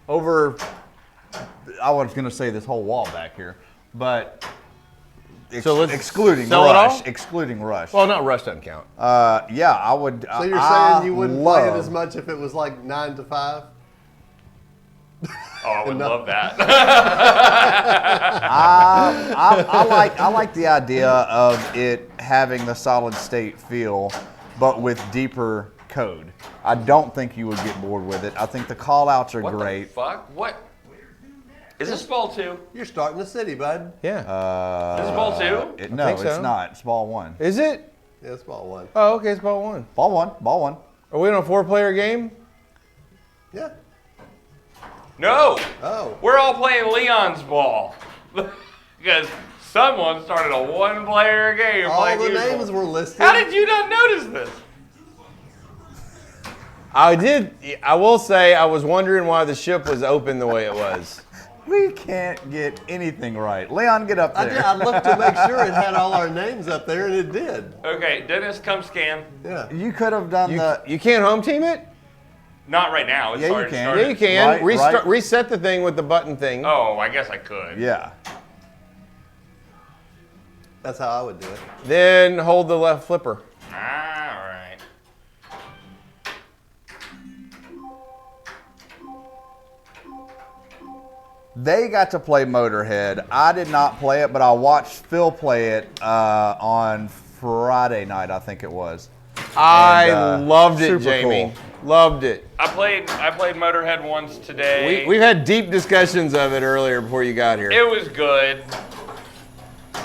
over. I was gonna say this whole wall back here, but So let's excluding sell it Rush. all? Excluding Rush. Well, not Rush doesn't count. Yeah, I would. So you're saying you wouldn't play it as much if it was like 9 to 5? Oh, I would love that. I like the idea of it having the solid state feel, but with deeper code. I don't think you would get bored with it. I think the call outs are What great. the fuck? What? Is this Ball 2? You're starting the city, bud. Yeah. Is this Ball 2? No, think it's so. not. It's ball one. Is it? Yeah, it's ball 1. Oh, okay. It's ball one. Ball one. Ball one. Are we on a 4-player game? Yeah. No. Oh. We're all playing Leon's Ball. Because someone started a one-player game All like the usual. names were listed. How did you not notice this? I did. I will say I was wondering why the ship was open the way it was. We can't get anything right. Leon, get up there. I looked to make sure it had all our names up there, and it did. Okay, Dennis, come scan. Yeah. You could have done the. You can't home team it? Not right now. It's Yeah, you already can. started. Yeah, you can. Right. Reset the thing with the button thing. Oh, I guess I could. Yeah. That's how I would do it. Then hold the left flipper. All right. They got to play Motorhead. I did not play it, but I watched Phil play it on Friday night, I think it was. I And, loved it, super Jamie. cool. Loved it. I played Motorhead once today. We've had deep discussions of it earlier before you got here. It was good.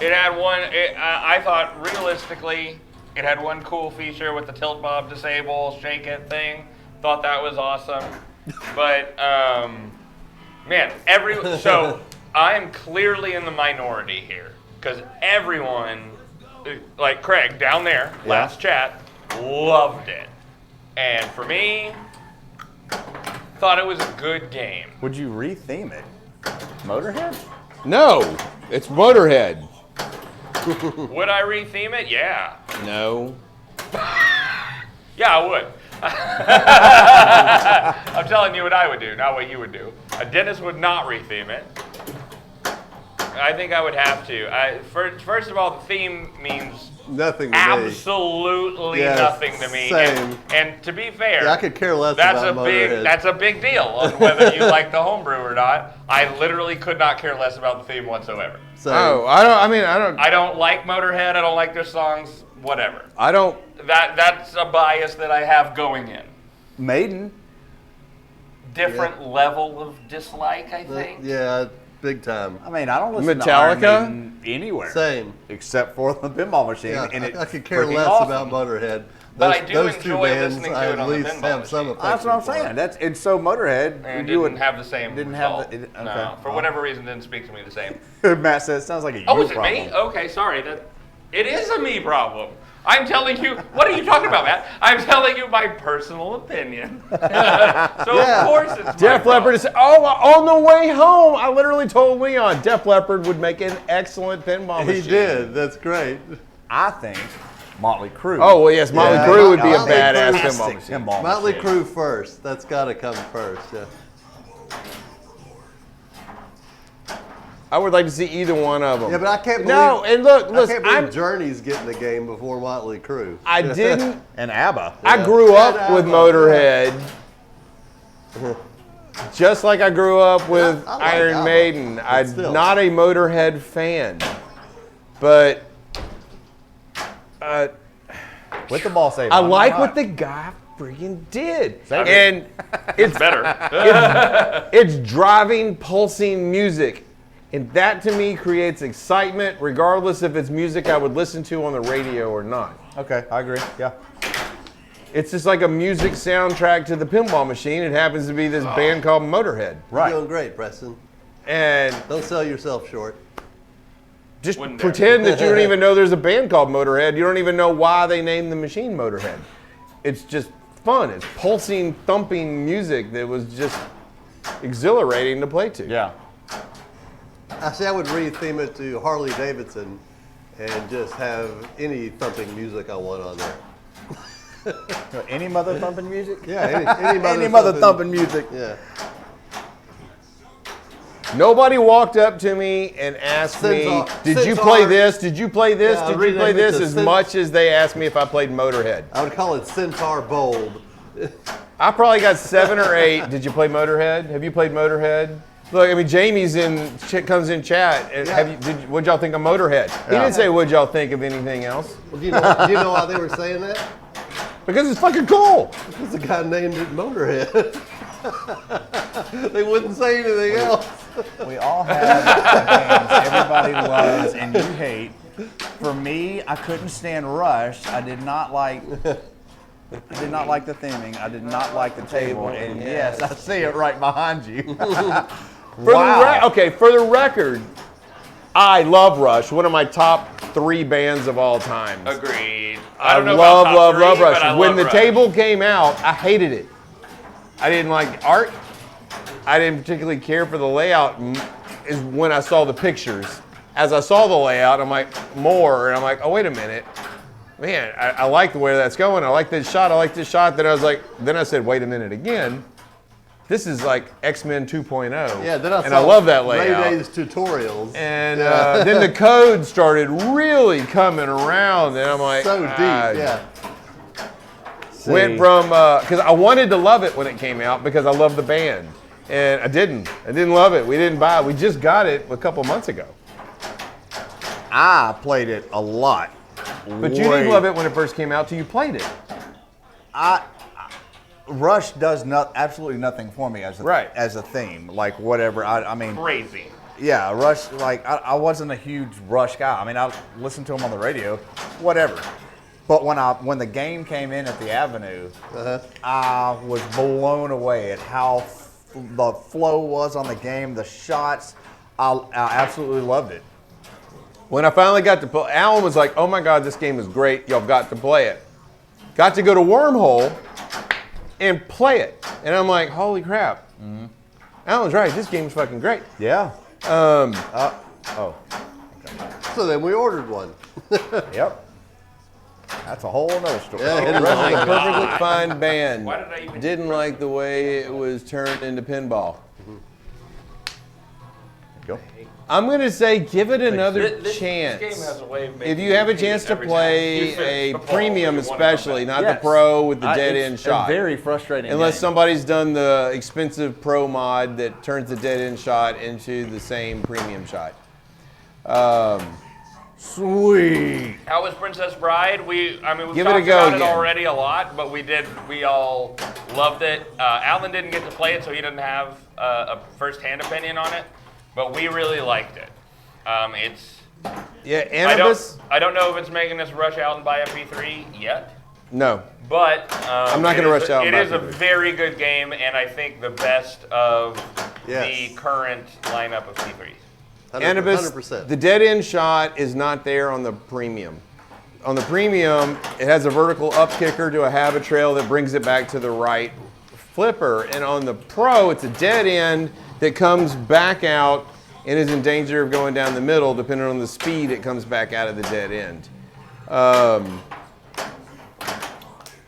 It had one. I thought realistically, it had one cool feature with the tilt bob disable, shake it thing. Thought that was awesome. But man, so I'm clearly in the minority here because everyone, like Craig down there, last chat, loved it, and for me, thought it was a good game. Would you retheme it? Motorhead? No, it's Motorhead. Would I retheme it? Yeah. No. Yeah, I would. I'm telling you what I would do, not what you would do. Dennis would not retheme it. I think I would have to. First of all, the theme means Nothing to me. absolutely Yes, nothing to me. same. And to be fair, Yeah, I could care less that's about a big Motorhead. that's a big deal on whether you like the homebrew or not. I literally could not care less about the theme whatsoever. So, Oh, I don't. I don't like Motorhead. I don't like their songs. Whatever. I don't. That's a bias that I have going in. Maiden? Different level of dislike, I think. yeah, big time. I mean, I don't listen Metallica? to Iron Maiden anywhere. Same. Except for the Pinball Machine. Yeah, and I could care freaking less awesome. about Motorhead. But I do those two enjoy bands, listening to I it at on the least Pinball have some Machine. That's what I'm affection for. saying. And so Motorhead, And you didn't have the same didn't have result. the- it- No, okay. for whatever reason, didn't speak to me the same. Matt says, sounds like a you Oh, is it problem. me? Okay, sorry. It is a me problem. I'm telling you, what are you talking about, Matt? I'm telling you my personal opinion. So of course it's Def Leppard is, on the way home, I literally told Leon Def Leppard would make an excellent pinball machine. He did. That's great. I think Motley Crue. Oh, well, yes, Motley Yeah, Crue would be a Motley badass Crue. pinball machine. Motley Crue first. That's got to come first. Yeah. I would like to see either one of them. Yeah, but I can't believe. No, and look, I listen, can't believe Journey's getting the game before Motley Crue. I didn't. And ABBA. I grew up Yeah, with ABBA, Motorhead. Just like I grew up with I like Iron ABBA, Maiden. but I'm still. not a Motorhead fan. But With the ball save. I on, like why what not? the guy freaking did. Save it. And it's better. it's driving, pulsing music. And that to me creates excitement, regardless if it's music I would listen to on the radio or not. Okay, I agree. Yeah. It's just like a music soundtrack to the pinball machine. It happens to be this band called Motorhead. You're doing great, Preston. And Don't sell yourself short. just Wouldn't dare. pretend that you don't even know there's a band called Motorhead. You don't even know why they named the machine Motorhead. It's just fun. It's pulsing, thumping music that was just exhilarating to play to. Yeah. Actually, I would re-theme it to Harley Davidson and just have any thumping music I want on there. Any mother thumping music? Yeah, any mother thumping music. Yeah. Nobody walked up to me and asked me, did you Centaur. play this? Did you play this? Yeah, Did I'd you play rename it this? to As Cent- much as they asked me if I played Motorhead. I would call it Centaur Bold. I probably got 7 or 8. Did you play Motorhead? Have you played Motorhead? Look, I mean, Jamie's comes in chat. And what'd y'all think of Motorhead? He didn't say what'd y'all think of anything else. Well, do you know why they were saying that? Because it's fucking cool. Because the guy named it Motorhead. They wouldn't say anything else. We all have games everybody loves and you hate. For me, I couldn't stand Rush. I did not like the theming. I did not like the table. And yes, I see it right behind you. For the record, I love Rush. One of my top 3 bands of all time. Agreed. I don't know love, about top love, three, love Rush. but I When love the Rush. table came out, I hated it. I didn't like art. I didn't particularly care for the layout. Is when I saw the pictures. As I saw the layout, I'm like, more, and I'm like, oh, wait a minute. Man, I like the way that's going. I like this shot. I like this shot. Then I said, wait a minute again. This is like X-Men 2.0. Yeah, then I and I love that layout. Ray Day's tutorials. And then the code started really coming around, and I'm like, So deep, yeah. Went from because I wanted to love it when it came out because I love the band, and I didn't. I didn't love it. We didn't buy it. We just got it a couple months ago. I played it a lot. But you didn't love it when it first came out till you played it. Rush does absolutely nothing for me as a theme. Like whatever. I mean, Crazy. yeah, Rush. Like I wasn't a huge Rush guy. I mean, I listened to him on the radio, whatever. But when the game came in at the Avenue, I was blown away at how the flow was on the game, the shots. I absolutely loved it. When I finally got to play, Alan was like, oh my God, this game is great. Y'all got to play it. Got to go to Wormhole and play it. And I'm like, holy crap. Mm-hmm. Alan's right. This game's fucking great. Yeah. So then we ordered one. Yep. That's a whole other story. Yeah, Rush is a perfectly fine band. Why did I even- Didn't like the way it was turned into pinball. Go. I'm going to say give it another This chance. game has a way of If making you have a hate chance it to every time. play You finish a the ball, premium you wanna come especially, back. not the pro with the dead It's end shot. a very frustrating Unless game. somebody's done the expensive pro mod that turns the dead end shot into the same premium shot. Sweet. How was Princess Bride? We've Give it a talked go about it again. already a lot, but we all loved it. Alan didn't get to play it, so he didn't have a first-hand opinion on it, but we really liked it. Yeah, I Anubis? don't know if it's making us rush out and buy a P3 yet, No. but I'm not it gonna is rush out and It buy is a P3. very good game, and I think the best of Yes. the current lineup of P3s. Anubis, 100%. the dead end shot is not there on the premium. on the premium, it has a vertical up kicker to a habit trail that brings it back to the right flipper. And on the Pro, it's a dead end that comes back out and is in danger of going down the middle. Depending on the speed, it comes back out of the dead end.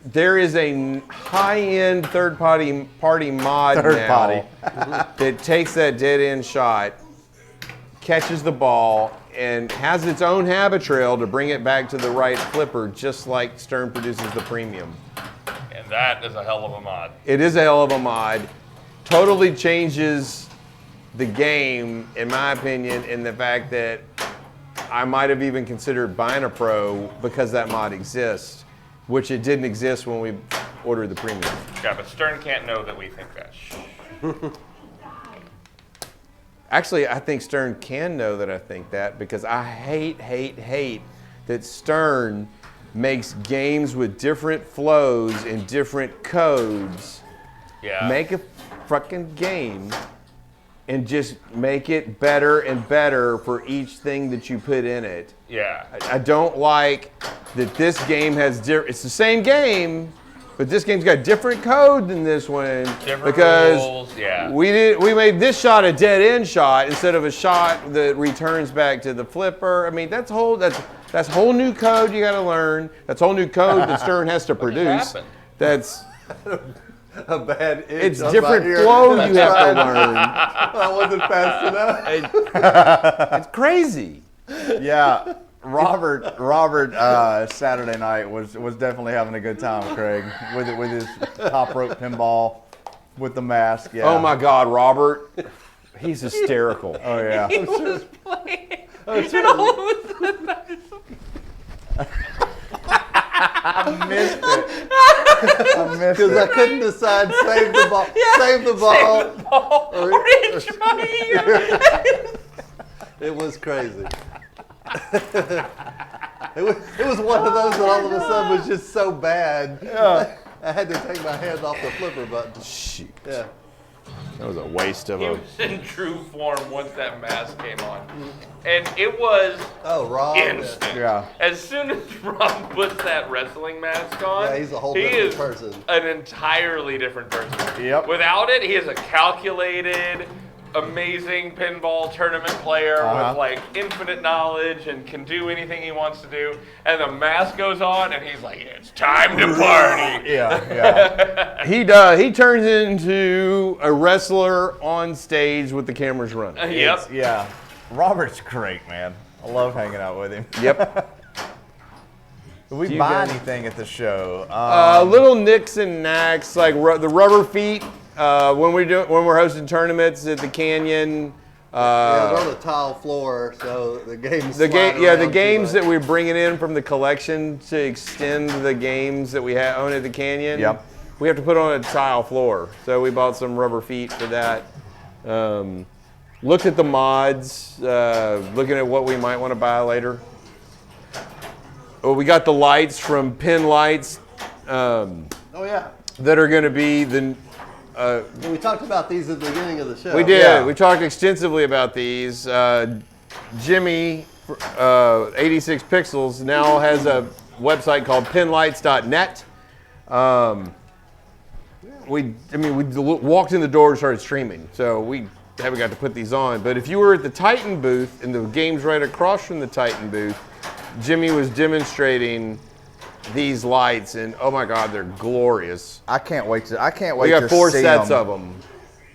There is a high-end third-party mod that takes that dead end shot, catches the ball, and has its own habit trail to bring it back to the right flipper, just like Stern produces the premium. And that is a hell of a mod. It is a hell of a mod. Totally changes the game, in my opinion, in the fact that I might have even considered buying a Pro because that mod exists, which it didn't exist when we ordered the premium. Yeah, but Stern can't know that we think that. Actually, I think Stern can know that I think that because I hate that Stern makes games with different flows and different codes. Yeah. Make a fucking game and just make it better and better for each thing that you put in it. Yeah. I don't like that this game has it's the same game, but this game's got different code than this one because rules, yeah. we made this shot a dead end shot instead of a shot that returns back to the flipper. I mean, that's whole new code you got to learn. That's whole new code that Stern has to produce. That's A bad itch it's on different my ear. flow you have to learn. I wasn't fast enough. It's crazy. Yeah, Robert Saturday night was definitely having a good time, Craig, with his top rope pinball with the mask. Yeah. Oh my God, Robert, he's hysterical. Oh yeah. He was playing. And all of a sudden, I just... I missed it. Because I couldn't decide save the ball, save the ball, or It was crazy. it was one of those that all of a sudden was just so bad. Yeah. I had to take my hand off the flipper button. Shoot. Yeah. That was a waste of He a. was in true form once that mask came on. And it was Oh, Rob. instant. Yeah. As soon as Rob puts that wrestling mask on, Yeah, he's a whole he different is person. an entirely different person. Yep. Without it, he is a calculated, amazing pinball tournament player with like infinite knowledge and can do anything he wants to do. And the mask goes on, and he's like, "It's time to party." Yeah. He does. He turns into a wrestler on stage with the cameras running. Yep. Yeah. Robert's great, man. I love hanging out with him. Yep. Did we You buy guys- anything at the show? Little nicks and knacks like the rubber feet when we're hosting tournaments at the Canyon. Yeah, they're on a tile floor, so the games. The slide game, yeah, the around too games much. that we're bringing in from the collection to extend the games that we own at the Canyon. Yep. We have to put on a tile floor, so we bought some rubber feet for that. Looked at the mods, looking at what we might want to buy later. Oh, we got the lights from Pin Lights Oh yeah. that are going to be the. We talked about these at the beginning of the show. We did. Yeah. We talked extensively about these. Jimmy, 86 Pixels, now has a website called pinlights.net. We walked in the door and started streaming, so we haven't got to put these on. But if you were at the Titan booth, and the game's right across from the Titan booth, Jimmy was demonstrating these lights, and oh my God, they're glorious. I can't wait to We got 4 see sets them. of them.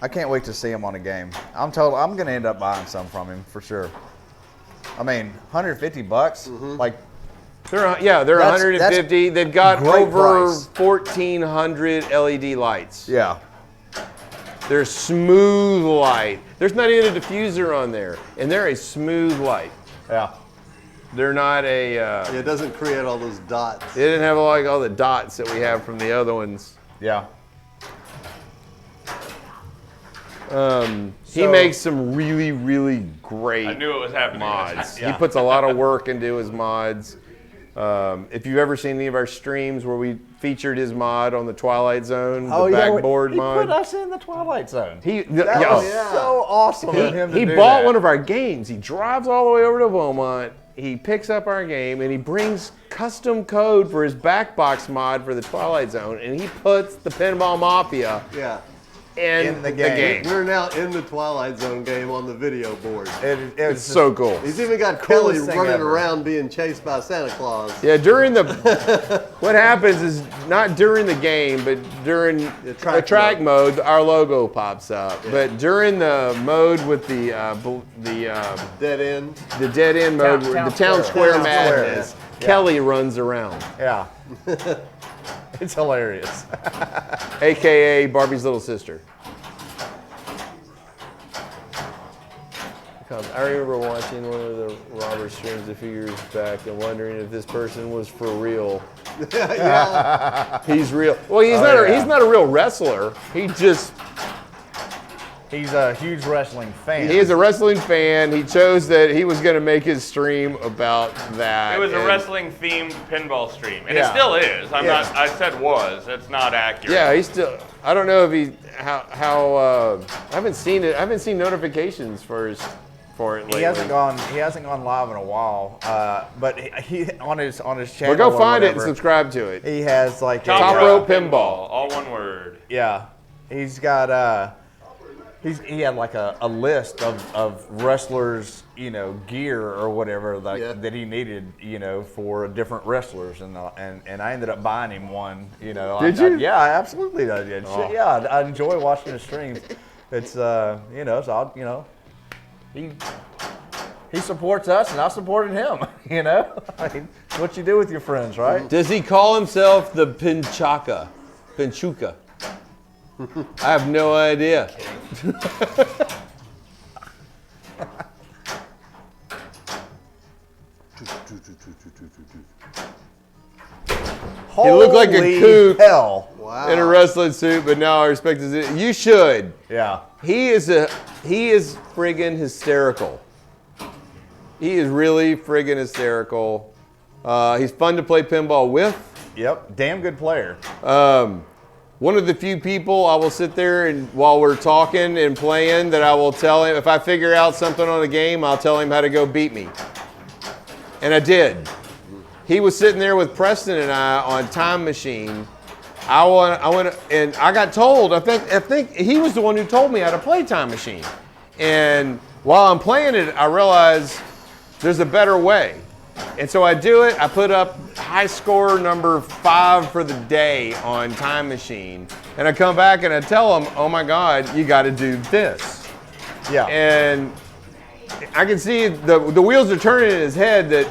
I can't wait to see him on a game. I'm going to end up buying some from him for sure. I mean, $150, like They're That's 150. They've got great over price. 1,400 LED lights. yeah. They're smooth light. There's not even a diffuser on there, and they're a smooth light. Yeah. They're not a. It doesn't create all those dots. They didn't have like all the dots that we have from the other ones. Yeah. He makes some really, really great I knew it was happening. mods. Yeah. He puts a lot of work into his mods. If you've ever seen any of our streams where we featured his mod on the Twilight Zone, the backboard he mod. put us in the Twilight Zone. That That was so awesome of him to He do bought that. one of our games. He drives all the way over to Beaumont, he picks up our game and he brings custom code for his backbox mod for the Twilight Zone, and he puts the Pinball Mafia Yeah. in the game. We're now in the Twilight Zone game on the video board. It's so cool. He's even got Kelly Coolest thing running ever. around being chased by Santa Claus. Yeah, during the what happens is not during the game, but during the track mode, our logo pops up. Yeah. But during the mode with the Dead end. dead end mode, where the town square Town Square, madness, yeah. Kelly runs around, Yeah. It's hilarious. aka Barbie's little sister. I remember watching one of the Robert streams a few years back and wondering if this person was for real. Yeah. He's real. Well, he's not a real wrestler. He's a huge wrestling fan. He is a wrestling fan. He chose that he was going to make his stream about that. It was a and- wrestling themed pinball stream, and it Yeah. still is. I'm Yeah. not. I said was. That's not accurate. Yeah, he's still. I don't know if he how. I haven't seen it. I haven't seen notifications for it lately. He hasn't gone live in a while. But he on his channel. But go or find it and whatever, subscribe to it. He has like Top Rope Pinball. all one word. Yeah, he's got he had like a list of wrestlers, gear or whatever that he needed, for different wrestlers, and I ended up buying him one. Did you? Yeah, I absolutely did. Oh. Yeah, I enjoy watching his streams. It's so he supports us, and I supported him. I mean, it's what you do with your friends, right? Does he call himself the Pinchuka? I have no idea. He looked like a Holy kook hell. Wow. in a wrestling suit, but now I respect his. You should. Yeah. He is friggin' hysterical. He is really friggin' hysterical. He's fun to play pinball with. Yep. Damn good player. One of the few people I will sit there and while we're talking and playing that I will tell him, if I figure out something on a game, I'll tell him how to go beat me. And I did. He was sitting there with Preston and I on Time Machine. I went and I got told, I think he was the one who told me how to play Time Machine. And while I'm playing it, I realize there's a better way. And so I do it. I put up high score number 5 for the day on Time Machine. And I come back and I tell him, oh my God, you got to do this. Yeah. And I can see the wheels are turning in his head that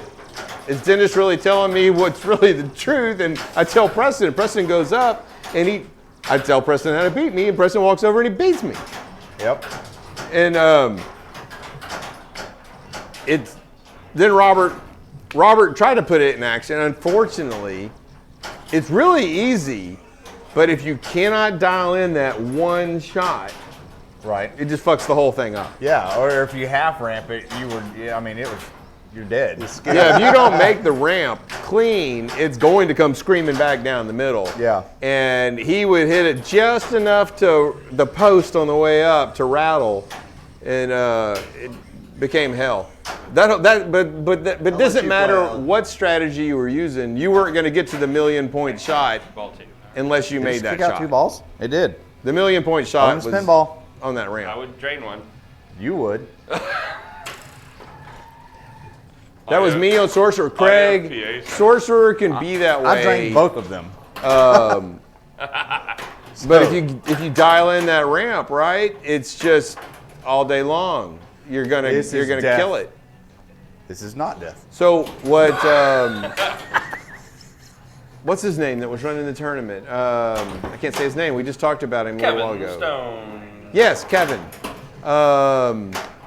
is Dennis really telling me what's really the truth? And I tell Preston, and Preston goes up and I tell Preston how to beat me, and Preston walks over and he beats me. Yep. And then Robert tried to put it in action. Unfortunately, it's really easy, but if you cannot dial in that one shot, Right. it just fucks the whole thing up. Yeah. Or if you half ramp it, you're dead. Yeah, if you don't make the ramp clean, it's going to come screaming back down the middle. Yeah. And he would hit it just enough to the post on the way up to rattle, and it became hell. But it doesn't you matter play on. what strategy you were using. You weren't going to get to the 1,000,000-point shot Ball two. unless you made that Kick out shot. 2 balls? It did. The 1,000,000-point shot On was this pinball. on that I ramp. would drain one. You would. That was me on Sorcerer. Craig, PAs. Sorcerer can be that way. I drank both of them. But if you dial in that ramp, right, it's just all day long. You're gonna This is death. kill it. This is not death. So what? What's his name that was running the tournament? I can't say his name. We just talked about him a little while Kevin ago. Stone. Yes, Kevin.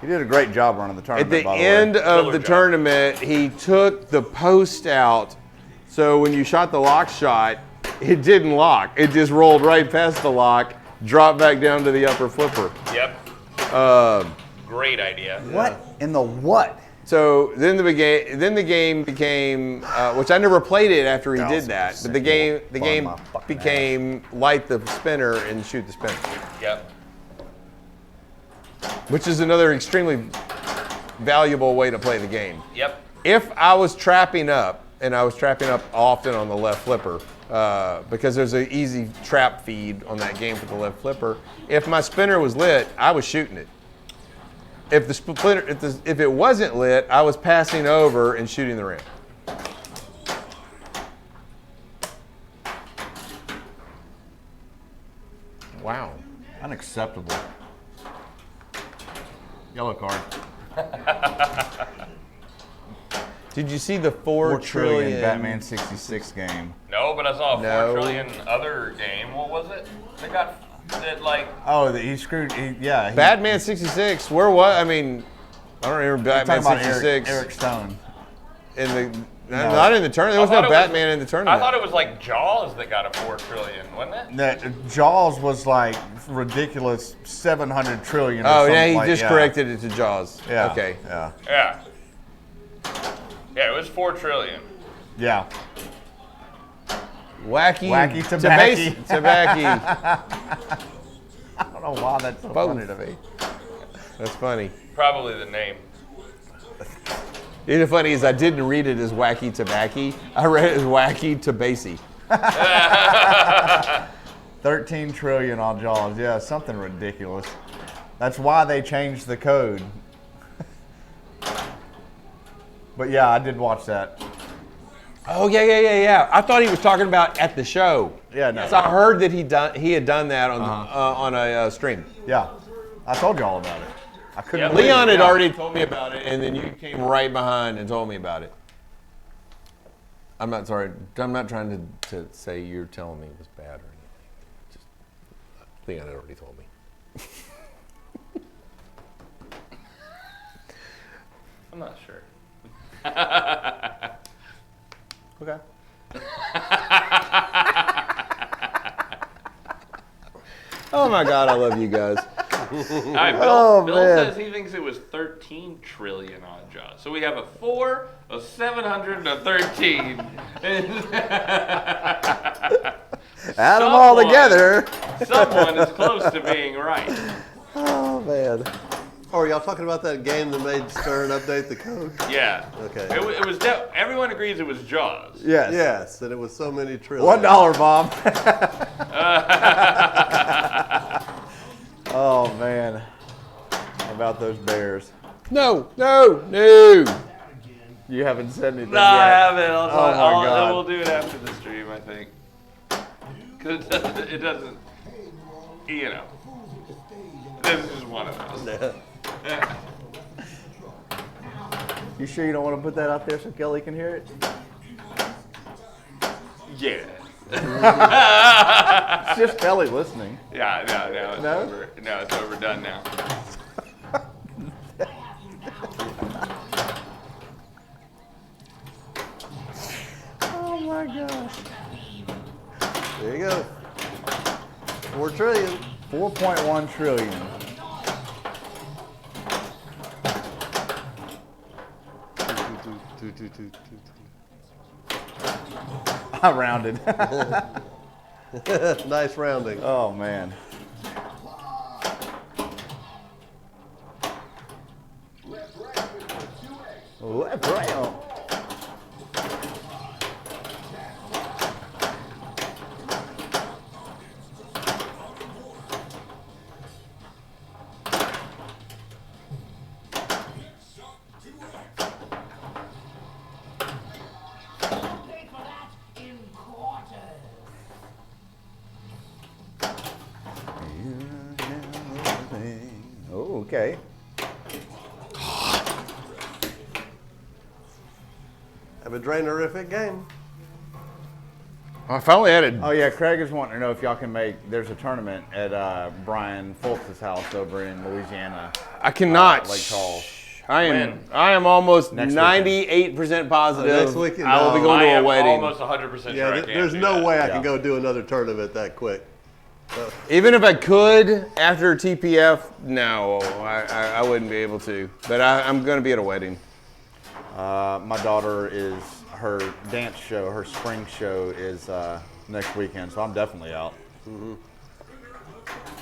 He did a great job running the At tournament, the by the end way. of Killer the job. tournament, he took the post out. So when you shot the lock shot, it didn't lock. It just rolled right past the lock, dropped back down to the upper flipper. Yep. Great idea. What in the what? So then the game became, which I never played it after he That did was that. But sick. the game Fun my fucking became light the spinner and shoot the spinner, Yep. which is another extremely valuable way to play the game. Yep. If I was trapping up, and I was trapping up often on the left flipper, because there's an easy trap feed on that game for the left flipper. If my spinner was lit, I was shooting it. If the splinter, if it wasn't lit, I was passing over and shooting the ramp. Wow. Unacceptable. Yellow card. Did you see the 4 trillion Batman 66 game? No, but I saw a No. 4 trillion other game. What was it? They got that like. Oh, he screwed. Yeah. He, Batman 66? Where was? I mean, I don't remember I'm Batman talking about 66 Eric Stone. in the. Not in the tournament. There was no Batman in the tournament. I thought it was like Jaws that got a 4 trillion, wasn't it? That Jaws was like ridiculous 700 trillion. Or Oh yeah, something he like, just yeah. corrected it to Jaws. Yeah. Okay. Yeah. Yeah. Yeah, it was 4 trillion. Yeah. Wacky Tabaki. Tabaki. I don't know why that's so Both. funny to me. That's funny. Probably the name. You know, funny is I didn't read it as Wacky Tabaki. I read it as Wacky Tabasi. 13 trillion on Jaws. Yeah, something ridiculous. That's why they changed the code. But yeah, I did watch that. Oh yeah. I thought he was talking about at the show. Yeah, no. Yes, I heard that he had done that on a stream. Yeah, I told you all about it. I couldn't. believe Leon it. had Yeah. already told me about it, and then you came right behind and told me about it. I'm not sorry. I'm not trying to say you're telling me it was bad or anything. Just Leon had already told me. I'm not sure. Okay. Oh my God, I love you guys. All right, Bill, Oh, Bill man. says he thinks it was 13 trillion on Jaws. So we have a 4, a 700, and a 13. Add them all Someone- together. Someone is close to being right. Oh man. Oh, are y'all talking about that game that made Stern update the code? Yeah. Okay. It was everyone agrees it was Jaws. Yes. Yes, and it was so many trillion. $1, Bob. Oh man. How about those Bears? No. You haven't said anything No, I yet. haven't. Oh, my God. We'll do it after the stream, I think. Because it doesn't, you know. This is one of those. You sure you don't want to put that out there so Kelly can hear it? Yeah. It's just Kelly listening. Yeah, no, it's No? over. No, it's overdone now. Oh my gosh. There you go. 4 trillion. 4.1 trillion. I rounded. Nice rounding. Oh man. Left rail. Oh, okay. Have a drainerific game. I finally had it. Oh yeah, Craig is wanting to know if y'all can make. There's a tournament at Brian Fultz's house over in Louisiana. I cannot. Lake Charles. I When? am almost Next 98% positive. Next weekend? I will be No. going I to a am wedding. almost 100% Yeah, sure I can't there's do no that. way I Yeah. can go do another tournament that quick. Even if I could after TPF, no, I wouldn't be able to. But I'm going to be at a wedding. My daughter is her dance show, her spring show is next weekend, so I'm definitely out.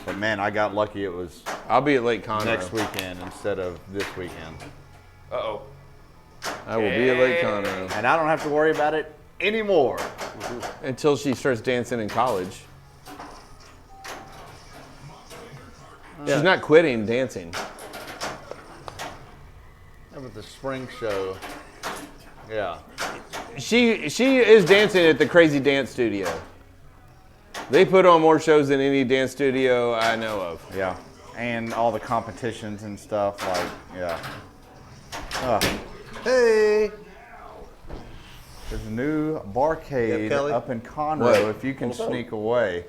But man, I got lucky. It was I'll be at Lake Conroe. next weekend instead of this weekend. Uh-oh. I will be at Lake Conroe. And I don't have to worry about it anymore. Until she starts dancing in college. She's not quitting dancing. That was the spring show. Yeah. She is dancing at the Crazy Dance Studio. They put on more shows than any dance studio I know of. Yeah. And all the competitions and stuff, like, yeah. Hey. There's a new barcade Kelly? up in Conroe What? if you can sneak away.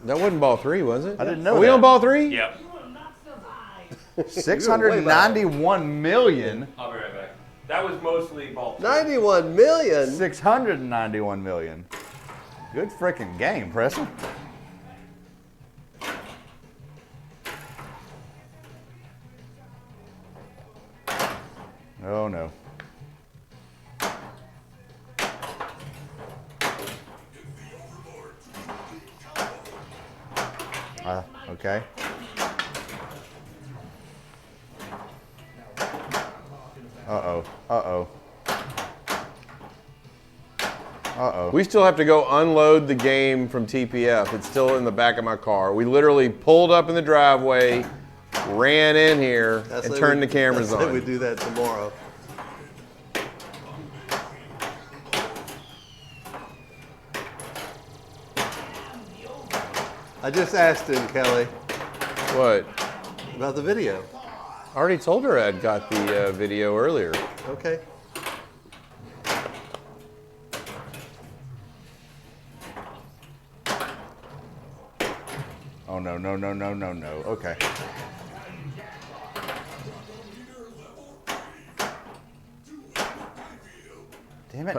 That wasn't ball 3, was it? I didn't know Are we that. on ball 3? Yep. 691 million. I'll be right back. That was mostly ball. 91 million. 691 million. Good freaking game, Preston. Oh no. Okay. Uh-oh. Uh-oh. Uh-oh. We still have to go unload the game from TPF. It's still in the back of my car. We literally pulled up in the driveway, ran in here, and turned the cameras on. We do that tomorrow. I just asked him, Kelly, What? about the video. I already told her I'd got the video earlier. Okay. Oh no, no, no, no, no, no. Okay. Damn it.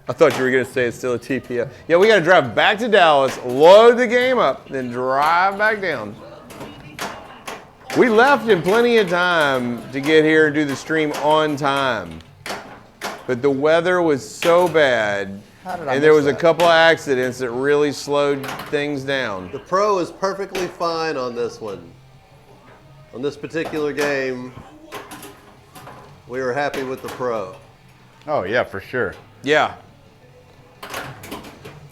I thought you were going to say it's still a TPF. Yeah, we got to drive back to Dallas, load the game up, then drive back down. We left in plenty of time to get here and do the stream on time. But the weather was so bad, and there was a couple of accidents that really slowed things down. The Pro is perfectly fine on this one. On this particular game, we were happy with the Pro. Oh yeah, for sure. Yeah.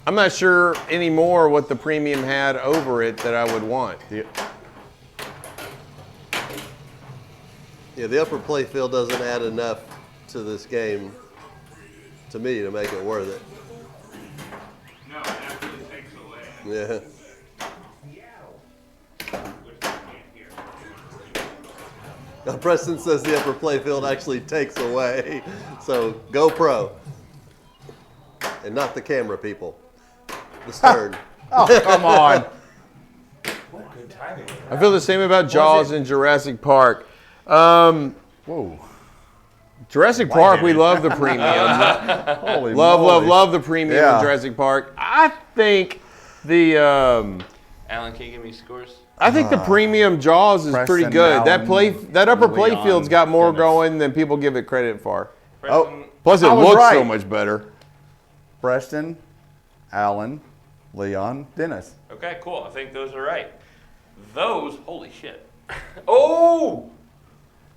I'm not sure anymore what the premium had over it that I would want. Yeah, the upper play field doesn't add enough to this game, to me, to make it worth it. No, it actually takes away. Yeah. Which I can't hear. Now, Preston says the upper play field actually takes away. So go Pro. And not the camera people. The stern. Oh, come on. What good timing. I feel the same about Jaws and Jurassic Park. Whoa. Jurassic Park, we love the premium. Holy love the premium Yeah. in Jurassic Park. I think the Alan, can you give me scores? the premium Jaws is pretty Preston, good. Alan, That upper play Leon, field's got more Dennis. going than people give it credit for. Preston, Plus, it I was looks so right. much better. Preston, Alan, Leon, Dennis. Okay, cool. I think those are right. Those, holy shit. Oh!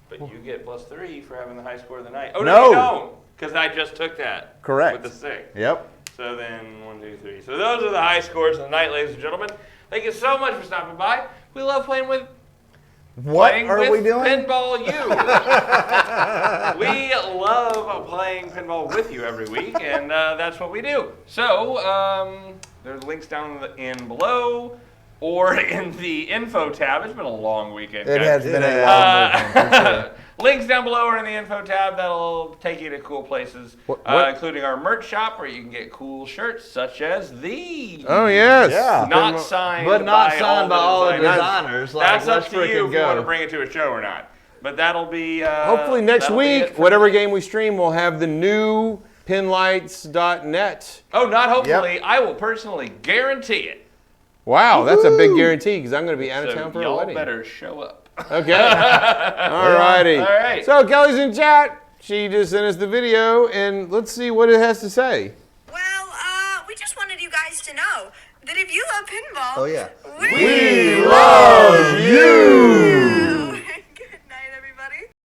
But you get +3 for having the high score of the night. Oh, no, No. you don't. Because I just took that. Correct. With the 6. Yep. So then 1, 2, 3. So those are the high scores of the night, ladies and gentlemen. Thank you so much for stopping by. We love playing with What playing are with we doing? Pinball U. We love playing pinball with you every week, and that's what we do. So there's links down in below or in the info tab. It's been a long weekend, It guys. has been a long weekend, for sure. Links down below or in the info tab that'll take you to cool places, What? including our merch shop where you can get cool shirts such as these. Oh, yes. Yeah. Not signed, But not by signed by all the designers. Like, That's up let's to you freaking if you want to go. bring it to a show or not. But that'll be Hopefully next that'll be it week, for whatever me. game we stream, we'll have the new pinlights.net. Oh, not hopefully. I will personally guarantee it. Wow, that's a big guarantee because I'm going to be out of So town for a y'all wedding. better show up. Okay. All righty. All right. So Kelly's in chat. She just sent us the video, and let's see what it has to say. Well, we just wanted you guys to know that if you love pinball, Oh, yeah. we Love you!